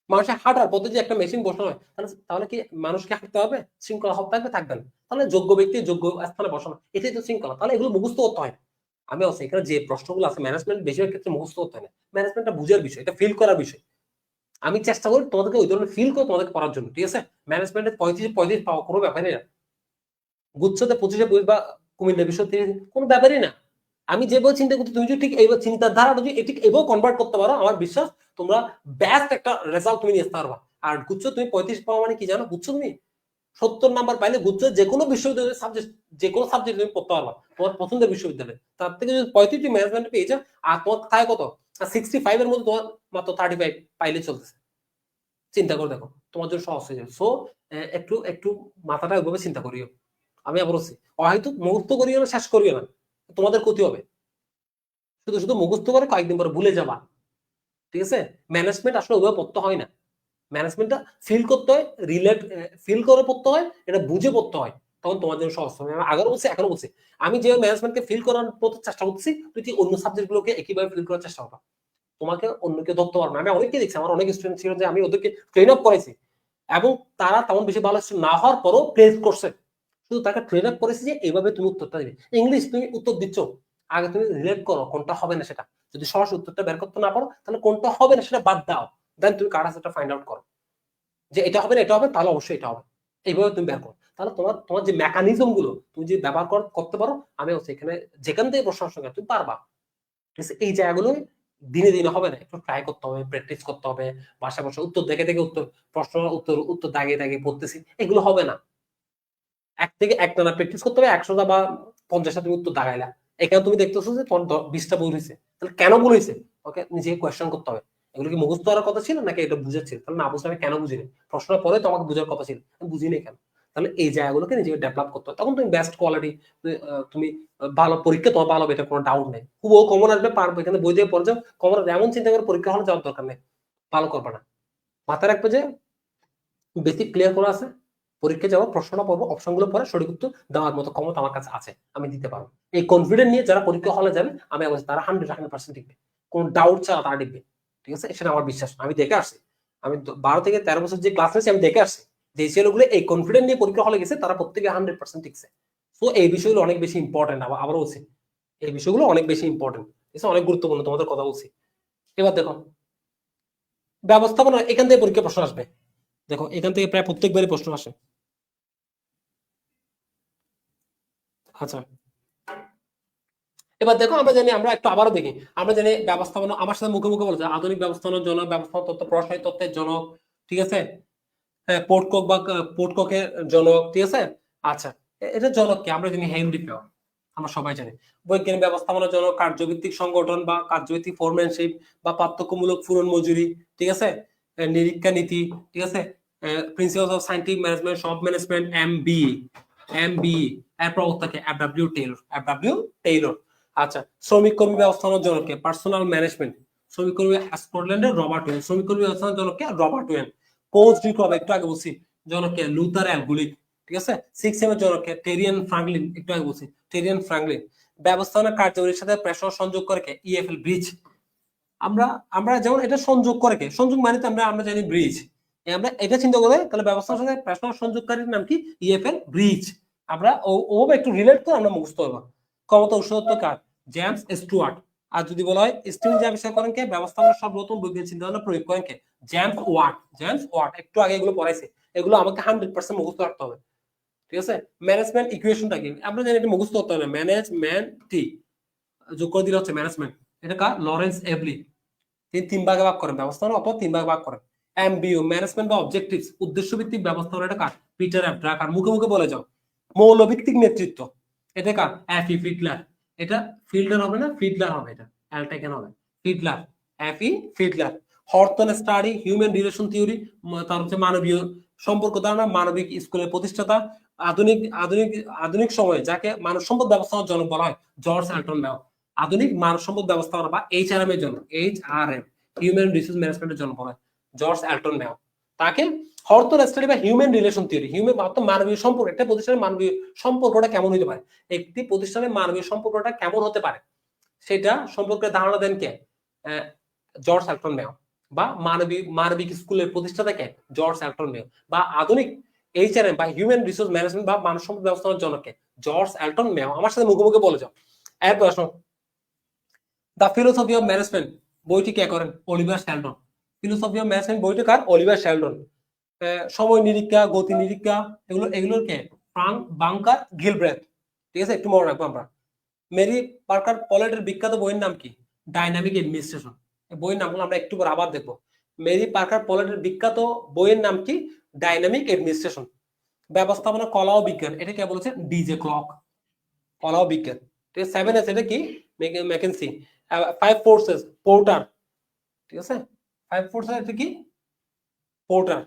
S1: মানুষের হাঁটার পথে যে একটা মেশিন বসানো হয়, তাহলে তাহলে কি মানুষকে হাঁটতে হবে, শৃঙ্খলা থাকবে, থাকবে না। তাহলে যোগ্য ব্যক্তি যোগ্য স্থানে বসানো, এটাই তো শৃঙ্খলা। তাহলে এগুলো মুখস্থ করতে হয় না। আমি অবশ্যই এখানে যে প্রশ্নগুলো আছে ম্যানেজমেন্ট বেশিরভাগ ক্ষেত্রে মুখস্থ করতে হয় না, ম্যানেজমেন্টটা বুঝার বিষয়, এটা ফিল করার বিষয়। আমি চেষ্টা করি তোমাদেরকে ওই ধরনের ফিল করে তোমাদেরকে পড়ার জন্য, ঠিক আছে? ম্যানেজমেন্টে 35 পাওয়া কোনো ব্যাপারই না, গুচ্ছতে 25 বা কুমিল্লা বিশ্ব কোনো ব্যাপারই না। আমি যেভাবে চিন্তা করছি তুমি যদি ঠিক এইভাবে চিন্তাধারাটা যদি ঠিক এভাবে কনভার্ট করতে পারো, আমার বিশ্বাস তোমরা বেস্ট একটা রেজাল্ট তুমি নিয়ে আসতে পারবা। আর গুচ্ছ তুমি 35 পাওয়া মানে কি জানো? গুচ্ছ তুমি 70 নাম্বার পাইলে গুচ্ছ যে কোনো বিশ্ববিদ্যালয়ের সাবজেক্ট, যে কোনো সাবজেক্ট তুমি পড়তে পারবা তোমার পছন্দের বিশ্ববিদ্যালয়ে। তার থেকে যদি 35 ম্যানেজমেন্ট পেয়ে যাও, আর তোমার থাকে কত 65 এর মধ্যে, তোমার মাত্র 35 পাইলে চলতেছে। চিন্তা করে দেখো, তোমার জন্য সহজ হয়ে যাবে। সো একটু একটু মাথাটা ওইভাবে চিন্তা করিও। আমি আবার বলছি, হয়তো মুহূর্ত করিও না, শেষ করিও না, তোমাদের ক্ষতি হবে। শুধু শুধু মুখস্থ করে কয়েকদিন পরে ভুলে যাবা, ঠিক আছে? ম্যানেজমেন্ট আসলে ওইভাবে পড়তে হয় না, ম্যানেজমেন্টটা ফিল করতে হয়, রিলেট ফিল করে পড়তে হয়, এটা বুঝে পড়তে হয়, তখন তোমার জন্য সহজ হবে। আমি আগেও বলছি, এখনো বলছি, আমি যে ম্যানেজমেন্টকে ফিল করার চেষ্টা করছি, তুই ঠিক অন্য সাবজেক্ট গুলোকে একইভাবে ফিল করার চেষ্টা করবা, তোমাকে অন্য কেউ ধরতে পারবে না। আমি অনেককে দেখছি, আমার অনেক স্টুডেন্ট ছিল যে আমি ওদেরকে ট্রেন আপ করাইছি, এবং তারা তেমন বেশি ভালো না হওয়ার পরও প্লেস করছে, শুধু তাকে ট্রেন আপ করেছে যে এইভাবে তুমি উত্তরটা দিবে। ইংলিশ তুমি উত্তর দিচ্ছ, আগে তুমি রিলেট করো কোনটা হবে না সেটা। যদি সহজ উত্তরটা বের করতে না পারো, তাহলে কোনটা হবে না সেটা বাদ দাও, দেন তুমি কার সেটা ফাইন্ড আউট করো যে এটা হবে না এটা হবে, তাহলে অবশ্যই এটা হবে। এইভাবে তুমি বের করো, তাহলে তোমার তোমার যে মেকানিজম গুলো তুমি যদি ব্যবহার করতে পারো, আমি সেখানে যেখান থেকে প্রশ্ন আসবে তুমি পারবা। এই জায়গাগুলো দিনে দিনে হবে না, একটু ট্রাই করতে হবে, প্র্যাকটিস করতে হবে, বাসা বসে উত্তর দেখে দেখে উত্তর, প্রশ্ন উত্তর উত্তর দাগিয়ে দাগিয়ে পড়তেছি, এগুলো হবে না। এক থেকে একটানা প্র্যাকটিস করতে হবে, 100টা বা 50টা তুমি উত্তর দাগাইলা, এখানে তুমি দেখতেছো যে তোমার 20টা ভুল হয়েছে, তাহলে কেন ভুল হয়েছে ওকে নিজেকে কোয়েশ্চেন করতে হবে। এগুলো কি মুখস্থ করার কথা ছিল নাকি এটা বুঝাচ্ছিল? তাহলে না বুঝলে আমি কেন বুঝিনি, প্রশ্নের পরে তো আমাকে বুঝার কথা ছিল, আমি বুঝিনি কেন। তাহলে এই জায়গাগুলোকে নিজেকে ডেভেলপ করতে হবে, তখন তুমি বেস্ট কোয়ালিটি, তুমি ভালো পরীক্ষা তোমার ভালো হবে, এটা কোনো ডাউট নেই। খুব কমন আসবে পারবে, এখানে বই দিয়ে পড়ে যাও কমন, এমন চিন্তা করে পরীক্ষা হলে যাওয়ার দরকার নেই, ভালো করবে না। মাথায় রাখবে যে বেসিক ক্লিয়ার করা আছে, পরীক্ষা যাবো, প্রশ্নটা পড়বো, অপশনগুলো পরে সঠিক উত্তর দেওয়ার মতো ক্ষমতা আমার কাছে আছে, আমি দিতে পারবো। এই কনফিডেন্ট নিয়ে যারা পরীক্ষা হলে যাবে, আমি বলছি তারা 100% টিকবে, কোন ডাউট ছাড়া তারা টিকবে, ঠিক আছে? সেটা আমার বিশ্বাস, আমি দেখে আসছি। আমি 12 থেকে 13 বছর যে ক্লাস নিয়েছি, আমি দেখে আসছি যে ছেলেগুলো এই কনফিডেন্ট নিয়ে পরীক্ষা হলে গেছে, তারা প্রত্যেকে 100% টিকছে। তো এই বিষয়গুলো অনেক বেশি ইম্পর্টেন্ট, আবার বলছি এই বিষয়গুলো অনেক বেশি ইম্পর্টেন্ট, ঠিক আছে? অনেক গুরুত্বপূর্ণ, তোমাদের কথা বলছি। এবার দেখো ব্যবস্থাপনা, এখান থেকে পরীক্ষা প্রশ্ন আসবে, দেখো এখান থেকে প্রায় প্রত্যেকবারই প্রশ্ন আসে। আচ্ছা, এবার দেখো আমরা জানি, আমরা একটু আবারও দেখি, আমরা জানি ব্যবস্থাপনা, আমার সাথে মুখে মুখে বলছে আধুনিক ব্যবস্থাপনার জনক, ব্যবস্থাপনা তত্ত্ব প্রসারী তত্ত্বের জনক, ঠিক আছে? হ্যাঁ, পোর্টকক বা পোর্টককের জনক, ঠিক আছে? আচ্ছা, এটা জনক কি আমরা জানি? হেনরি ফেও, আমরা সবাই জানি। বৈজ্ঞানিক ব্যবস্থাপনার জনক কার্যভিত্তিক সংগঠন বা কার্যভিত্তিক ফোরম্যানশিপ বা পার্থক্যমূলক ফুরন মজুরি, ঠিক আছে? নিরীক্ষা নীতি, ঠিক আছে? প্রিন্সিপালস অফ সায়েন্টিফিক ম্যানেজমেন্ট, সব ম্যানেজমেন্ট, এমবিই এর প্রবক্তাকে এফ ডব্লিউ টেইলর। আচ্ছা, শ্রমিক কর্মী ব্যবস্থাপনার জনককে পার্সোনাল ম্যানেজমেন্ট, শ্রমিক কর্মী স্কটল্যান্ডের রবার্ট ওয়েন, শ্রমিক কর্মী ব্যবস্থাপনার জনককে রবার্ট ওয়েন। কোচ ডিক্রব একটু আগে বলছি, জনককে লুথার অ্যালগুলিক, ঠিক আছে? 6 এর জনককে টেরিয়ান ফ্রাঙ্কলিন, একটু আগে বলছি টেরিয়ান ফ্রাঙ্কলিন। ব্যবস্থাপনা কার্যাবলীর সাথে প্রেষণ সংযোগ করে কে? EFL bridge. আমরা আমরা যেমন এটা সংযোগ করে কে? সংযোগ মানে তো আমরা আমরা জানি ব্রিজ, আমরা এটা চিন্তা করে তাহলে ব্যবস্থার সাথে প্রেষণ সংযোগকারীর নাম কি? EFL bridge. আমরা ওভাবে একটু রিলেট করে আমরা মুখস্থ করবো। ক্ষমতা উৎসত্ব কার? James Stewart. আর যদি বলা হয় স্টিম যে আবিষ্কার করেন কে? ব্যবস্থাপনার সর্বপ্রথম বৈজ্ঞানিক চিন্তা ভাবনা প্রয়োগ করেন কে? James watt. একটু আগে এগুলো পড়াইছে, এগুলো আমাকে 100% মুখস্থ রাখতে হবে, ঠিক আছে? ম্যানেজমেন্ট ইকুয়েশনটা কি আমরা জানি, এটা মুখস্থ করতে হবে। ম্যানেজমেন্ট টি যোগ করে দিলে হচ্ছে ম্যানেজমেন্ট, এটা কার? লরেন্স এভলি। তিনি 3 ভাগে ভাগ করেন ব্যবস্থাপনা, অথবা 3 ভাগে ভাগ করেন। এমবিও ম্যানেজমেন্ট বা অবজেক্টিভস, উদ্দেশ্য ভিত্তিক ব্যবস্থাপনা, এটা কার? Peter F Drucker. মুখে মুখে বলে যাও। মৌলভিত্তিক নেতৃত্ব, এটা কার? F E Fiedler. এটা ফিল্ডার হবে না, ফিডলার হবে, এটা এলটা কেন হবে? Fiedler, F E Fiedler. হর্টন স্টাডি হিউম্যান রিলেশন থিওরি, তার হচ্ছে মানবীয় সম্পর্ক ধারণা, মানবিক স্কুলের প্রতিষ্ঠাতা। আধুনিক আধুনিক আধুনিক সময়ে যাকে মানব সম্পদ ব্যবস্থাপনার জনক বলা হয়, জর্জ এলটন মেও। আধুনিক মানব সম্পদ ব্যবস্থাপনা বা এইচআরএম এর জন্য, এইচআরএম হিউম্যান রিসোর্স ম্যানেজমেন্টের জন্য বলা হয় জর্জ এলটন মেও। তাকে হর্টন স্টাডি বা হিউম্যান রিলেশন থিওরি, মানবীয় সম্পর্ক, একটা প্রতিষ্ঠানের মানবীয় সম্পর্কটা কেমন হতে পারে, একটি প্রতিষ্ঠানের মানবীয় সম্পর্কটা কেমন হতে পারে, সেটা সম্পর্কে ধারণা দেন কে? জর্জ এলটন মেও। বা মানবিক স্কুলের প্রতিষ্ঠাতা কে? জর্জ এলটন মেও। বা আধুনিক এইচআরএম বা হিউম্যান রিসোর্স ম্যানেজমেন্ট বা মানব সম্পদ ব্যবস্থাপনার জনক কে? জর্জ এলটন মেও। আমার সাথে মুখে মুখে বলে যাও। এরপর আসো, দ্য ফিলোসফি অফ ম্যানেজমেন্ট বইটি কে করেন? Oliver Sheldon. Philosophy of maths and বইটা কার? Oliver Sheldon. সময় নিরীক্ষা, গতি নিরীক্ষা, এগুলোর কে? Frank bunker গিলব্রেথ। ঠিক আছে, একটু মনে রাখবো আমরা। মেরি পার্কার পলেটের বিখ্যাত বইয়ের নাম কি? Dynamic administration. বইয়ের নামগুলো আমরা একটু পর আবার দেখবো। মেরি পার্কার পলেটের বিখ্যাত বইয়ের নাম কি? Dynamic administration. ব্যবস্থাপনা কলা ও বিজ্ঞান, এটা কে বলেছে? DJ clock. কলা ও বিজ্ঞান। ঠিক আছে, 7S এটা কি? ম্যাকেন্সি। 5 forces porter. ঠিক আছে, 5 ফোর্সেস এটা কি? পোর্টার,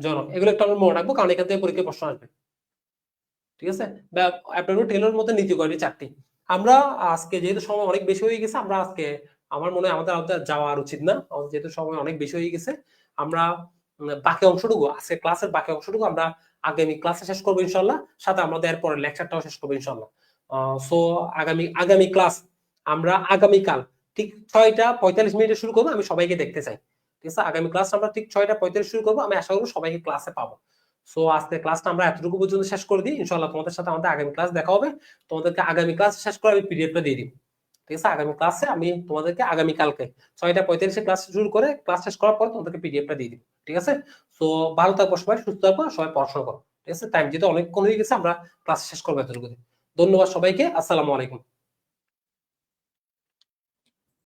S1: জনক। এগুলো একটু আমরা মনে রাখবো, কারণ এখান থেকে পরীক্ষায় প্রশ্ন আসবে। ঠিক আছে, অ্যাপেলো টেলর মধ্যে নীতি কয়টি? 4টি। আমরা আজকে যেহেতু সময় অনেক বেশি হয়ে গেছে, আমরা আজকে আমার মনে হয় আমাদের আর যাওয়া আর উচিত না, যেহেতু সময় অনেক বেশি হয়ে গেছে। আমরা বাকি অংশটুকু, আজকে ক্লাসের বাকি অংশটুকু আমরা আগামী ক্লাসে শেষ করবো ইনশাল্লাহ। সাথে আমাদের এরপরে লেকচারটাও শেষ করবো ইনশাল্লাহ। সো আগামী ক্লাস আমরা আগামীকাল ঠিক 6টা 45 মিনিটে শুরু করবো। আমি সবাইকে দেখতে চাই। ঠিক আছে, আগামী ক্লাস আমরা ঠিক 6টা 45 শুরু করবো। আমি আশা করবো সবাইকে ক্লাসে পাবো। সো আজকে ক্লাসটা আমরা এতটুকু পর্যন্ত শেষ করে দিই। ইনশাআল্লাহ তোমাদের সাথে আমাদের আগামী ক্লাস দেখা হবে। তোমাদেরকে আগামী ক্লাস শেষ করে আমি পিডিএফটা দিয়ে দিব। ঠিক আছে, আগামী ক্লাসে আমি তোমাদেরকে আগামীকালকে 6টা 45 ক্লাস শুরু করে ক্লাস শেষ করার পর তোমাদেরকে পিডিএফটা দিয়ে দিব। ঠিক আছে, সো ভালো থাকবো সবাই, সুস্থ থাকবো, সবাই পড়াশোনা করো। ঠিক আছে, টাইম যেহেতু অনেকক্ষণ হয়ে গেছে, আমরা ক্লাস শেষ করবো এতটুকু। ধন্যবাদ সবাইকে, আসসালামু আলাইকুম।